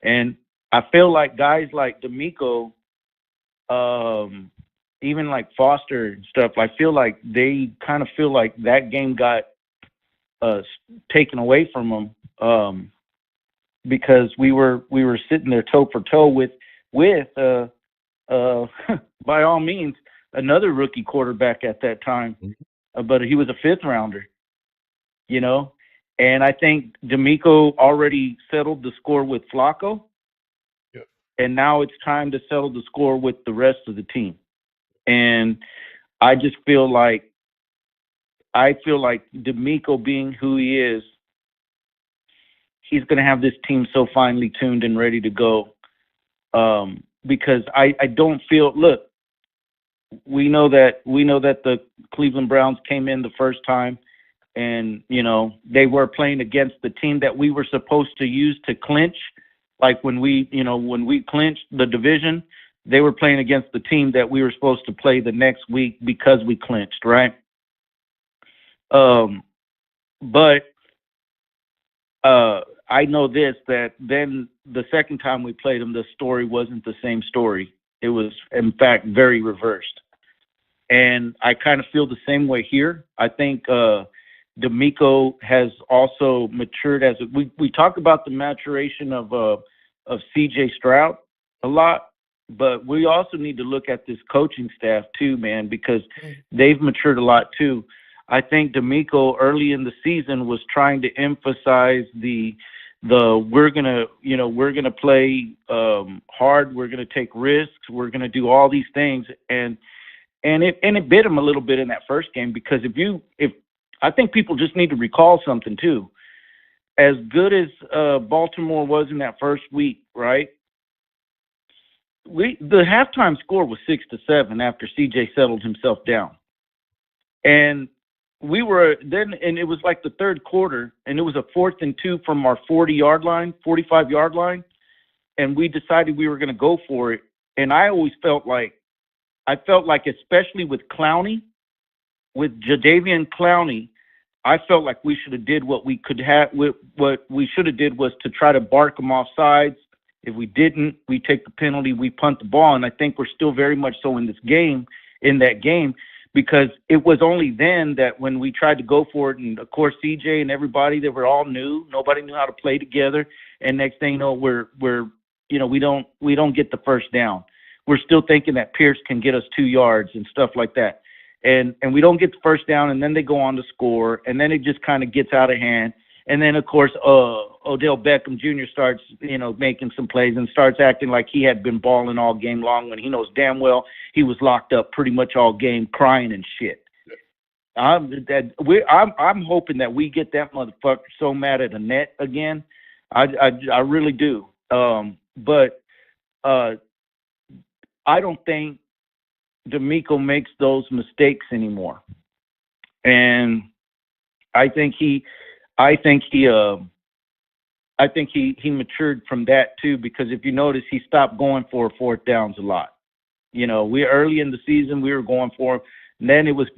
And I feel like guys like DeMeco, even like Foster and stuff, I feel like they kind of feel like that game got taken away from them because we were sitting there toe for toe with by all means another rookie quarterback at that time, but he was a fifth rounder, and I think DeMeco already settled the score with Flacco. Yep. And now it's time to settle the score with the rest of the team. And I just feel like DeMeco being who he is, he's going to have this team so finely tuned and ready to go. Because I don't feel, look, we know that the Cleveland Browns came in the first time and, they were playing against the team that we were supposed to use to clinch. Like when we clinched the division, they were playing against the team that we were supposed to play the next week because we clinched, right? But I know this, that then the second time we played them, the story wasn't the same story. It was, in fact, very reversed. And I kind of feel the same way here. I think DeMeco has also matured as we talk about the maturation of CJ Stroud a lot, but we also need to look at this coaching staff too, man, because they've matured a lot too. I think DeMeco early in the season was trying to emphasize the we're gonna play hard, we're gonna take risks, we're gonna do all these things, and it bit him a little bit in that first game because if I think people just need to recall something too. As good as Baltimore was in that first week, right? The halftime score was 6-7 after CJ settled himself down, and we were then, and it was like the third quarter, and it was a 4th and 2 from our 45-yard line, and we decided we were going to go for it. And I always felt like, especially with Clowney, with Jadeveon Clowney, I felt like we should have did what we could have. What we should have did was to try to bark them off sides. If we didn't, we take the penalty, we punt the ball. And I think we're still very much so in that game, because it was only then that when we tried to go for it, and of course CJ and everybody, they were all new. Nobody knew how to play together. And next thing you know, we don't get the first down. We're still thinking that Pierce can get us 2 yards and stuff like that. And we don't get the first down, and then they go on to score, and then it just kind of gets out of hand. And then, of course, Odell Beckham Jr. starts, making some plays and starts acting like he had been balling all game long when he knows damn well he was locked up pretty much all game crying and shit. I'm hoping that we get that motherfucker so mad at the net again. I really do. But I don't think DeMeco makes those mistakes anymore. And I think he matured from that too, because if you notice, he stopped going for 4th downs a lot. We early in the season, we were going for them. And then it was,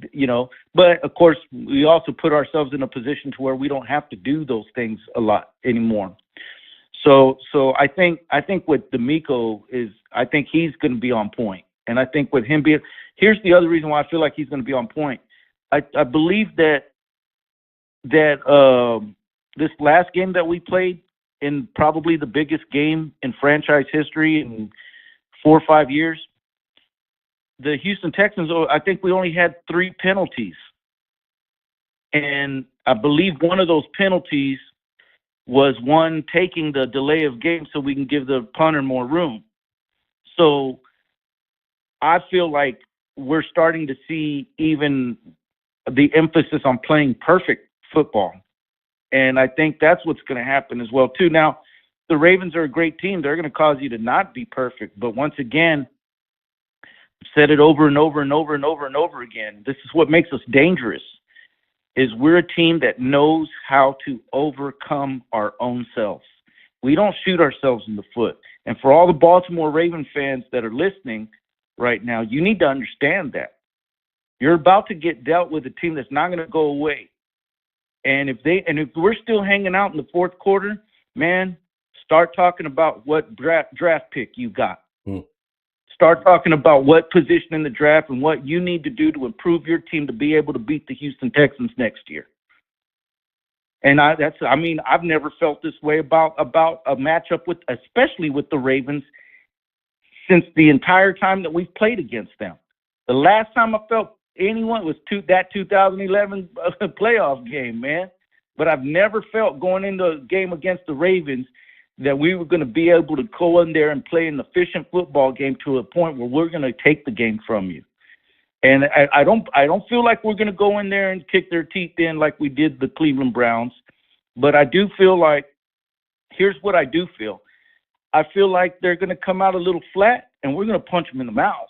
but of course we also put ourselves in a position to where we don't have to do those things a lot anymore. So I think with D'Amico is, I think he's going to be on point. And I think with him being, here's the other reason why I feel like he's going to be on point. I believe that this last game that we played, in probably the biggest game in franchise history in 4 or 5 years, the Houston Texans, I think we only had 3 penalties. And I believe one of those penalties was one taking the delay of game so we can give the punter more room. So I feel like we're starting to see even the emphasis on playing perfect football. And I think that's what's going to happen as well, too. Now, the Ravens are a great team. They're going to cause you to not be perfect. But once again, I've said it over and over and over and over and over again. This is what makes us dangerous, is we're a team that knows how to overcome our own selves. We don't shoot ourselves in the foot. And for all the Baltimore Raven fans that are listening right now, you need to understand that. You're about to get dealt with a team that's not going to go away. And if we're still hanging out in the fourth quarter, man, start talking about what draft pick you got. Start talking about what position in the draft and what you need to do to improve your team to be able to beat the Houston Texans next year. And I've never felt this way about a matchup especially with the Ravens, since the entire time that we've played against them. The last time I felt anyone was that 2011 playoff game, man. But I've never felt going into a game against the Ravens that we were going to be able to go in there and play an efficient football game to a point where we're going to take the game from you. And I don't feel like we're going to go in there and kick their teeth in like we did the Cleveland Browns. But I do feel like, here's what I do feel. I feel like they're going to come out a little flat, and we're going to punch them in the mouth.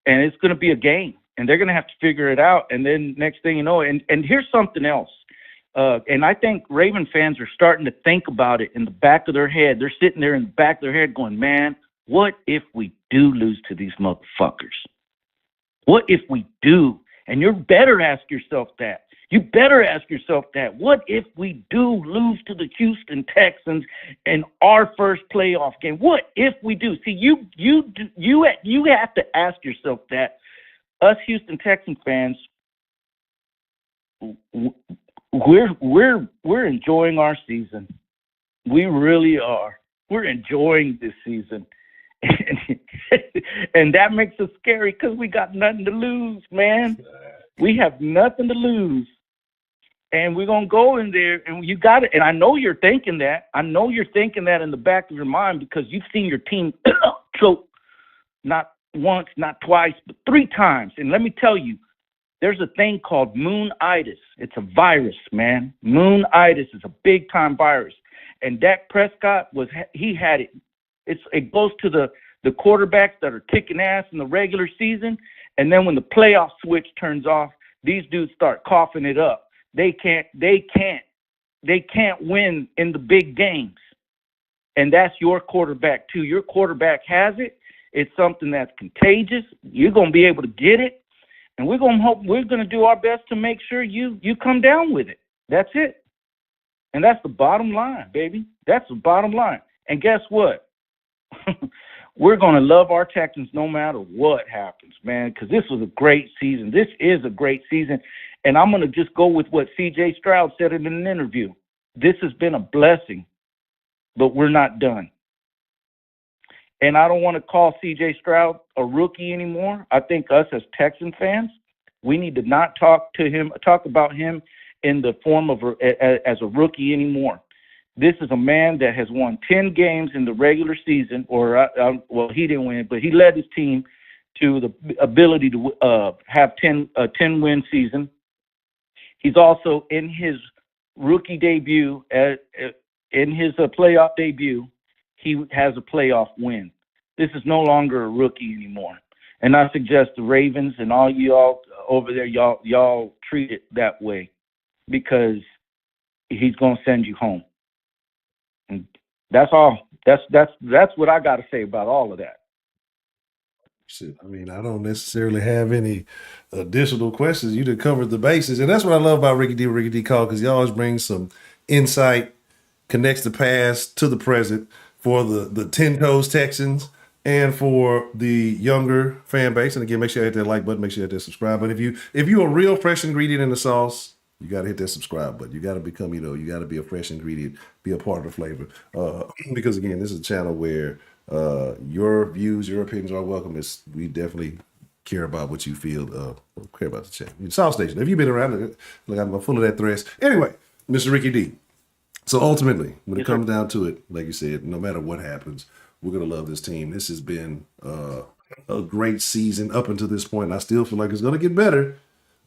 And it's going to be a game, and they're going to have to figure it out. And then next thing you know, and here's something else. And I think Raven fans are starting to think about it in the back of their head. They're sitting there in the back of their head going, man, what if we do lose to these motherfuckers? What if we do? And you better ask yourself that. You better ask yourself that. What if we do lose to the Houston Texans in our first playoff game? What if we do? See, you have to ask yourself that. Us Houston Texan fans, we're enjoying our season. We really are. We're enjoying this season. And that makes us scary because we got nothing to lose, man. We have nothing to lose. And we're going to go in there, and you got it. And I know you're thinking that. I know you're thinking that in the back of your mind because you've seen your team choke not once, not twice, but 3 times. And let me tell you, there's a thing called moonitis. It's a virus, man. Moonitis is a big-time virus. And Dak Prescott, he had it. It goes to the quarterbacks that are kicking ass in the regular season, and then when the playoff switch turns off, these dudes start coughing it up. They can't win in the big games. And that's your quarterback too. Your quarterback has it. It's something that's contagious. You're going to be able to get it. And we're going to do our best to make sure you come down with it. That's it. And that's the bottom line, baby. That's the bottom line. And guess what? We're going to love our Texans no matter what happens, man, because this was a great season. This is a great season. And I'm going to just go with what C.J. Stroud said in an interview. This has been a blessing, but we're not done. And I don't want to call C.J. Stroud a rookie anymore. I think us as Texan fans, we need to not talk about him in the form of as a rookie anymore. This is a man that has won 10 games in the regular season, well, he didn't win, but he led his team to the ability to have a 10-win season. He's also in his rookie debut, in his playoff debut, he has a playoff win. This is no longer a rookie anymore. And I suggest the Ravens and all y'all over there, y'all treat it that way because he's going to send you home. And that's all. That's what I got to say about all of that. Shit, I mean, I don't necessarily have any additional questions. You done covered the bases, and that's what I love about Ricky D Call, because he always brings some insight, connects the past to the present for the 10 Toes Texans and for the younger fan base. And again, make sure you hit that like button, make sure you hit that subscribe button. If you're a real fresh ingredient in the sauce, you got to hit that subscribe button. You got to become, you got to be a fresh ingredient, be a part of the flavor. Because again, this is a channel where your views, your opinions are welcome. We definitely care about what you feel, care about the chat. South Station, have you been around? Look, I'm full of that threads. Anyway, Mr. Ricky D. So ultimately, when it comes down to it, like you said, no matter what happens, we're going to love this team. This has been a great season up until this point, and I still feel like it's going to get better.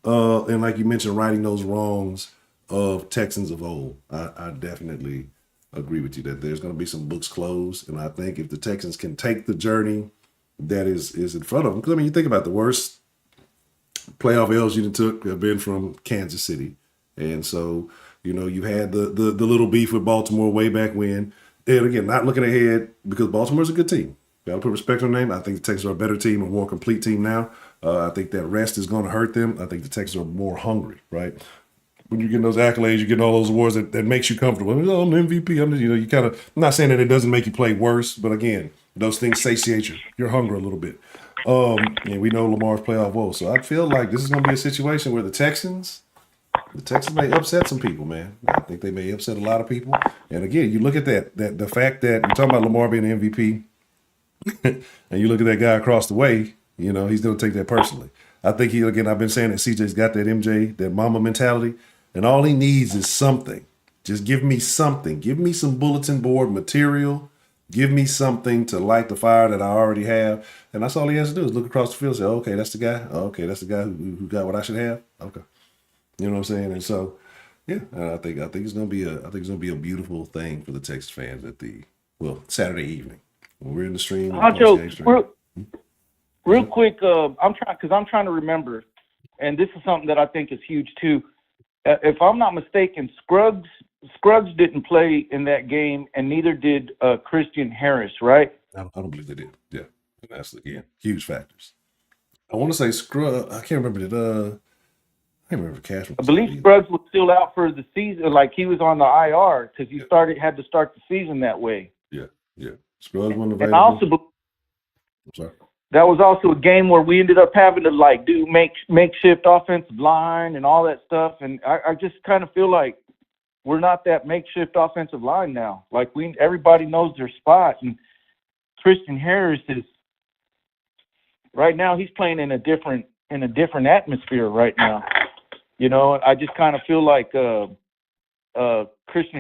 And like you mentioned, righting those wrongs of Texans of old. I definitely agree with you that there's going to be some books closed. And I think if the Texans can take the journey that is in front of them, because I mean, you think about the worst playoff L's you took have been from Kansas City. And so, you had the little beef with Baltimore way back when. And again, not looking ahead, because Baltimore's a good team. Got to put respect on their name. I think the Texans are a better team, a more complete team now. I think that rest is going to hurt them. I think the Texans are more hungry, right? When you're getting those accolades, you're getting all those awards that makes you comfortable. Oh, I'm an MVP. You kind of, I'm not saying that it doesn't make you play worse, but again, those things satiate your hunger a little bit. And we know Lamar's playoff woes. So I feel like this is going to be a situation where the Texans may upset some people, man. I think they may upset a lot of people. And again, you look at that the fact that you're talking about Lamar being an MVP, and you look at that guy across the way, he's going to take that personally. I think I've been saying that CJ's got that MJ, that mama mentality, and all he needs is something. Just give me something. Give me some bulletin board material. Give me something to light the fire that I already have. And that's all he has to do is look across the field and say, okay, that's the guy. Okay, that's the guy who got what I should have. Okay. You know what I'm saying? And so, yeah, I think it's gonna be a beautiful thing for the Texas fans Saturday evening when we're in the stream. Honcho, real quick, I'm trying to remember, and this is something that I think is huge too. If I'm not mistaken, Scruggs didn't play in that game, and neither did Christian Harris, right? I don't believe they did. Yeah, and that's again huge factors. I want to say Scruggs. I can't remember. I can't remember Cash. I believe Scruggs was still out for the season, like he was on the IR because had to start the season that way. Yeah. Scruggs wasn't available. And I also, I'm sorry. That was also a game where we ended up having to do makeshift offensive line and all that stuff. And I just kind of feel like we're not that makeshift offensive line now. Like everybody knows their spot, and Christian Harris is right now. He's playing in a different atmosphere right now. I just kind of feel like Christian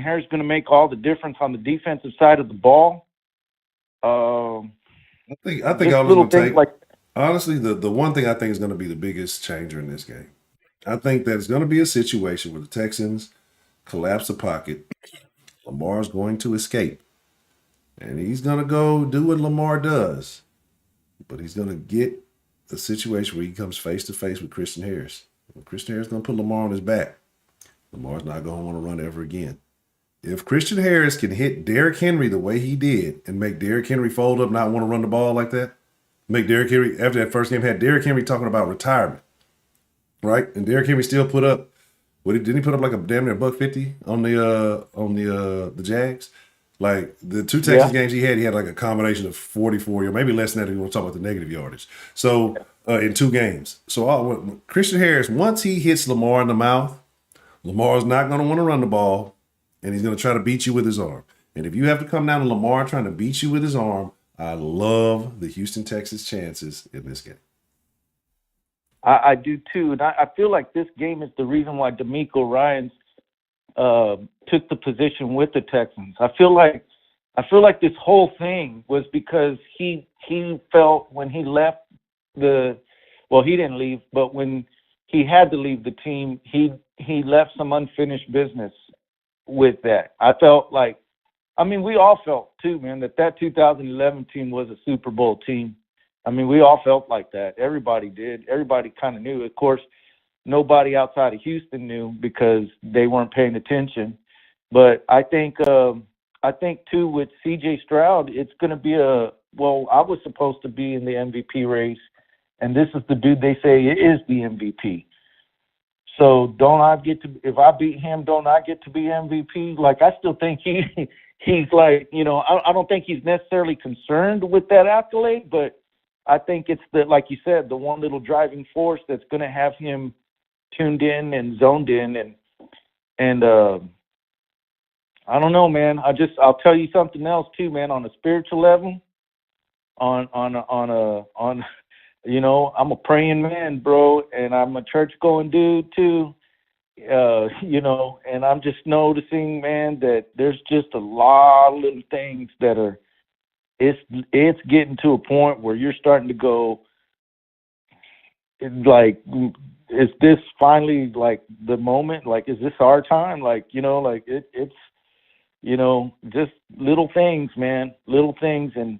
Harris is going to make all the difference on the defensive side of the ball. I think all it's going to take. Honestly, the one thing I think is going to be the biggest changer in this game. I think that it's going to be a situation where the Texans collapse the pocket. Lamar's going to escape, and he's going to go do what Lamar does, but he's going to get a situation where he comes face to face with Christian Harris. Christian Harris is going to put Lamar on his back. Lamar's not going to want to run ever again. If Christian Harris can hit Derrick Henry the way he did and make Derrick Henry fold up, not want to run the ball like that, make Derrick Henry, after that first game, had Derrick Henry talking about retirement, right? And Derrick Henry still put up, didn't he put up like a damn near $150 on the Jags? Like the two Texas games he had like a combination of 44, or maybe less than that if you want to talk about the negative yardage. So in 2 games. So Christian Harris, once he hits Lamar in the mouth, Lamar's not going to want to run the ball, and he's going to try to beat you with his arm. And if you have to come down to Lamar trying to beat you with his arm, I love the Houston Texans chances in this game. I do too, and I feel like this game is the reason why DeMeco Ryans took the position with the Texans. I feel like this whole thing was because he felt when he left he didn't leave, but when he had to leave the team, he left some unfinished business with that. I felt like, we all felt too, man, that 2011 team was a Super Bowl team. We all felt like that. Everybody did. Everybody kind of knew. Of course, nobody outside of Houston knew because they weren't paying attention. But I think too, with C.J. Stroud, it's going to be well, I was supposed to be in the MVP race, and this is the dude they say is the MVP. So don't I get to, if I beat him, don't I get to be MVP? Like, I still think he's like, you know, I don't think he's necessarily concerned with that accolade, but I think it's the, like you said, the one little driving force that's going to have him tuned in and zoned in. And I don't know, man. I'll tell you something else too, man, on a spiritual level, on you know, I'm a praying man, bro, and I'm a church going dude too. You know, and I'm just noticing, man, that there's just a lot of little things that are, it's getting to a point where you're starting to go, like, is this finally like the moment? Like, is this our time? Like, you know, like it's, you know, just little things, man, little things. And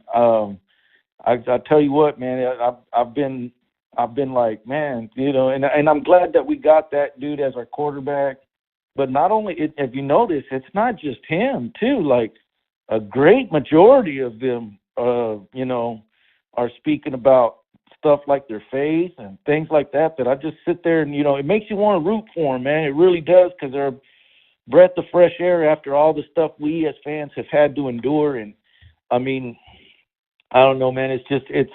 I tell you what, man, I've been like, man, you know, and I'm glad that we got that dude as our quarterback. But not only, have you noticed, it's not just him too. Like, a great majority of them, you know, are speaking about stuff like their faith and things like that. That I just sit there and, you know, it makes you want to root for them, man. It really does, because they're a breath of fresh air after all the stuff we as fans have had to endure. And I mean, I don't know, man. It's just, it's,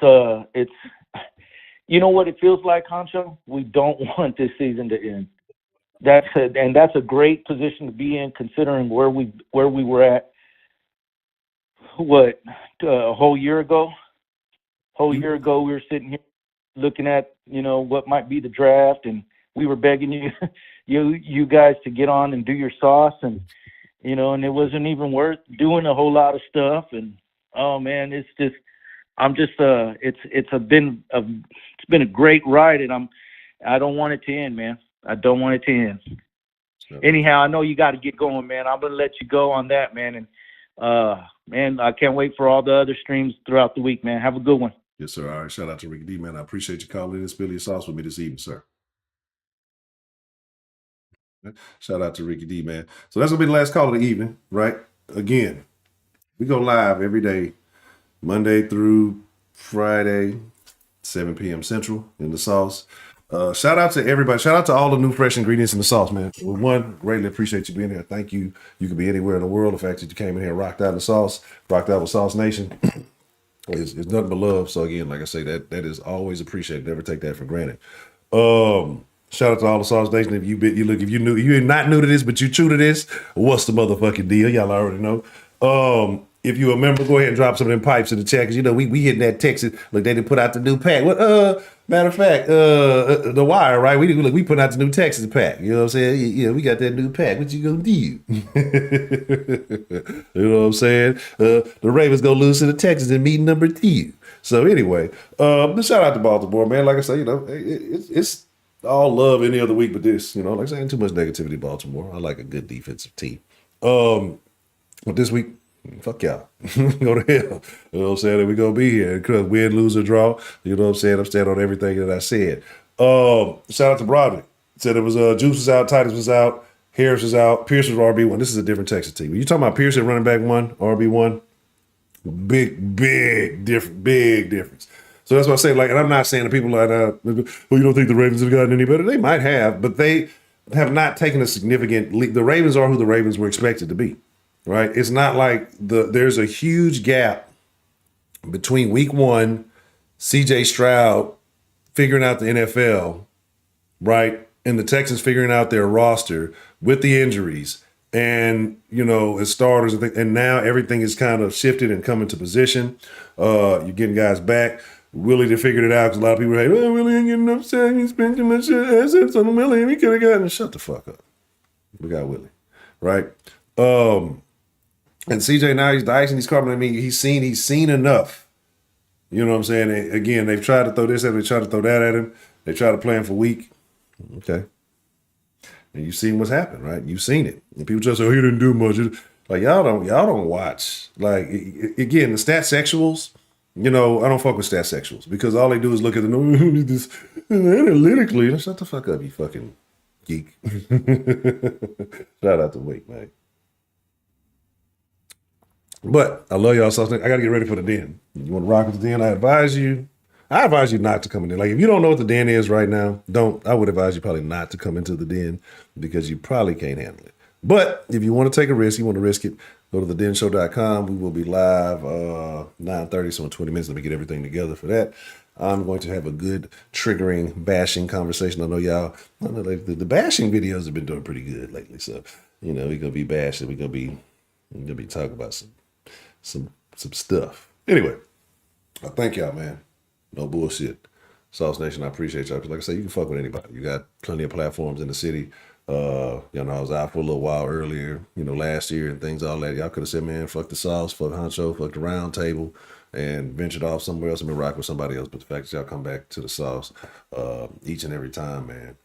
you know what it feels like, Honcho? We don't want this season to end. That's a great position to be in, considering where we were at. What, a whole year ago? We were sitting here looking at, you know, what might be the draft, and we were begging you guys to get on and do your sauce, and, you know, and it wasn't even worth doing a whole lot of stuff. And oh man, it's just, I'm just, it's been a great ride, and I don't want it to end, man. I don't want it to end. Anyhow, I know you got to get going, man. I'm gonna let you go on that, man. And man, I can't wait for all the other streams throughout the week, man. Have a good one. Yes, sir. All right. Shout out to Ricky D, man. I appreciate you calling in and spilling your sauce with me this evening, sir. Shout out to Ricky D, man. So that's gonna be the last call of the evening, right? Again, we go live every day, Monday through Friday, 7 p.m. Central in the sauce. Shout out to everybody. Shout out to all the new fresh ingredients in the sauce, man. Well, one, greatly appreciate you being here. Thank you. You could be anywhere in the world. The fact that you came in here and rocked out in the sauce, rocked out with Sauce Nation, it's nothing but love. So again, like I say, that is always appreciated. Never take that for granted. Shout out to all the Sauce Nation. If you're not new to this, but you true to this, what's the motherfucking deal? Y'all already know. If you a member, go ahead and drop some of them pipes in the chat, because you know we hitting that Texas. Look, they didn't put out the new pack. What? Matter of fact, the Wire, right? We put out the new Texas pack. You know what I'm saying? Yeah, we got that new pack. What you gonna do? You know what I'm saying? The Ravens gonna lose to the Texans in meeting number 2. So anyway, shout out to Baltimore, man. Like I say, you know, it's all love any other week, but this, you know, like I say, ain't too much negativity in Baltimore. I like a good defensive team. But this week, fuck y'all. Go to hell. You know what I'm saying? We're going to be here. Because win, lose, or draw. You know what I'm saying? I'm standing on everything that I said. Shout out to Broderick. Said it was Juice was out, Titus was out, Harris was out, Pierce was RB1. This is a different Texas team. When you talking about Pierce at running back 1, RB1, big difference. So that's what I say. Like, and I'm not saying the people like, well, you don't think the Ravens have gotten any better? They might have, but they have not taken a significant leap. The Ravens are who the Ravens were expected to be. Right? It's not like there's a huge gap between week 1, CJ Stroud figuring out the NFL, right? And the Texans figuring out their roster with the injuries and, you know, as starters. And now everything is kind of shifted and coming to position. You're getting guys back. Willie they figured it out, because a lot of people are like, oh, Willie ain't getting enough savings. He spent too much assets on Willie. We could have gotten, shut the fuck up. We got Willie, right? And CJ now he's dicing, he's carving. I mean, he's seen enough. You know what I'm saying? And again, they've tried to throw this at him, they tried to throw that at him. They try to play him for week. Okay. And you've seen what's happened, right? You've seen it. And people just say, oh, he didn't do much. Like, y'all don't watch. Like, again, the stat sexuals, you know, I don't fuck with stat sexuals, because all they do is look at the analytically. Shut the fuck up, you fucking geek. Shout out to Wake, man. But I love y'all. So I got to get ready for the den. You want to rock with the den? I advise you not to come in there. Like, if you don't know what the den is right now, I would advise you probably not to come into the den because you probably can't handle it. But if you want to take a risk, you want to risk it, go to thedenshow.com. We will be live 9:30, so in 20 minutes. Let me get everything together for that. I'm going to have a good triggering bashing conversation. I know y'all, like the bashing videos have been doing pretty good lately. So, we're going to be bashing. We're going to be talking about some stuff. Anyway, I thank y'all, man. No bullshit. Sauce Nation, I appreciate y'all. Like I said, you can fuck with anybody. You got plenty of platforms in the city. I was out for a little while earlier, last year and things, all that. Y'all could have said, man, fuck the sauce, fuck honcho, fuck the round table, and ventured off somewhere else and been rock with somebody else. But the fact that y'all come back to the sauce each and every time, man,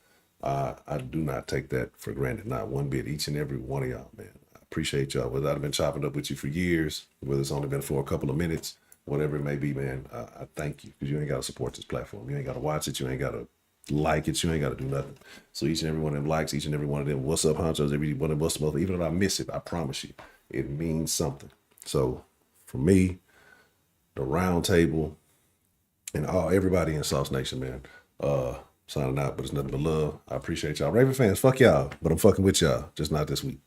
I do not take that for granted. Not one bit. Each and every one of y'all, man. I appreciate y'all. Whether I've been chopping up with you for years, whether it's only been for a couple of minutes, whatever it may be, man, I thank you, because you ain't got to support this platform. You ain't got to watch it. You ain't got to like it. You ain't got to do nothing. So each and every one of them likes, each and every one of them what's up honchos, every one of them what's up, even if I miss it, I promise you, it means something. So for me, the round table, and everybody in Sauce Nation, man, signing out, but it's nothing but love. I appreciate y'all. Raven fans, fuck y'all, but I'm fucking with y'all, just not this week.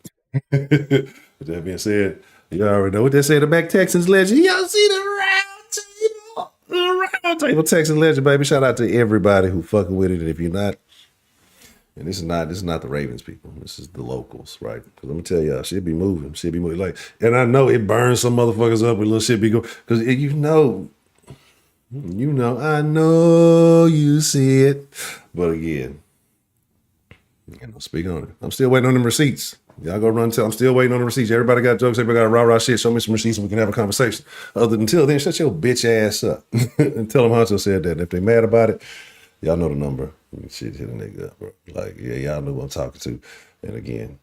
With that being said, you already know what they say, the back Texans legend. Y'all see the round table Texans legend, baby. Shout out to everybody who fucking with it. And if you're not, and this is not the Ravens people, this is the locals, right? Because I'm gonna tell y'all, shit be moving. Like, and I know it burns some motherfuckers up with little shit be going, because I know you see it. But again, speak on it. I'm still waiting on them receipts. Y'all go run tell. I'm still waiting on the receipts. Everybody got jokes. Everybody got rah-rah shit. Show me some receipts and we can have a conversation. Until then, shut your bitch ass up. And tell them Honcho said that. And if they mad about it, y'all know the number. Shit, hit a nigga up, bro. Like, yeah, y'all know who I'm talking to. And again,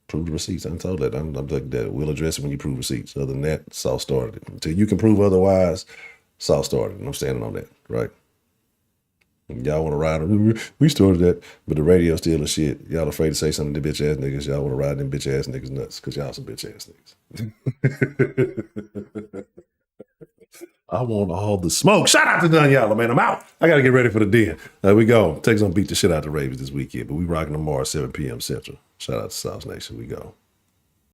prove the receipts. I'm told that. I'm like that. We'll address it when you prove receipts. Other than that, Saul started it. Until you can prove otherwise, Saul started it. And I'm standing on that, right? Y'all want to ride them? We started that, but the radio still a shit. Y'all afraid to say something to bitch ass niggas. Y'all want to ride them bitch ass niggas nuts because y'all some bitch ass niggas. I want all the smoke. Shout out to Daniela, man. I'm out. I got to get ready for the den. There we go. Texans gonna beat the shit out the Ravens this weekend, but we rocking tomorrow 7 p.m. Central. Shout out to South Nation. We go.